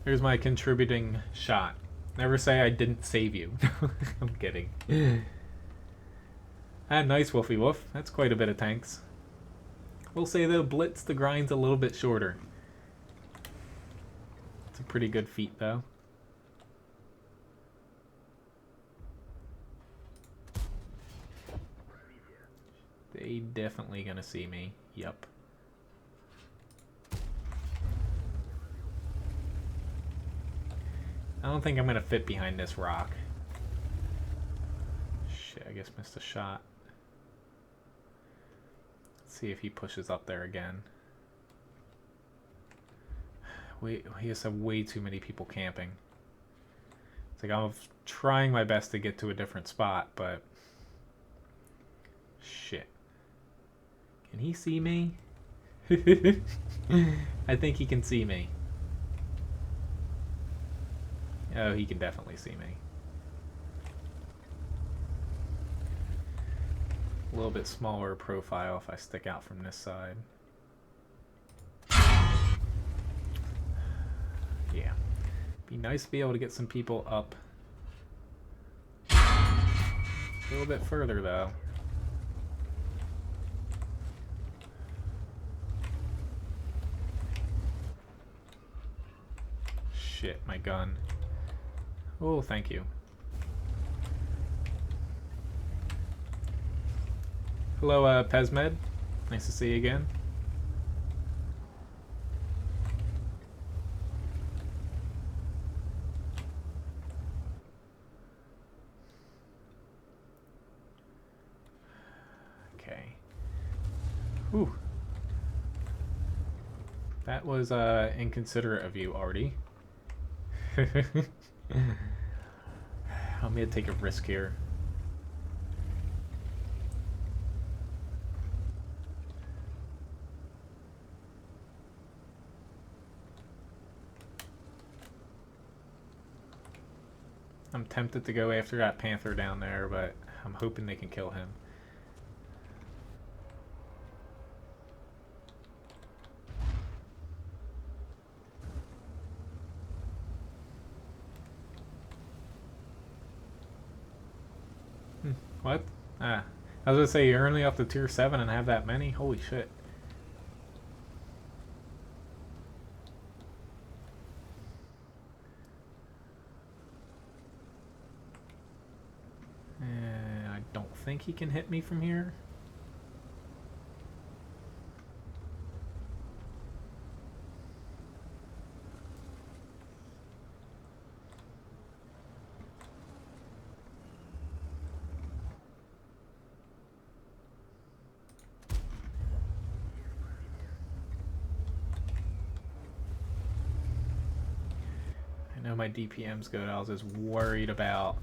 Here's my contributing shot. Never say I didn't save you. I'm kidding. Ah, nice woofy woof. That's quite a bit of tanks. We'll say though, blitz the grind's a little bit shorter. It's a pretty good feat though. They definitely gonna see me. Yep. I don't think I'm gonna fit behind this rock. Shit, I guess missed a shot. See if he pushes up there again. He has way too many people camping. It's like I'm trying my best to get to a different spot, but shit. Can he see me? I think he can see me. Oh, he can definitely see me. A little bit smaller profile if I stick out from this side. Yeah. Be nice to be able to get some people up. A little bit further though. Shit, my gun. Oh, thank you. Hello, Pesmed. Nice to see you again. Okay. Whew. That was inconsiderate of you, Artie. I'm gonna take a risk here. I'm tempted to go after that Panther down there, but I'm hoping they can kill him. What? Ah. I was gonna say, you're only up to tier 7 and have that many? Holy shit. I don't think he can hit me from here. I know my DPM's good. I was just worried about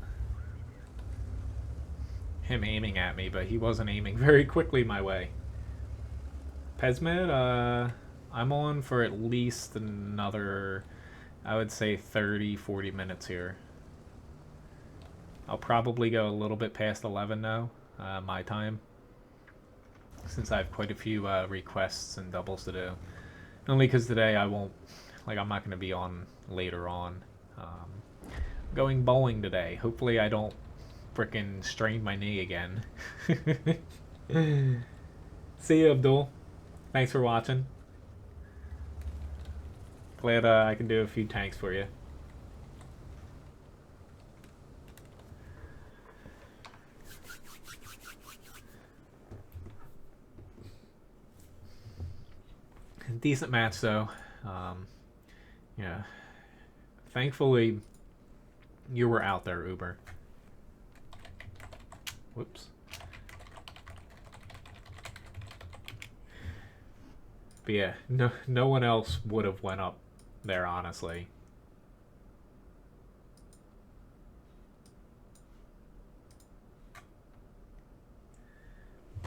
him aiming at me, but he wasn't aiming very quickly my way. Pesmed, I'm on for at least another, I would say 30-40 minutes here. I'll probably go a little bit past 11 now, my time, since I have quite a few requests and doubles to do. Only because today I won't, like, I'm not going to be on later on. Going bowling today. Hopefully I don't frickin' strain my knee again. See you, Abdul. Thanks for watching. Glad I can do a few tanks for you. Decent match though. Yeah. Thankfully, you were out there, Uber. Whoops. But yeah, no one else would have went up there, honestly.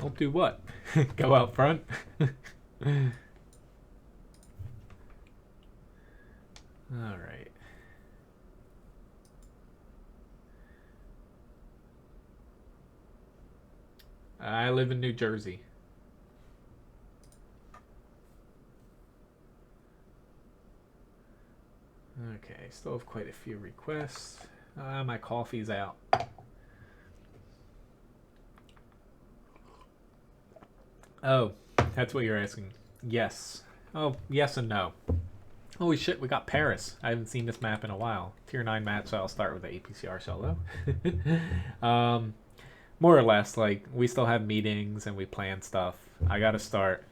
Don't do what? Go out front? Alright. I live in New Jersey. Okay, still have quite a few requests. My coffee's out. Oh, that's what you're asking. Yes. Oh, yes and no. Holy shit, we got Paris. I haven't seen this map in a while. Tier 9 match, so I'll start with the APCR solo. More or less, like, we still have meetings and we plan stuff. I gotta start.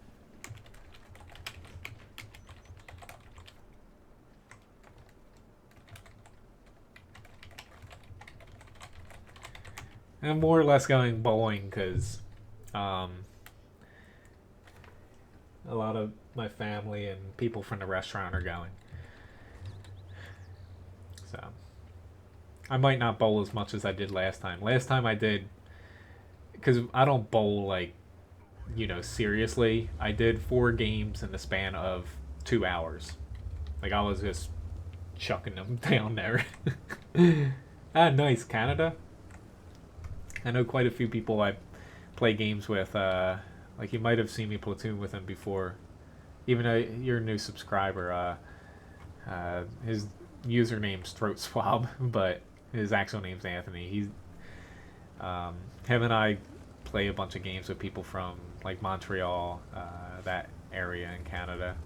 I'm more or less going bowling because a lot of my family and people from the restaurant are going. So I might not bowl as much as I did last time. Last time I did, because I don't bowl like, you know, seriously. I did 4 games in the span of 2 hours. Like, I was just chucking them down there. Ah, nice, Canada. I know quite a few people I play games with. Like, you might have seen me platoon with him before. Even though you're a new subscriber, his username's Throat Swab, but his actual name's Anthony. He's him and I play a bunch of games with people from like Montreal, that area in Canada.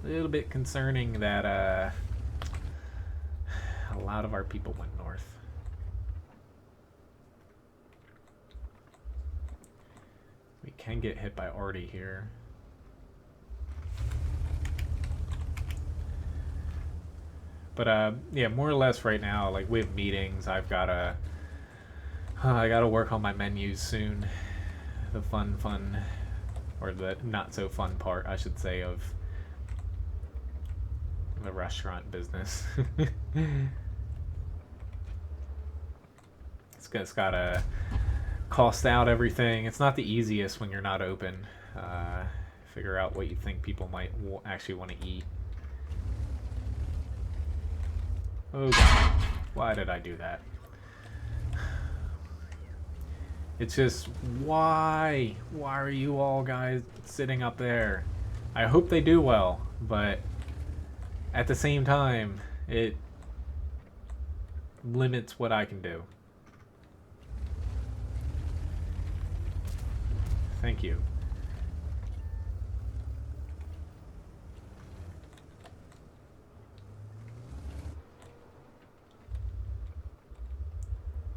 A little bit concerning that a lot of our people went north. We can get hit by Artie here. But yeah, more or less right now, like, we have meetings. I've gotta I gotta work on my menus soon. The fun, or the not so fun part, I should say, of the restaurant business. It's gotta cost out everything. It's not the easiest when you're not open. Figure out what you think people might actually want to eat. Oh god. Why did I do that? It's just, why? Why are you all guys sitting up there? I hope they do well, but at the same time, it limits what I can do. Thank you.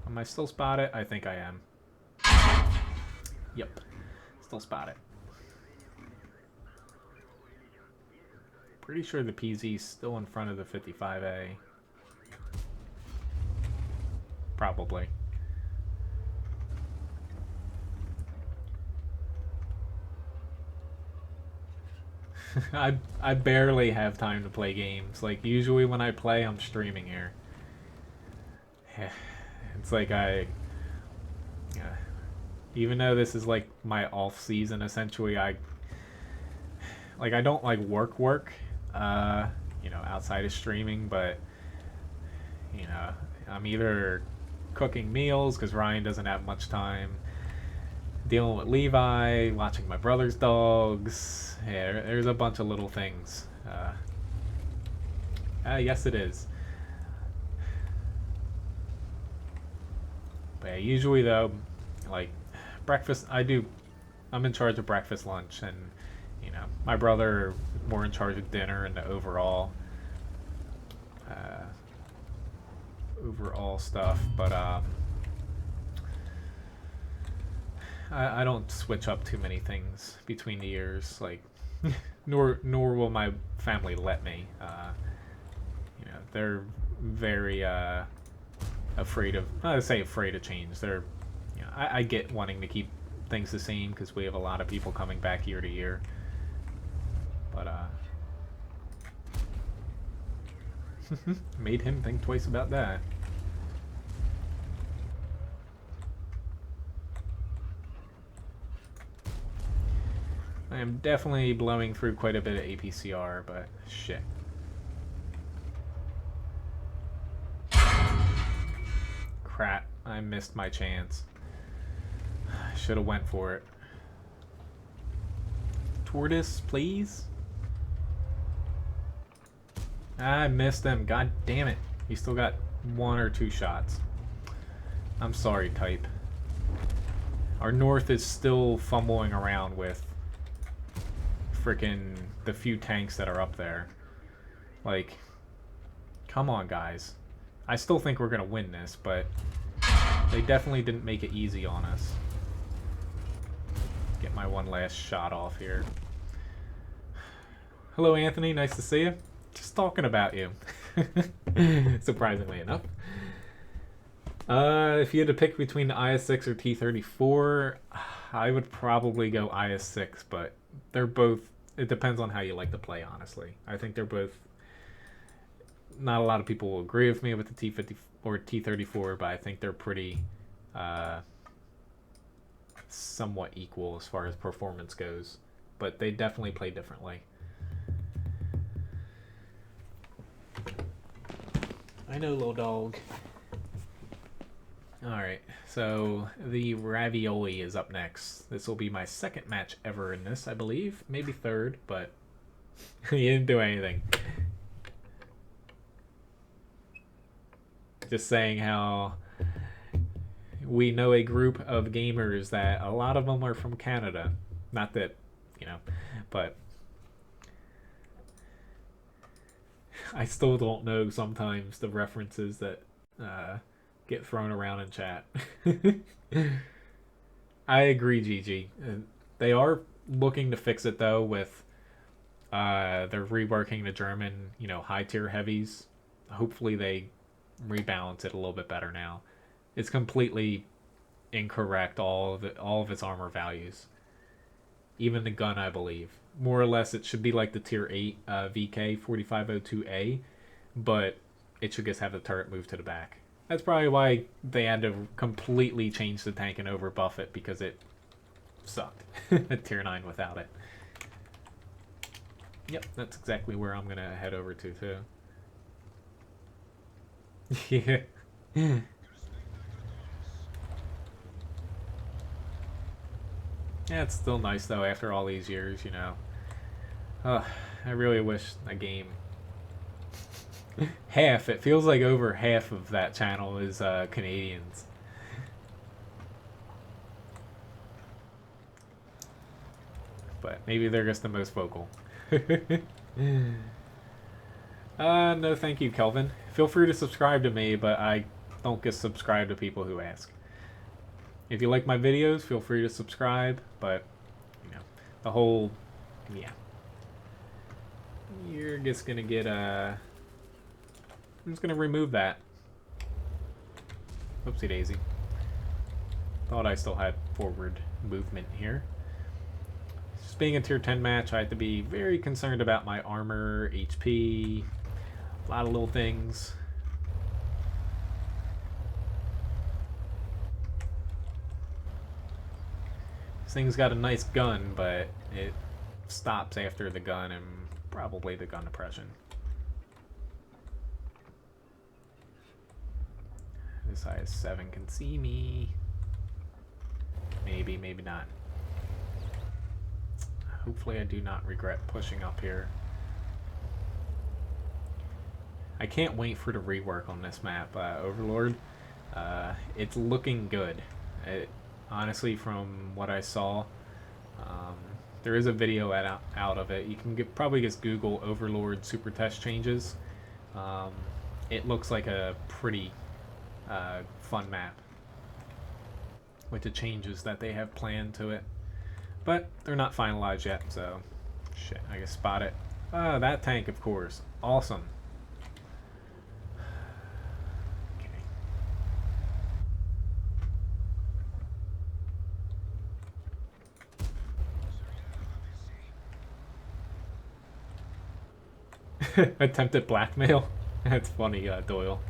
Am I still spotted? I think I am. Yep. Still spotted. Pretty sure the PZ's still in front of the 55A. Probably. I barely have time to play games. Like, usually when I play, I'm streaming here. It's like even though this is like my off season, essentially, I don't like work, you know, outside of streaming, but you know, I'm either cooking meals because Ryan doesn't have much time, dealing with Levi, watching my brother's dogs. Yeah, there's a bunch of little things. Yes, it is. But yeah, usually though, like breakfast, I'm in charge of breakfast, lunch, and you know, my brother more in charge of dinner and the overall stuff. But I don't switch up too many things between the years, like nor will my family let me. You know, they're very afraid of, I would say afraid of change. They're, you know, I get wanting to keep things the same because we have a lot of people coming back year to year, but made him think twice about that. I am definitely blowing through quite a bit of APCR, but shit. Crap, I missed my chance. Should have went for it. Tortoise, please? I missed him. God damn it. He still got 1 or 2 shots. I'm sorry, type. Our north is still fumbling around with frickin' the few tanks that are up there. Like, come on, guys. I still think we're gonna win this, but they definitely didn't make it easy on us. Get my one last shot off here. Hello, Anthony. Nice to see you. Just talking about you. Surprisingly enough. If you had to pick between the IS-6 or T-34, I would probably go IS-6, but they're both, it depends on how you like to play, honestly. I think they're both, not a lot of people will agree with me with the T-50 or T-34, but I think they're pretty somewhat equal as far as performance goes. But they definitely play differently. I know, little dog. Alright, so the ravioli is up next. This will be my second match ever in this, I believe. Maybe third, but he didn't do anything. Just saying how we know a group of gamers that a lot of them are from Canada. Not that, you know, but I still don't know sometimes the references that get thrown around in chat. I agree, Gigi. They are looking to fix it though with they're reworking the German, you know, high tier heavies. Hopefully they rebalance it a little bit better now. It's completely incorrect, all of its armor values. Even the gun, I believe. More or less it should be like the tier 8 VK 4502A, but it should just have the turret moved to the back. That's probably why they had to completely change the tank and overbuff it, because it sucked at tier 9 without it. Yep, that's exactly where I'm gonna head over to too. Yeah. Yeah, it's still nice though after all these years, you know. I really wish a game half. It feels like over half of that channel is Canadians, but maybe they're just the most vocal. No, thank you, Kelvin. Feel free to subscribe to me, but I don't get subscribed to people who ask. If you like my videos, feel free to subscribe, but you know, the whole, yeah, you're just gonna get I'm just gonna remove that. Oopsie daisy. Thought I still had forward movement here. Just being a tier 10 match, I have to be very concerned about my armor, HP, a lot of little things. This thing's got a nice gun, but it stops after the gun and probably the gun depression. This IS-7 can see me. Maybe, maybe not. Hopefully I do not regret pushing up here. I can't wait for the rework on this map, Overlord. It's looking good. Honestly, from what I saw, there is a video out of it. You can probably just Google Overlord Super Test changes. It looks like a pretty fun map with the changes that they have planned to it, but they're not finalized yet, so shit, I can spot it. That tank, of course. Awesome. Okay. Attempted blackmail. That's funny, Doyle.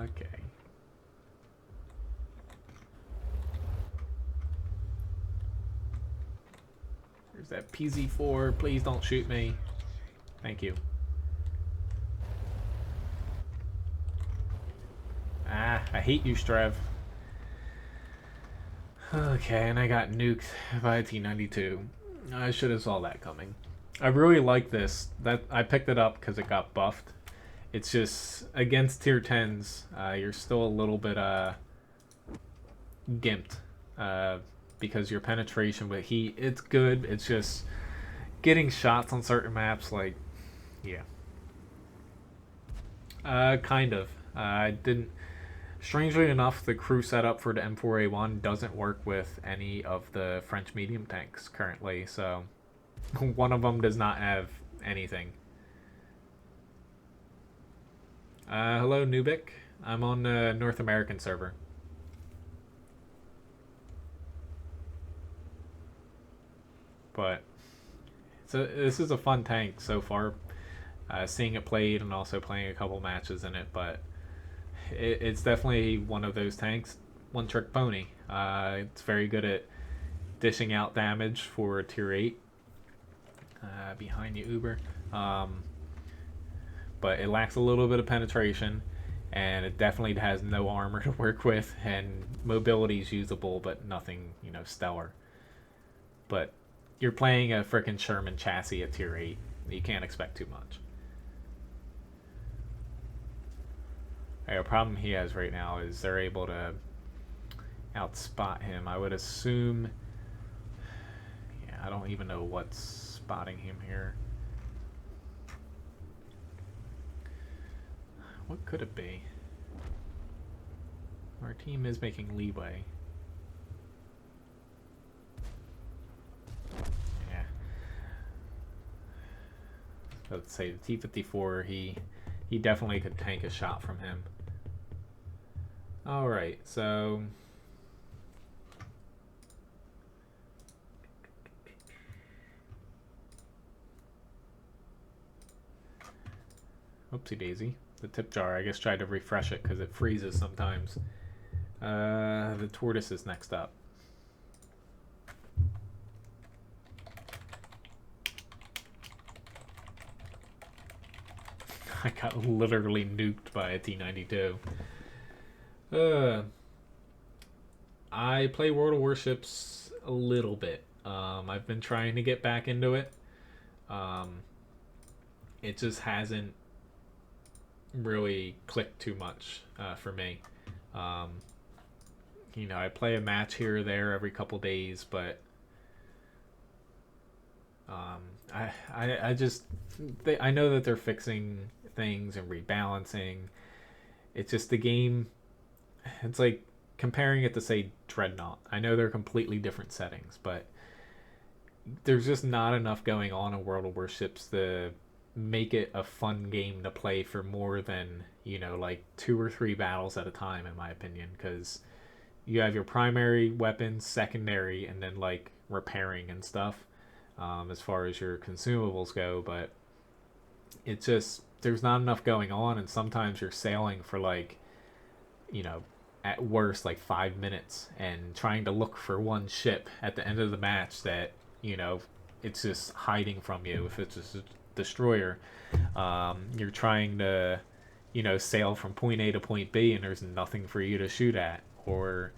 Okay. There's that PZ4. Please don't shoot me. Thank you. Ah, I hate you, Strev. Okay, and I got nuked by T92. I should have saw that coming. I really like this. That I picked it up because it got buffed. It's just against tier 10s, you're still a little bit gimped because your penetration with heat, it's good. It's just getting shots on certain maps, like, yeah. Kind of. I didn't. Strangely enough, the crew setup for the M4A1 doesn't work with any of the French medium tanks currently, so one of them does not have anything. Hello, Nubik. I'm on the North American server. But so this is a fun tank so far. Seeing it played and also playing a couple matches in it, but it's definitely one of those tanks, one trick pony. It's very good at dishing out damage for tier 8. Behind you, Uber. But it lacks a little bit of penetration, and it definitely has no armor to work with, and mobility is usable, but nothing, you know, stellar. But you're playing a frickin' Sherman chassis at tier 8. You can't expect too much. A problem he has right now is they're able to outspot him. I would assume. Yeah, I don't even know what's spotting him here. What could it be? Our team is making leeway. Yeah. Let's say the T-54, he definitely could tank a shot from him. Alright, so oopsie daisy. The tip jar, I guess, tried to refresh it because it freezes sometimes. The Tortoise is next up. I got literally nuked by a T-92. I play World of Warships a little bit. I've been trying to get back into it. Um, it just hasn't really clicked too much for me. Um, I play a match here or there every couple days, but I just I know that they're fixing things and rebalancing. It's just the game. It's like comparing it to, say, Dreadnought. I know they're completely different settings, but there's just not enough going on in World of Warships to make it a fun game to play for more than, like 2 or 3 battles at a time, in my opinion, because you have your primary weapons, secondary, and then like repairing and stuff, as far as your consumables go. But it's just, there's not enough going on, and sometimes you're sailing for like, at worst like 5 minutes and trying to look for one ship at the end of the match that it's just hiding from you. If it's just a destroyer, you're trying to sail from point A to point B and there's nothing for you to shoot at. Or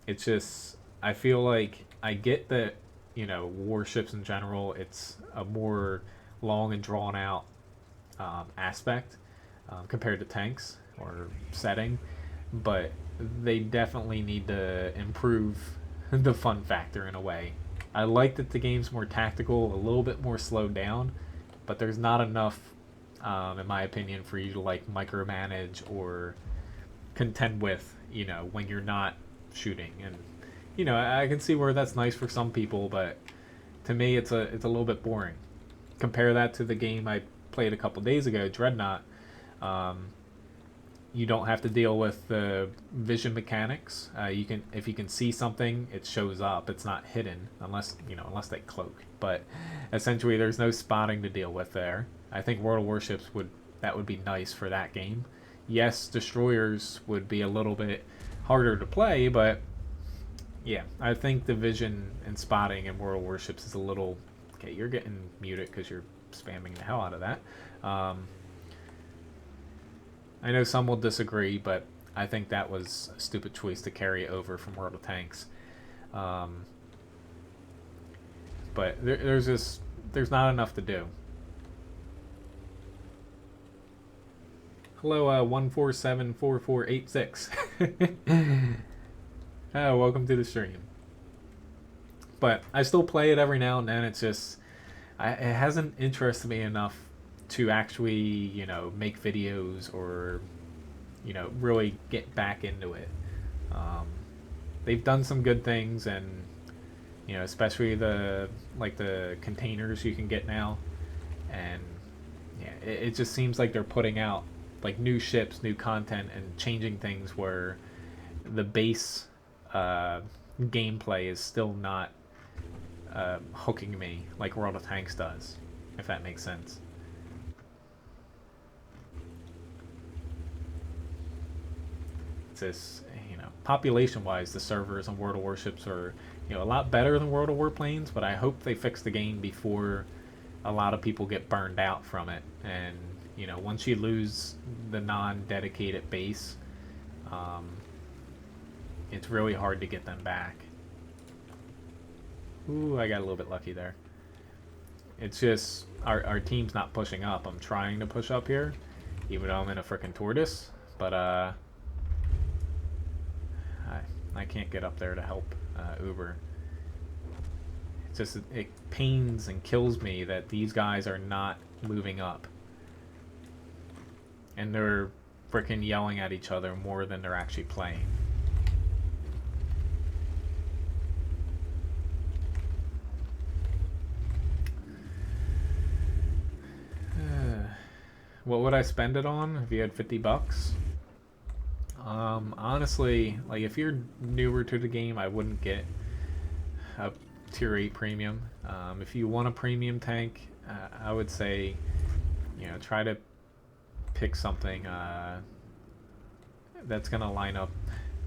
it's just, I feel like, I get that warships in general, it's a more long and drawn out aspect compared to tanks or setting, but they definitely need to improve the fun factor in a way. I like that the game's more tactical, a little bit more slowed down, but there's not enough, in my opinion, for you to like micromanage or contend with, when you're not shooting. And I can see where that's nice for some people, but to me, it's a little bit boring. Compare that to the game I played a couple days ago, Dreadnought. You don't have to deal with the vision mechanics. If you can see something, it shows up. It's not hidden unless they cloak. But essentially, there's no spotting to deal with there. I think World of Warships would be nice for that game. Yes, destroyers would be a little bit harder to play, but yeah, I think the vision and spotting in World of Warships is a little... Okay, you're getting muted because you're spamming the hell out of that. I know some will disagree, but I think that was a stupid choice to carry over from World of Tanks. But there's not enough to do. Hello, 1474486. Welcome to the stream. But I still play it every now and then. It's just, it hasn't interested me enough to actually, make videos or, really get back into it. They've done some good things, and, especially the containers you can get now. And yeah, it just seems like they're putting out like new ships, new content, and changing things where the base gameplay is still not hooking me like World of Tanks does, if that makes sense. It's this, population-wise, the servers on World of Warships are, a lot better than World of Warplanes, but I hope they fix the game before a lot of people get burned out from it. And, once you lose the non-dedicated base, it's really hard to get them back. Ooh, I got a little bit lucky there. It's just, our team's not pushing up. I'm trying to push up here, even though I'm in a frickin' Tortoise, but I can't get up there to help Uber. It's just, it pains and kills me that these guys are not moving up. And they're frickin' yelling at each other more than they're actually playing. What would I spend it on if you had $50? Honestly, like, if you're newer to the game, I wouldn't get a tier 8 premium. If you want a premium tank, I would say, try to pick something that's gonna line up,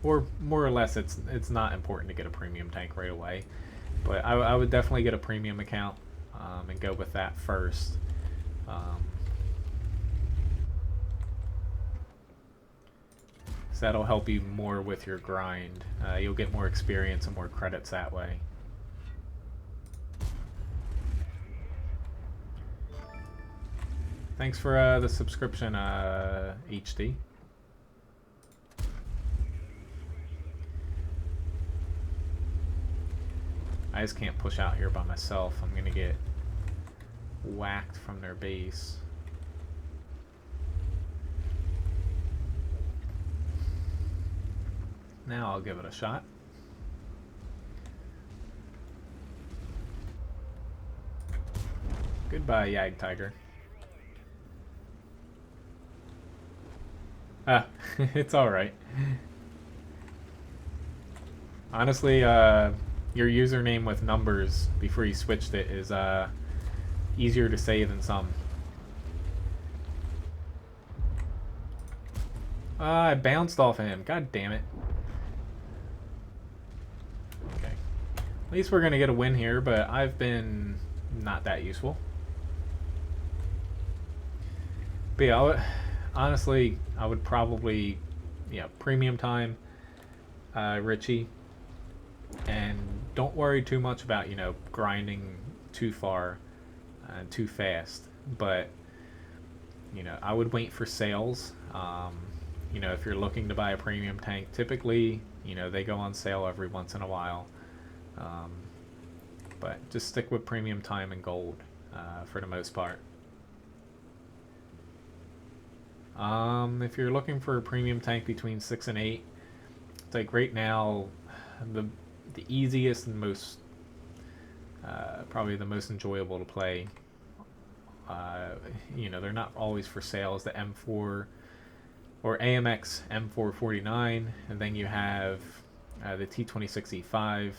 or more or less, it's not important to get a premium tank right away, but I would definitely get a premium account and go with that first. that'll help you more with your grind. You'll get more experience and more credits that way. Thanks for the subscription, HD. I just can't push out here by myself. I'm gonna get whacked from their base. Now I'll give it a shot. Goodbye, Jagdtiger. Ah, it's alright. Honestly, your username with numbers before you switched it is easier to say than some. I bounced off of him. God damn it. Okay. At least we're going to get a win here, but I've been not that useful. But yeah, honestly, I would probably, premium time, Richie. And don't worry too much about, grinding too far and too fast. But, I would wait for sales. If you're looking to buy a premium tank, typically, they go on sale every once in a while. But just stick with premium time and gold for the most part. If you're looking for a premium tank between 6 and 8, it's like right now, the easiest and most, probably the most enjoyable to play. They're not always for sale, is the M4 or AMX M4 49, and then you have the T26E5.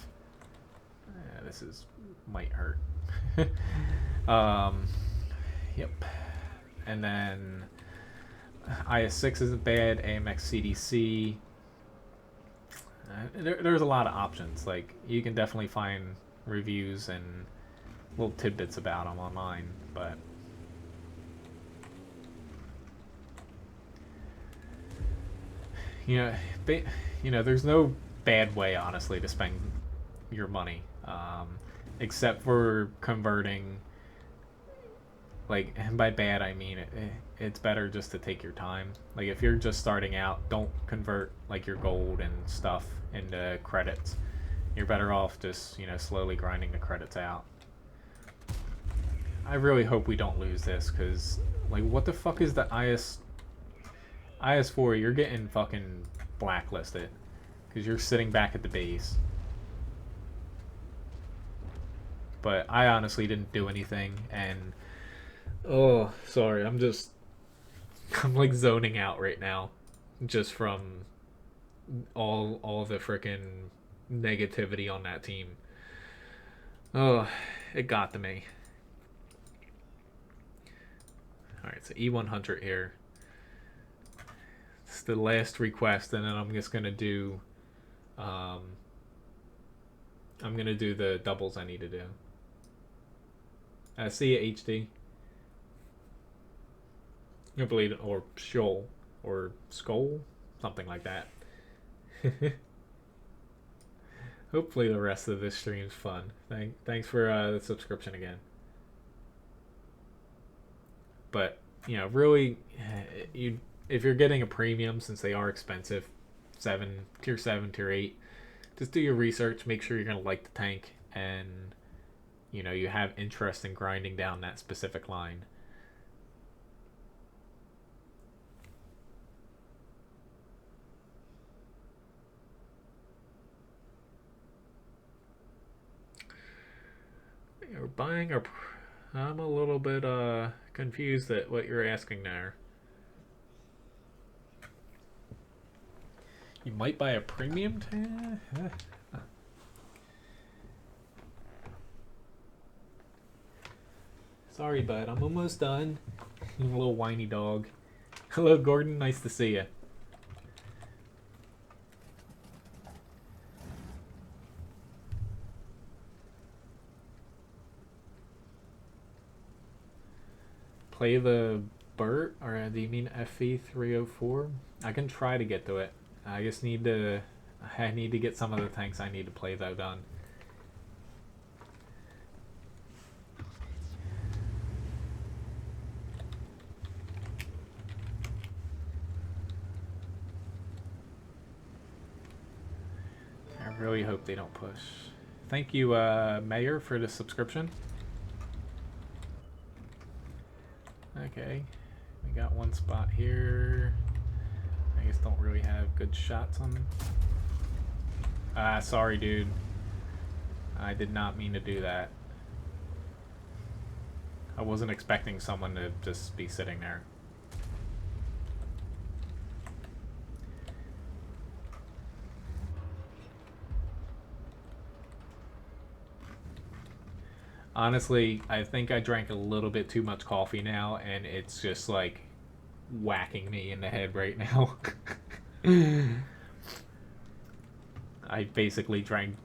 This might hurt. Yep. And then IS6 isn't bad. AMX CDC. There's a lot of options. Like, you can definitely find reviews and little tidbits about them online, but there's no bad way, honestly, to spend your money, except for converting. Like, and by bad I mean it's better just to take your time. Like, if you're just starting out, don't convert like your gold and stuff into credits. You're better off just slowly grinding the credits out. I really hope we don't lose this, because like, what the fuck is the IS4? You're getting fucking blacklisted because you're sitting back at the base. But I honestly didn't do anything, and oh, sorry, I'm like zoning out right now, just from all the freaking negativity on that team. Oh, it got to me. Alright, so E100 here. It's the last request, and then I'm just gonna do the doubles I need to do. See you, HD. I believe, or Shoal, or Skull, something like that. Hopefully the rest of this stream's fun. Thanks for the subscription again. But really, if you're getting a premium, since they are expensive, tier 7, tier 8, just do your research. Make sure you're gonna like the tank, and you have interest in grinding down that specific line. You're buying a... I'm a little bit confused at what you're asking there. You might buy a premium tank? Sorry, bud. I'm almost done. You little whiny dog. Hello, Gordon. Nice to see you. Play the Burt, or do you mean FE304? I can try to get to it. I just need to get some of the tanks I need to play though done. I really hope they don't push. Thank you, Mayor, for the subscription. Okay, we got one spot here. I guess don't really have good shots on them. Sorry, dude. I did not mean to do that. I wasn't expecting someone to just be sitting there. Honestly, I think I drank a little bit too much coffee now, and it's just like whacking me in the head right now. I basically drank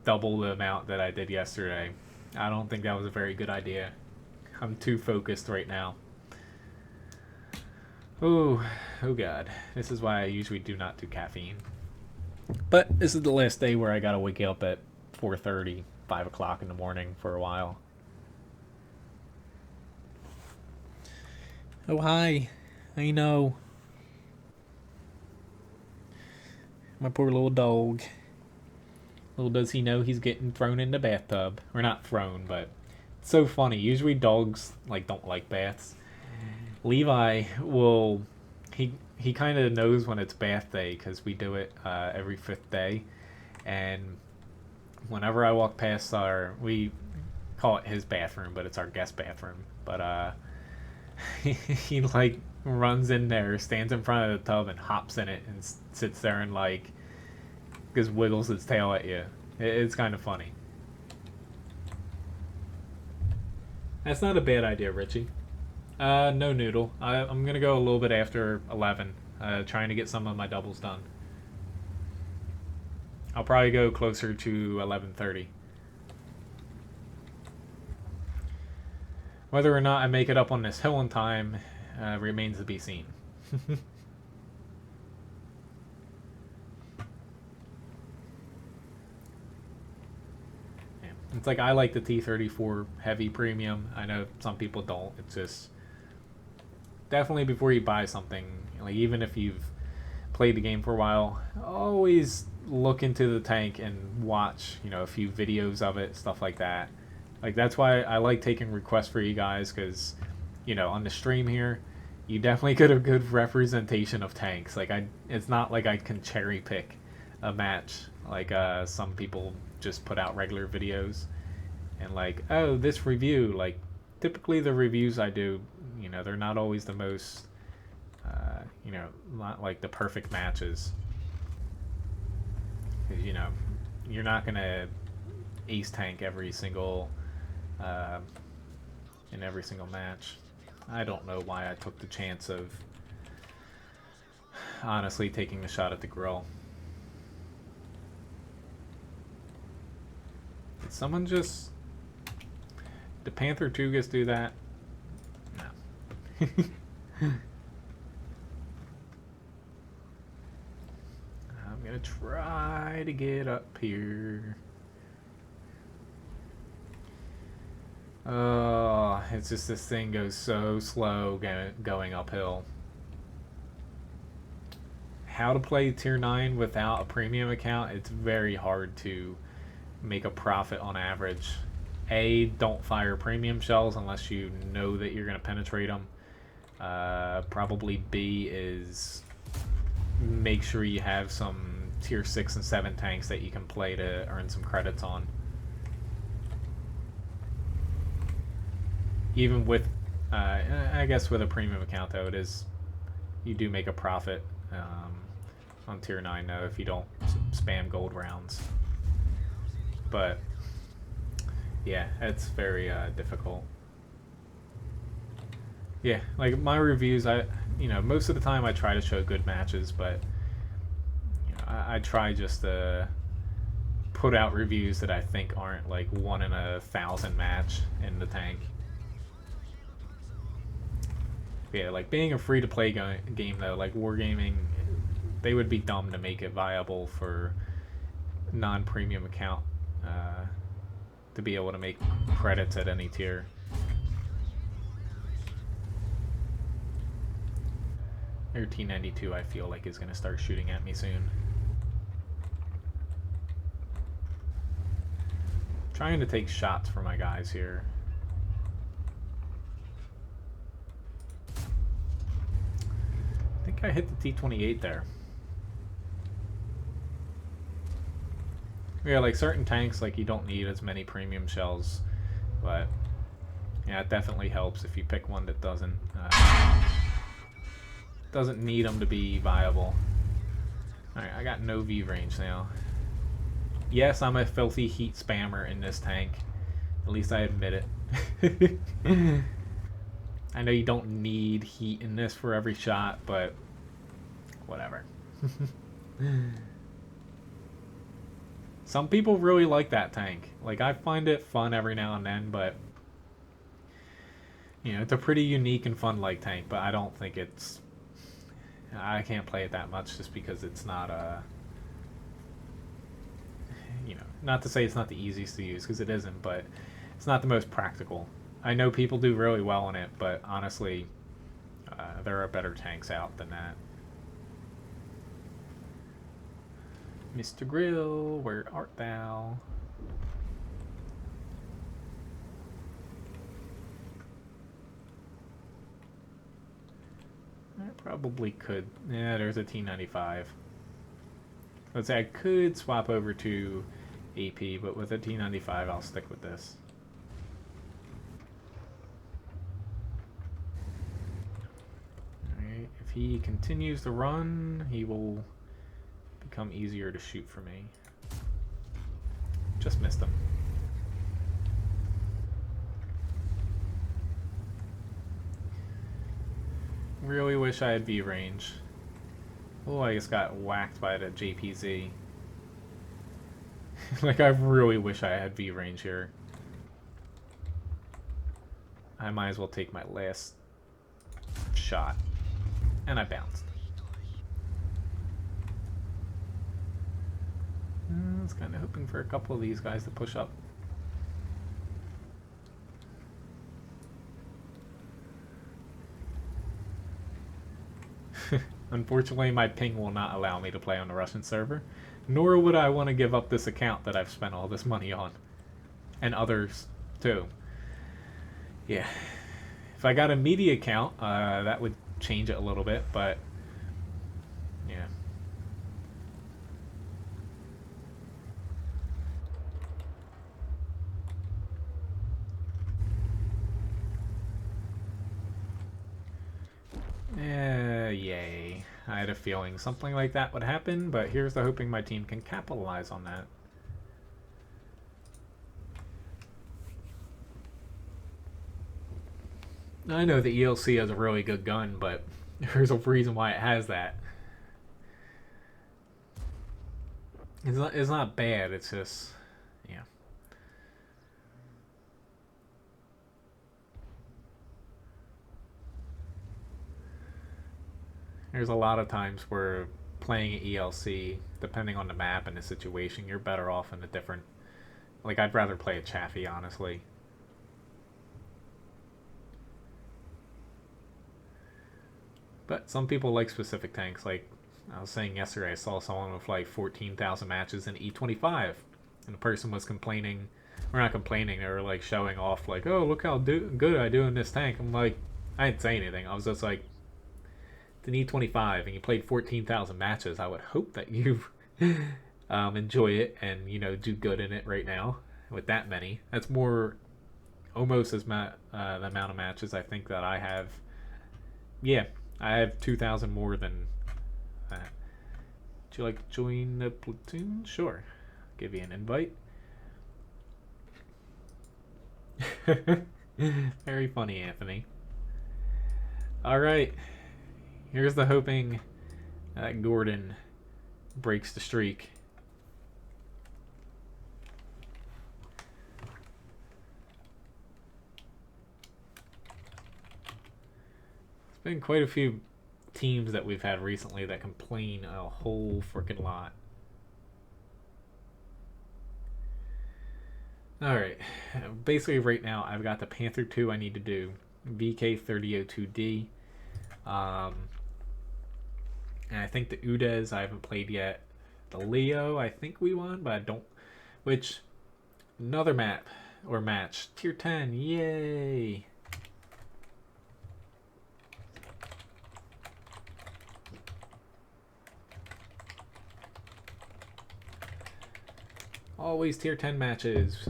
double the amount that I did yesterday. I don't think that was a very good idea. I'm too focused right now. Oh god. This is why I usually do not do caffeine. But this is the last day where I gotta wake up at 4:30, 5 o'clock in the morning for a while. Oh, hi. I know. My poor little dog. Little does he know he's getting thrown in the bathtub. Or not thrown, but it's so funny. Usually dogs don't like baths. Levi will... He kind of knows when it's bath day because we do it every 5th day. And whenever I walk past we call it his bathroom, but it's our guest bathroom. But he runs in there, stands in front of the tub, and hops in it, and sits there and just wiggles his tail at you. It's kind of funny. That's not a bad idea, Richie. No noodle. I'm gonna go a little bit after 11, trying to get some of my doubles done. I'll probably go closer to 11:30. Whether or not I make it up on this hill in time remains to be seen. Yeah. It's like I like the T-34 heavy premium. I know some people don't. It's just definitely before you buy something, even if you've played the game for a while, always look into the tank and watch, a few videos of it, stuff like that. That's why I like taking requests for you guys, because, on the stream here, you definitely get a good representation of tanks. It's not like I can cherry pick a match like some people just put out regular videos and oh, this review. Typically the reviews I do, they're not always the most, not like the perfect matches. Because, you're not gonna ace tank every single in every single match. I don't know why I took the chance of honestly taking the shot at the grill. Did someone just... Did Panther II just do that? No. I'm gonna try to get up here. Oh, it's just this thing goes so slow going uphill. How to play tier 9 without a premium account? It's very hard to make a profit on average. A, don't fire premium shells unless you know that you're going to penetrate them. Probably B is make sure you have some tier 6 and 7 tanks that you can play to earn some credits on. Even with, I guess with a premium account though, you do make a profit on tier 9 though if you don't spam gold rounds. But yeah, it's very difficult. Yeah, my reviews, most of the time I try to show good matches, but I try just to put out reviews that I think aren't 1 in 1,000 match in the tank. Yeah, being a free-to-play game though, wargaming, they would be dumb to make it viable for non-premium account to be able to make credits at any tier. Their T92 I feel like is going to start shooting at me soon. Trying to take shots for my guys here. I think I hit the T28 there. Yeah, like certain tanks, like you don't need as many premium shells, but yeah, it definitely helps if you pick one that doesn't need them to be viable. Alright, I got no V range now. Yes, I'm a filthy heat spammer in this tank. At least I admit it. I know you don't need heat in this for every shot, but whatever. Some people really like that tank. Like, I find it fun every now and then, but you know, it's a pretty unique and fun like tank, but I don't think it's... I can't play it that much just because it's not you know, not to say it's not the easiest to use, because it isn't, but it's not the most practical. I know people do really well in it, but honestly, there are better tanks out than that. Mr. Grill, where art thou? I probably could. Yeah, there's a T95. Let's say I could swap over to AP, but with a T95, I'll stick with this. Alright, if he continues to run, he will become easier to shoot for me. Just missed him. Really wish I had V range. Oh, I just got whacked by the JPZ. Like, I really wish I had V range here. I might as well take my last shot. And I bounced. I was kind of hoping for a couple of these guys to push up. Unfortunately, my ping will not allow me to play on the Russian server, nor would I want to give up this account that I've spent all this money on. And others, too. Yeah. If I got a media account, that would change it a little bit, but yeah. Yay. I had a feeling something like that would happen, but here's to hoping my team can capitalize on that. I know the ELC has a really good gun, but there's a reason why it has that. It's not bad, it's just... yeah. There's a lot of times where playing an ELC, depending on the map and the situation, you're better off in a different... like, I'd rather play a Chaffee, honestly. But some people like specific tanks. Like I was saying yesterday, I saw someone with like 14,000 matches in E25, and the person was complaining, or not complaining, they were like showing off, like, oh, look how good I do in this tank. I'm like, I didn't say anything. I was just like, it's an E25, and you played 14,000 matches. I would hope that you enjoy it and, you know, do good in it right now with that many. That's more, almost as the amount of matches I think that I have. Yeah. I have 2,000 more than that. Would you like to join the platoon? Sure. I'll give you an invite. Very funny, Anthony. Alright. Here's the hoping that Gordon breaks the streak. Been quite a few teams that we've had recently that complain a whole freaking lot. Alright, basically right now I've got the Panther II I need to do, VK 3002D, and I think the Udez I haven't played yet. The Leo I think we won, but I don't, which, another map, or match, tier 10, yay! Always tier 10 matches.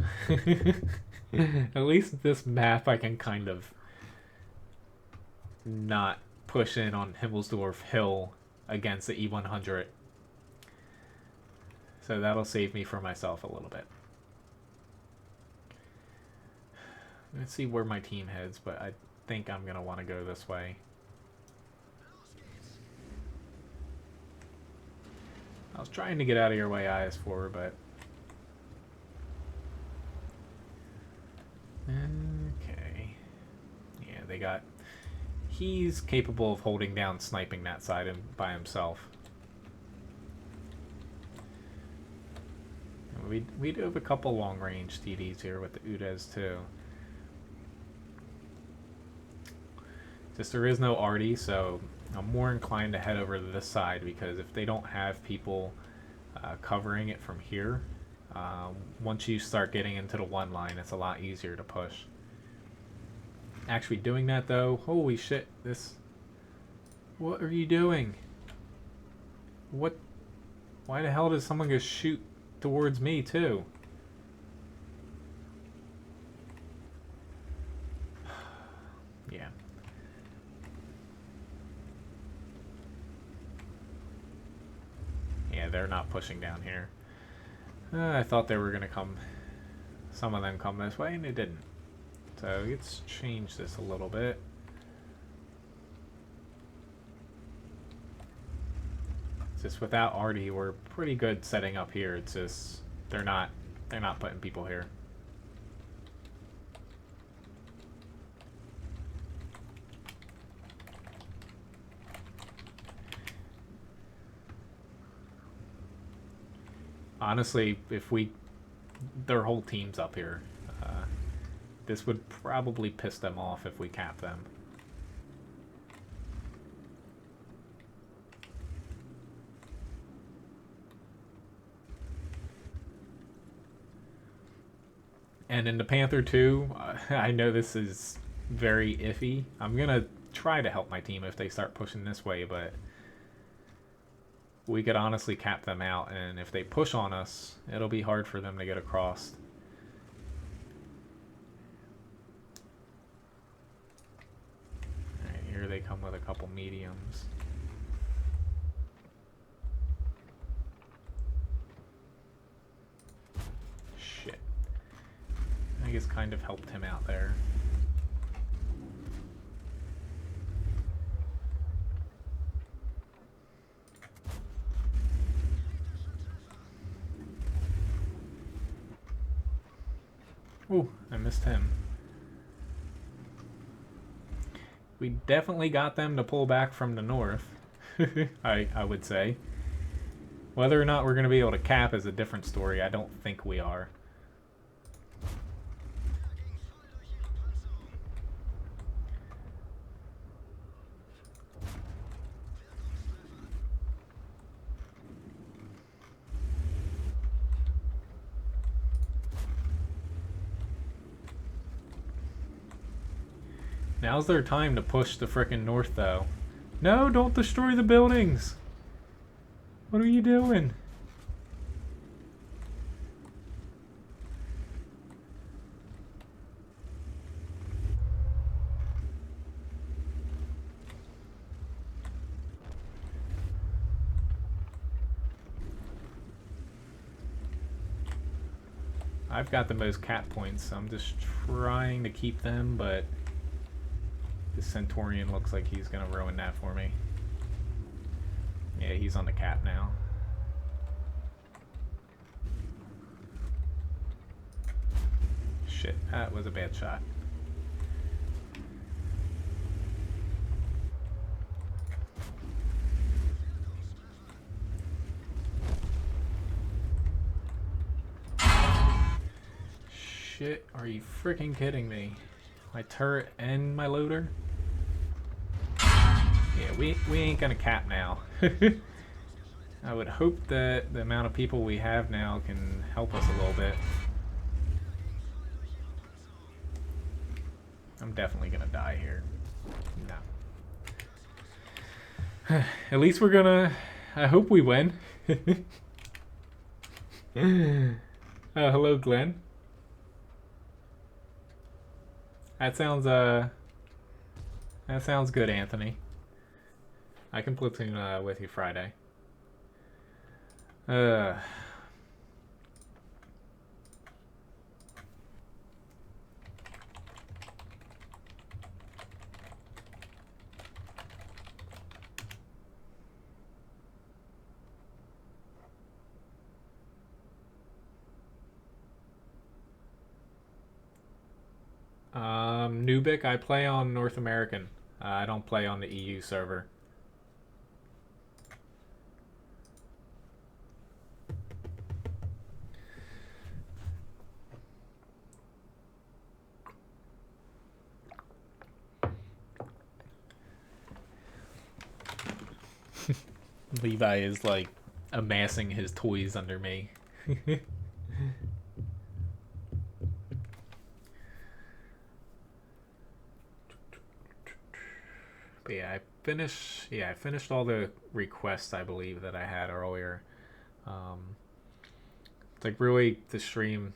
At least this map I can kind of not push in on Himmelsdorf Hill against the E100. So that'll save me for myself a little bit. Let's see where my team heads, but I think I'm going to want to go this way. I was trying to get out of your way, IS4, but... Okay. Yeah, they got... He's capable of holding down sniping that side by himself. We do have a couple long-range TDs here with the Udez too. Just there is no Artie, so I'm more inclined to head over to this side because if they don't have people covering it from here, once you start getting into the one line, it's a lot easier to push. Actually doing that though, holy shit, this... What are you doing? What? Why the hell does someone just shoot towards me too? Yeah. Yeah, they're not pushing down here. I thought they were gonna come, some of them come this way, and they didn't. So let's change this a little bit. Just without Artie, we're pretty good setting up here. It's just they're not putting people here. Honestly, if their whole team's up here, this would probably piss them off if we cap them. And in the Panther II, I know this is very iffy. I'm going to try to help my team if they start pushing this way, but we could honestly cap them out, and if they push on us, it'll be hard for them to get across. Alright, here they come with a couple mediums. Shit. I guess kind of helped him out there. Ooh, I missed him. We definitely got them to pull back from the north, I would say. Whether or not we're going to be able to cap is a different story. I don't think we are. Now's their time to push the frickin' north, though. No, don't destroy the buildings! What are you doing? I've got the most cap points, so I'm just trying to keep them, but the Centaurian looks like he's gonna ruin that for me. Yeah, he's on the cap now. Shit, that was a bad shot. shit. Are you freaking kidding me? My turret and my loader? Yeah, we ain't gonna cap now. I would hope that the amount of people we have now can help us a little bit. I'm definitely gonna die here. No. At least we're gonna... I hope we win. Hello, Glenn. That sounds good, Anthony. I can platoon with you Friday. Nubik, I play on North American. I don't play on the EU server. Levi is like amassing his toys under me. But yeah, I finished all the requests, I believe, that I had earlier. It's like really the stream.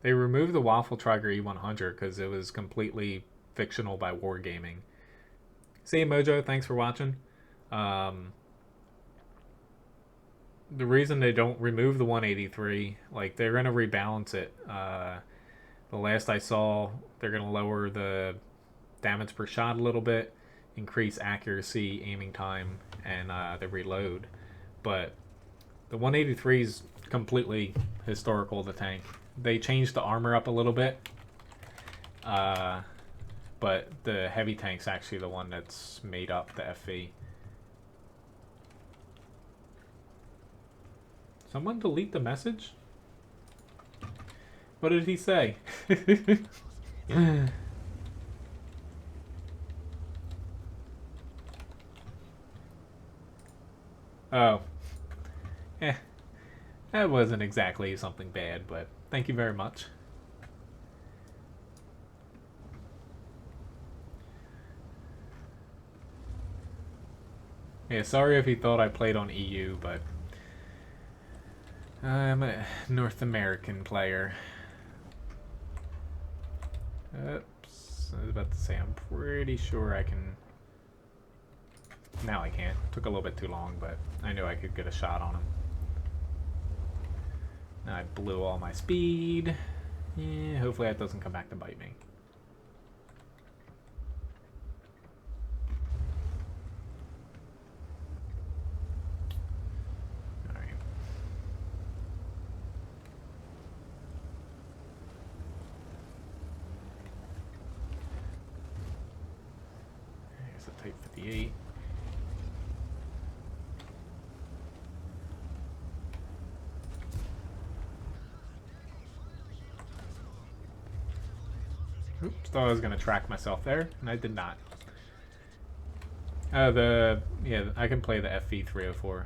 They removed the Waffle Tracker E100 because it was completely fictional by Wargaming. See, Mojo, thanks for watching. The reason they don't remove the 183, like they're gonna rebalance it. The last I saw, they're gonna lower the damage per shot a little bit, increase accuracy, aiming time, and the reload. But the 183 is completely historical, the tank. They changed the armor up a little bit, but the heavy tank's actually the one that's made up the FV. Someone delete the message? What did he say? Oh. That wasn't exactly something bad, but thank you very much. Yeah, sorry if he thought I played on EU, but I'm a North American player. Oops, I was about to say I'm pretty sure I can... Now I can't. Took a little bit too long, but I knew I could get a shot on him. Now I blew all my speed. Yeah, hopefully that doesn't come back to bite me. Alright. Here's a Type 58. Oops, thought I was gonna track myself there, and I did not. Yeah, I can play the FV304.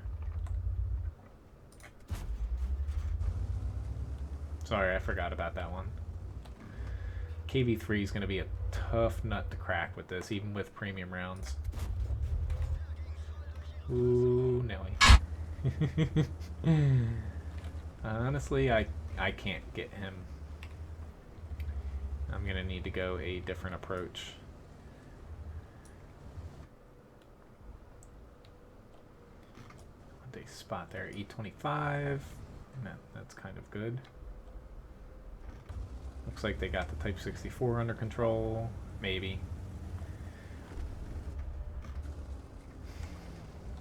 Sorry, I forgot about that one. KV3 is gonna be a tough nut to crack with this, even with premium rounds. Ooh, Nelly. Honestly, I can't get him. I'm gonna need to go a different approach. They spot there, E25. That's kind of good. Looks like they got the Type 64 under control. Maybe.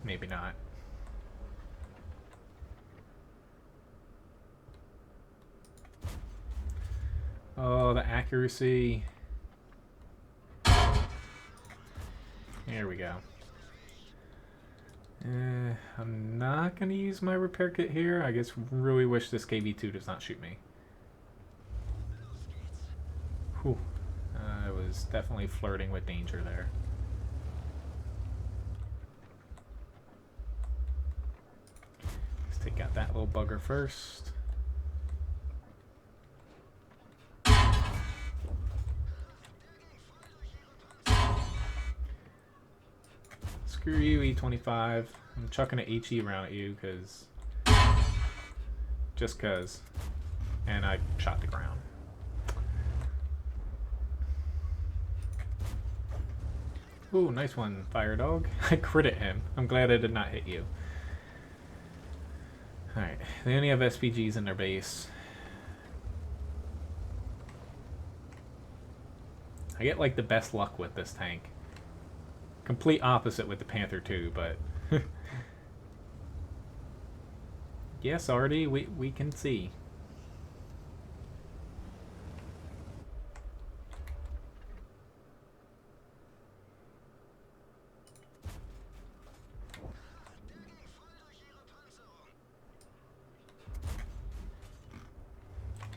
Maybe not. Oh, the accuracy. Here we go. I'm not going to use my repair kit here. I guess really wish this KV2 does not shoot me. Whew. I was definitely flirting with danger there. Let's take out that little bugger first. Screw you, E25. I'm chucking an HE around at you because... just because. And I shot the ground. Ooh, nice one, Fire Dog. I critted him. I'm glad I did not hit you. Alright, they only have SPGs in their base. I get like the best luck with this tank. Complete opposite with the Panther II, but... yes, already we can see.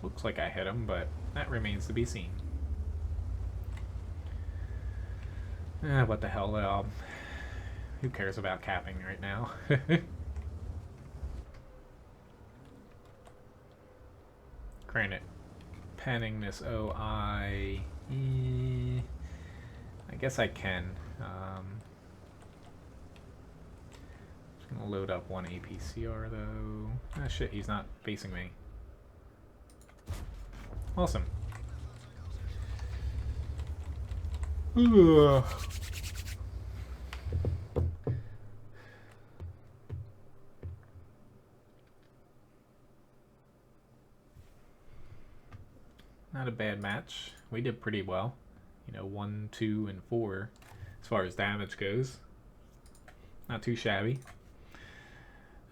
Looks like I hit him, but that remains to be seen. What the hell? Who cares about capping right now? Granted, panning this OI... I guess I can. Just gonna load up one APCR though. Ah shit, he's not facing me. Awesome. Ugh. Not a bad match. We did pretty well. You know, 1, 2, and 4 as far as damage goes. Not too shabby.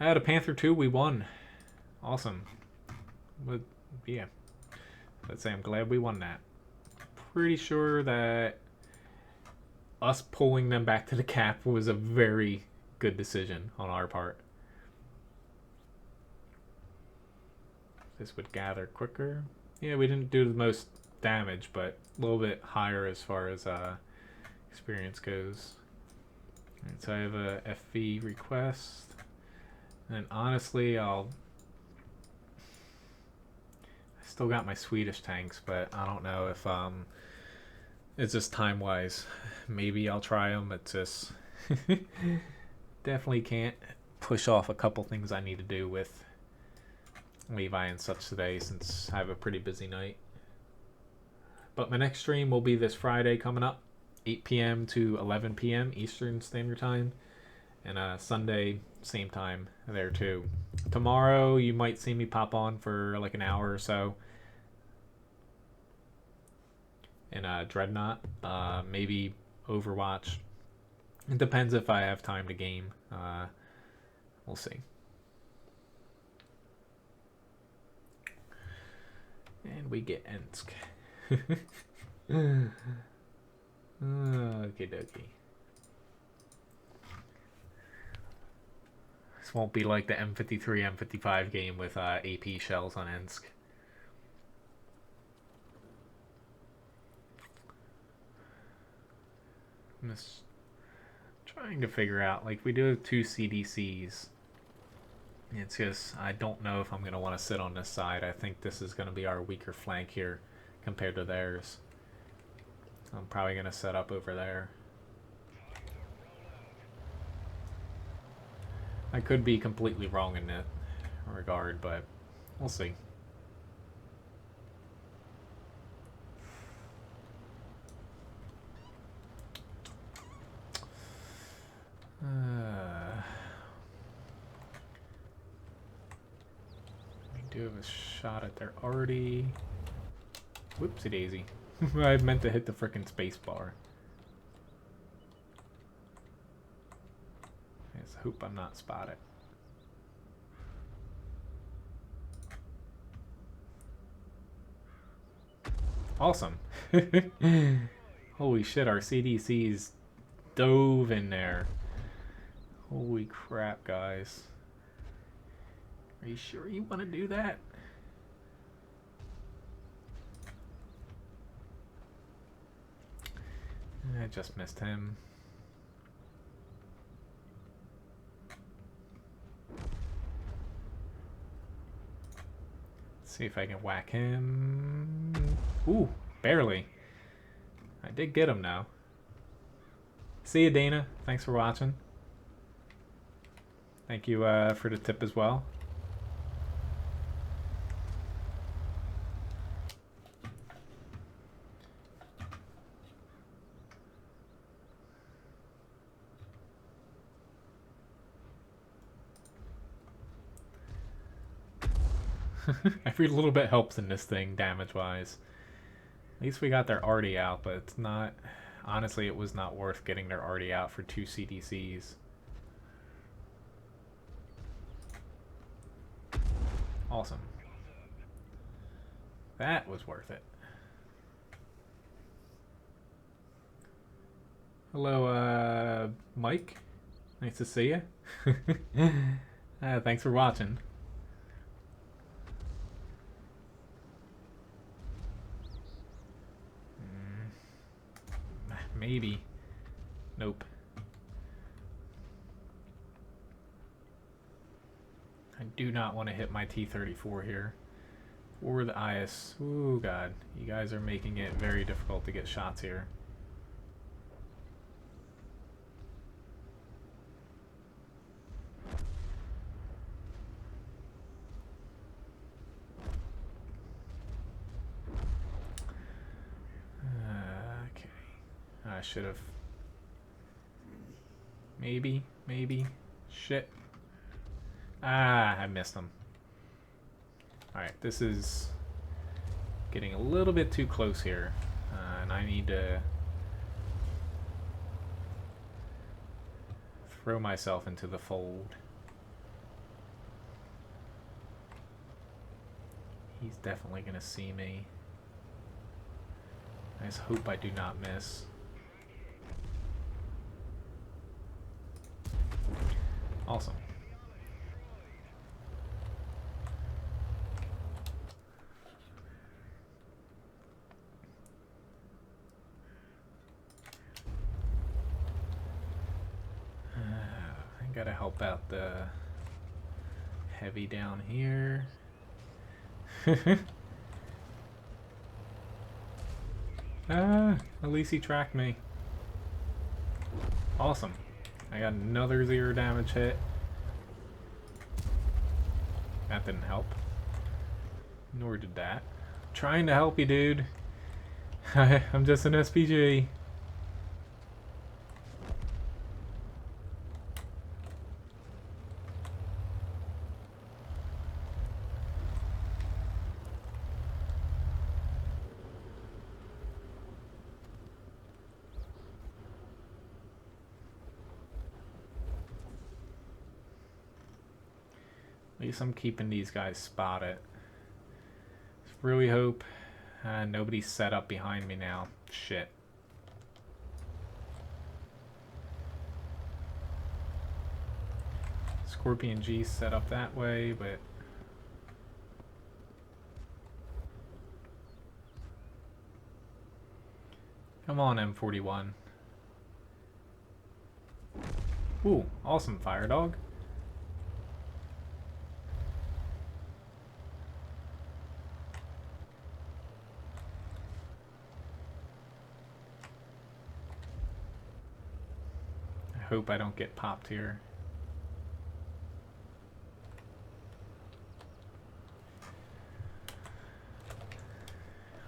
Out of Panther II, we won. Awesome. But yeah, let's say I'm glad we won that. Pretty sure that us pulling them back to the cap was a very good decision on our part. This would gather quicker. Yeah, we didn't do the most damage, but a little bit higher as far as experience goes. Alright, so I have a FV request. And honestly, I still got my Swedish tanks, but I don't know if it's just time-wise. Maybe I'll try them. It's just definitely can't push off a couple things I need to do with Levi and such today since I have a pretty busy night. But my next stream will be this Friday coming up, 8 p.m. to 11 p.m. Eastern Standard Time. And Sunday, same time there too. Tomorrow, you might see me pop on for like an hour or so. And Dreadnought, maybe Overwatch. It depends if I have time to game. We'll see. And we get Ensk. Okie dokie. This won't be like the M53, M55 game with AP shells on Ensk. I'm just trying to figure out, like, we do have 2 CDCs. It's just, I don't know if I'm going to want to sit on this side. I think this is going to be our weaker flank here compared to theirs. I'm probably going to set up over there. I could be completely wrong in that regard, but we'll see. We do have a shot at their arty. Whoopsie daisy. I meant to hit the frickin' space bar. Let's hope I'm not spotted. Awesome. Holy shit, our CDCs dove in there. Holy crap, guys. Are you sure you want to do that? I just missed him. Let's see if I can whack him. Ooh, barely. I did get him now. See you, Dana. Thanks for watching. Thank you for the tip as well. Every little bit helps in this thing, damage-wise. At least we got their arty out, but it's not... Honestly, it was not worth getting their arty out for 2 CDCs. Awesome. That was worth it. Hello, Mike. Nice to see you. Thanks for watching. Maybe. Nope. I do not want to hit my T-34 here. Or the IS. Ooh, God. You guys are making it very difficult to get shots here. I should have. Maybe. Shit. Ah, I missed him. Alright, this is getting a little bit too close here. And I need to throw myself into the fold. He's definitely going to see me. I just hope I do not miss. Awesome. I gotta help out the heavy down here. At least he tracked me. Awesome. I got another 0 damage hit. That didn't help. Nor did that. I'm trying to help you, dude. I'm just an SPG. At least I'm keeping these guys spotted. Really hope nobody's set up behind me now. Shit. Scorpion G set up that way, but come on, M41. Ooh, awesome, Fire Dog. Hope I don't get popped here.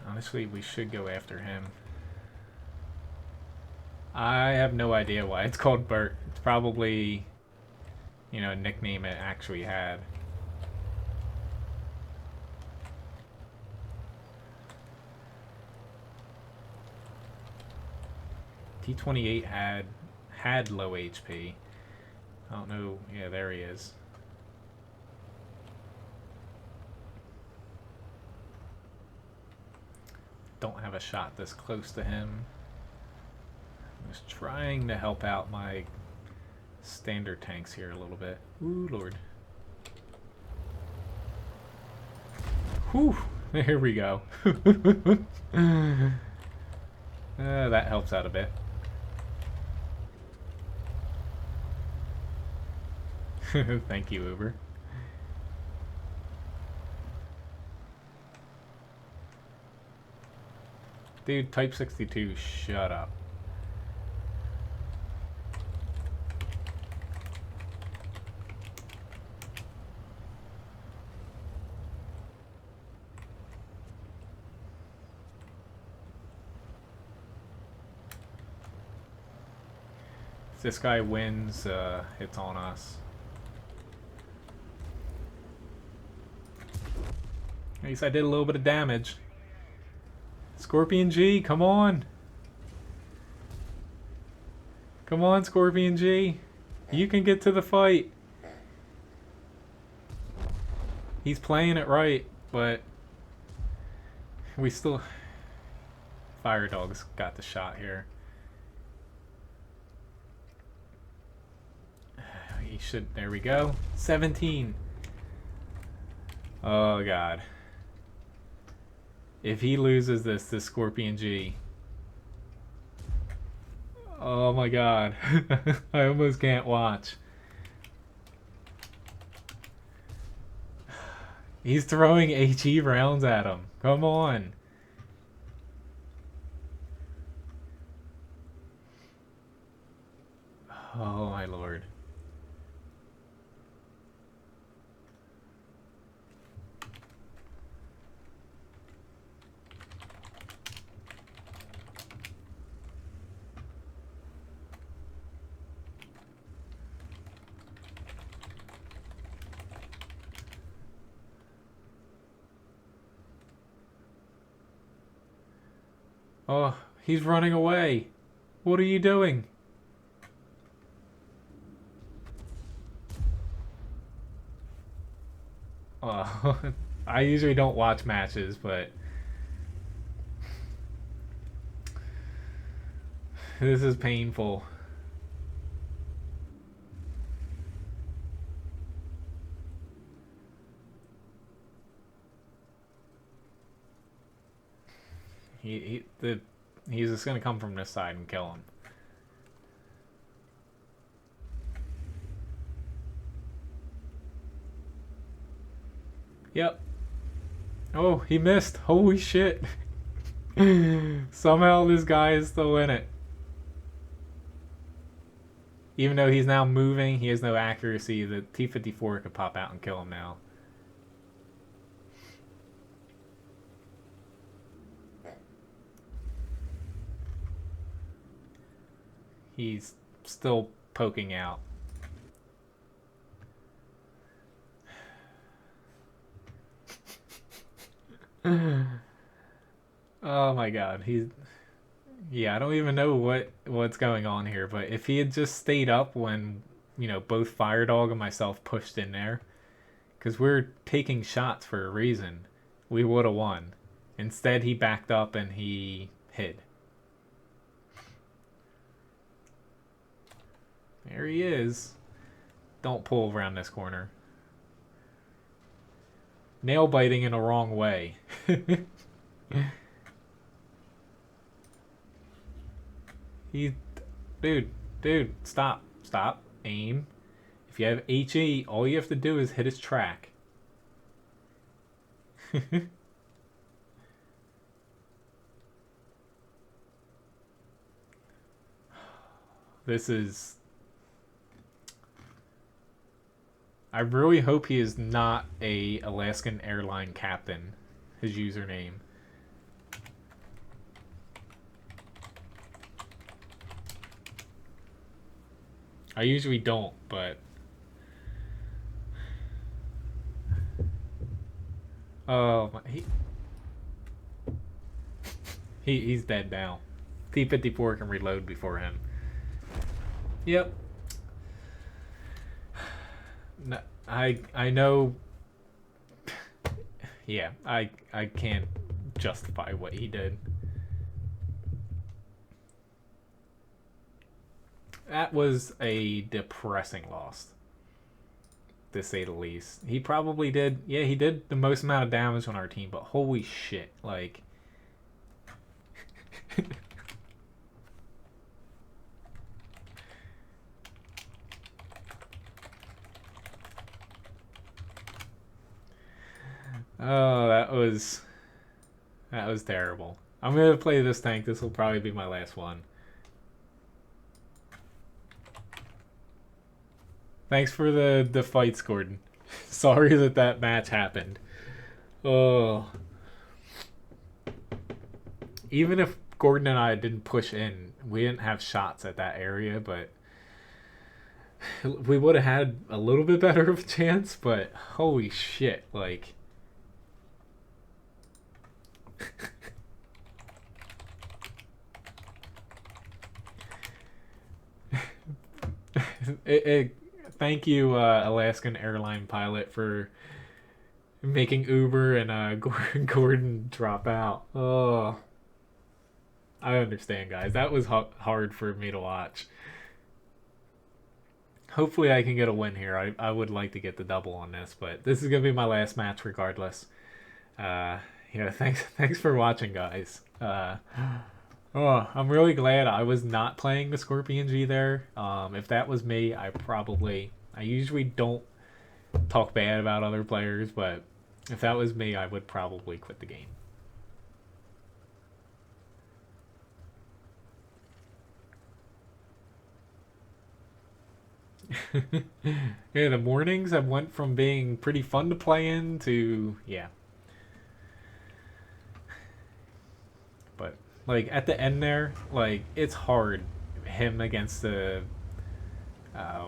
Honestly, we should go after him. I have no idea why it's called Bert. It's probably, you know, a nickname it actually had. T-28 had low HP. I don't know. Yeah, there he is. Don't have a shot this close to him. I was trying to help out my standard tanks here a little bit. Ooh, Lord. Whew. Here we go. That helps out a bit. Thank you, Uber. Dude, Type 62, shut up. If this guy wins, it's on us. At least I did a little bit of damage. Scorpion G, come on. Come on, Scorpion G. You can get to the fight. He's playing it right, but we still... Fire Dog's got the shot here. He should... There we go. 17. Oh, God. If he loses this Scorpion G... Oh my God. I almost can't watch. He's throwing HE rounds at him. Come on. Oh my Lord. Oh, he's running away. What are you doing? Oh, I usually don't watch matches, but this is painful. He's just gonna come from this side and kill him. Yep. Oh, he missed. Holy shit. Somehow this guy is still in it. Even though he's now moving, he has no accuracy. The T-54 could pop out and kill him now. He's still poking out. Oh my God, yeah, I don't even know what's going on here, but if he had just stayed up when, you know, both Fire Dog and myself pushed in there, because we're taking shots for a reason, we would have won. Instead, he backed up and he hid. There he is. Don't pull around this corner. Nail biting in a wrong way. Dude, stop, aim. If you have HE, all you have to do is hit his track. This is... I really hope he is not a Alaskan airline captain, his username. I usually don't, but... Oh, he's dead now. T-54 can reload before him. Yep. No, I know. Yeah, I can't justify what he did. That was a depressing loss, to say the least. He probably did, yeah, he did the most amount of damage on our team, but holy shit, like... Oh, that was terrible. I'm gonna play this tank. This will probably be my last one. Thanks for the fights, Gordon. Sorry that match happened. Oh. Even if Gordon and I didn't push in, we didn't have shots at that area, but we would have had a little bit better of a chance, but holy shit, like... Thank you, Alaskan airline pilot, for making Uber and Gordon drop out. Oh, I understand, guys. That was hard for me to watch. Hopefully I can get a win here. I would like to get the double on this, but this is going to be my last match regardless. Yeah, thanks for watching, guys. Oh, I'm really glad I was not playing the Scorpion G there. If that was me, I usually don't talk bad about other players, but if that was me, I would probably quit the game. Yeah, the mornings have went from being pretty fun to play in to, yeah. But, like, at the end there, like, it's hard, him against the,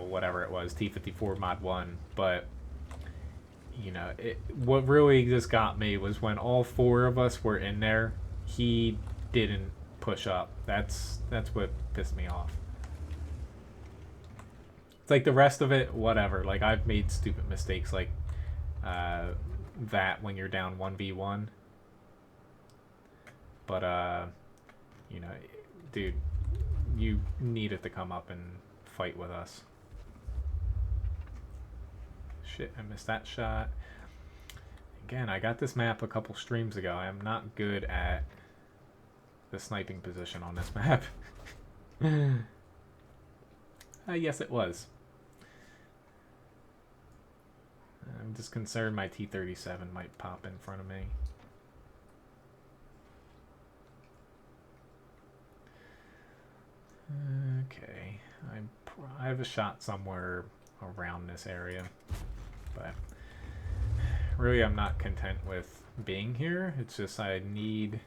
whatever it was, T-54 Mod 1, but, you know, what really just got me was when all four of us were in there, he didn't push up. That's what pissed me off. It's like the rest of it, whatever. Like, I've made stupid mistakes like that when you're down 1v1. But, you know, dude, you needed to come up and fight with us. Shit, I missed that shot. Again, I got this map a couple streams ago. I am not good at the sniping position on this map. Yes, it was. I'm just concerned my T-37 might pop in front of me. Okay, I have a shot somewhere around this area, but really I'm not content with being here. It's just I need...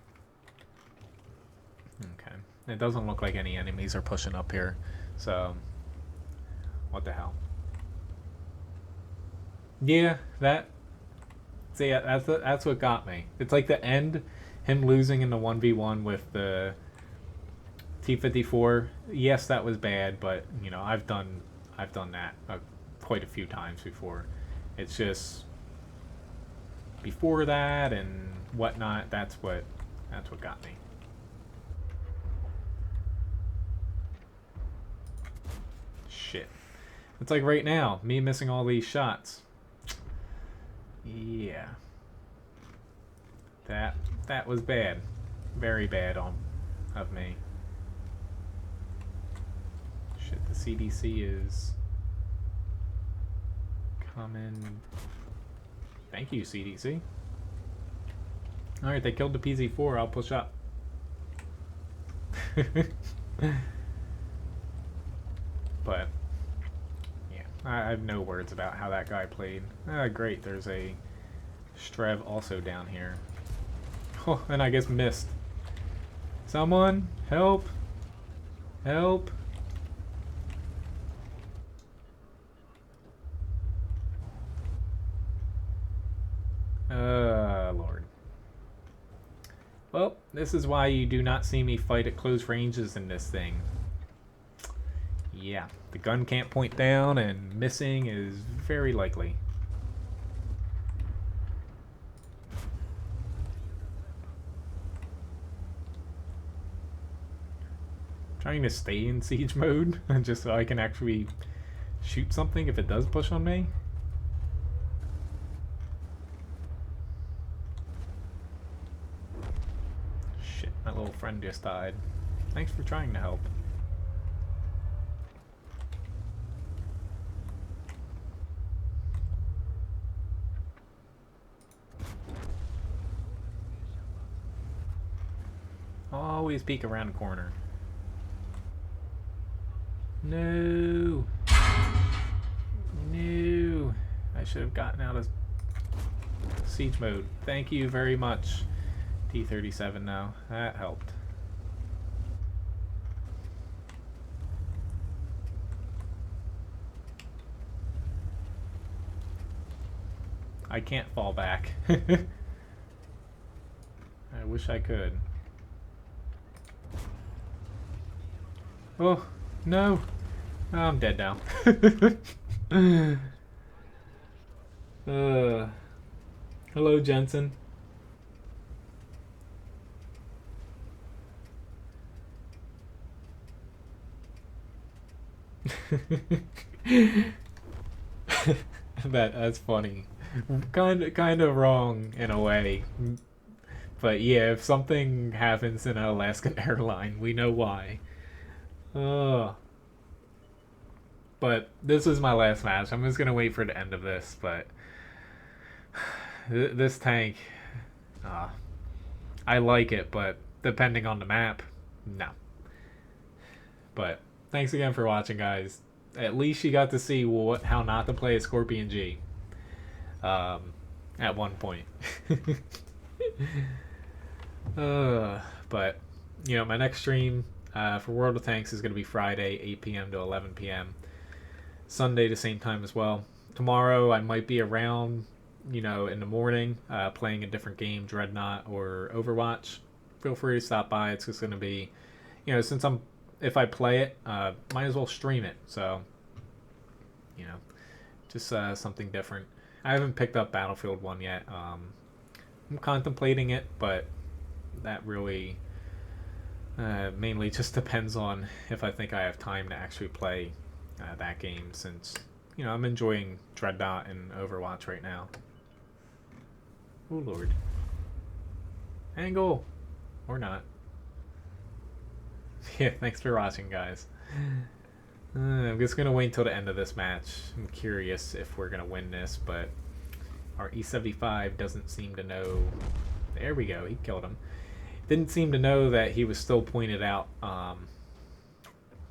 Okay, it doesn't look like any enemies are pushing up here, so what the hell. Yeah, that's what got me. It's like the end, him losing in the 1v1 with the T-54. Yes, that was bad, but you know, I've done that quite a few times before. It's just before that and whatnot. That's what got me. Shit. It's like right now, me missing all these shots. Yeah. That was bad. Very bad of me. Shit, the CDC is coming. Thank you, CDC. Alright, they killed the PZ4. I'll push up. But I have no words about how that guy played. Great, there's a Strev also down here. Oh, and I guess missed. Someone, help! Help! Lord. Well, this is why you do not see me fight at close ranges in this thing. Yeah, the gun can't point down, and missing is very likely. I'm trying to stay in siege mode just so I can actually shoot something if it does push on me. Shit, my little friend just died. Thanks for trying to help. Always peek around the corner. No! No! I should have gotten out of siege mode. Thank you very much. T-37 now. That helped. I can't fall back. I wish I could. Oh, no. Oh, I'm dead now. Hello, Jensen. That's funny. Kind of wrong in a way. But yeah, if something happens in an Alaskan airline, we know why. But this is my last match. I'm just gonna wait for the end of this, but this tank, I like it, but depending on the map, no. But thanks again for watching, guys. At least you got to see how not to play a Scorpion G at one point. But you know, my next stream for World of Tanks is going to be Friday, 8 p.m. to 11 p.m. Sunday the same time as well. Tomorrow I might be around, you know, in the morning playing a different game, Dreadnought or Overwatch. Feel free to stop by. It's just going to be, you know, if I play it, might as well stream it. So, you know, just something different. I haven't picked up Battlefield 1 yet. I'm contemplating it, but that really mainly just depends on if I think I have time to actually play that game, since, you know, I'm enjoying Dreadnought and Overwatch right now. Oh lord. Angle! Or not. Yeah, thanks for watching, guys. I'm just gonna wait until the end of this match. I'm curious if we're gonna win this, but our E75 doesn't seem to know. There we go, he killed him. Didn't seem to know that he was still pointed out,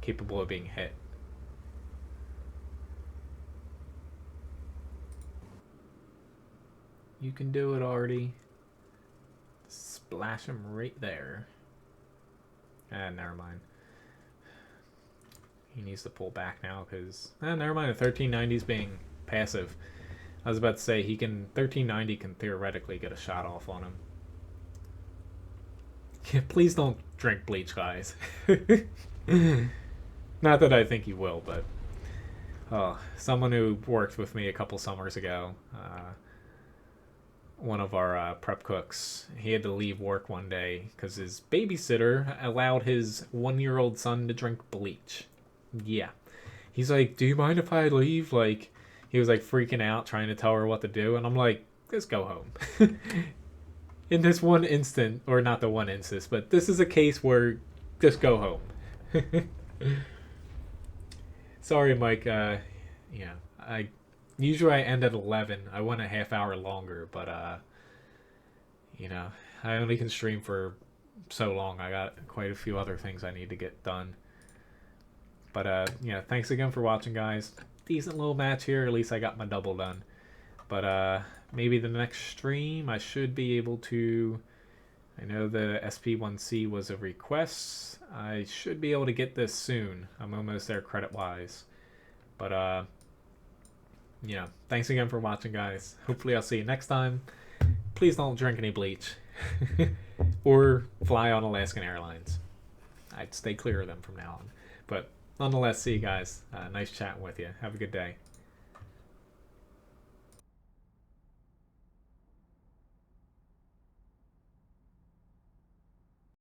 capable of being hit. You can do it, Artie. Splash him right there. Never mind. He needs to pull back now because... never mind, the 1390's being passive. I was about to say, 1390 can theoretically get a shot off on him. Yeah, please don't drink bleach, guys. Not that I think you will, but... someone who worked with me a couple summers ago, one of our prep cooks, he had to leave work one day because his babysitter allowed his 1-year-old son to drink bleach. Yeah. He's like, do you mind if I leave? Like, he was like freaking out trying to tell her what to do, and I'm like, just go home. In this one instant, or not the one instance, but this is a case where just go home. Sorry, Mike. Yeah, usually I end at 11. I went a half hour longer, but you know, I only can stream for so long. I got quite a few other things I need to get done. But yeah, thanks again for watching, guys. Decent little match here. At least I got my double done. But maybe the next stream I should be able to... I know the SP1C was a request. I should be able to get this soon. I'm almost there credit-wise. But, you know, thanks again for watching, guys. Hopefully I'll see you next time. Please don't drink any bleach. Or fly on Alaskan Airlines. I'd stay clear of them from now on. But nonetheless, see you guys. Nice chatting with you. Have a good day.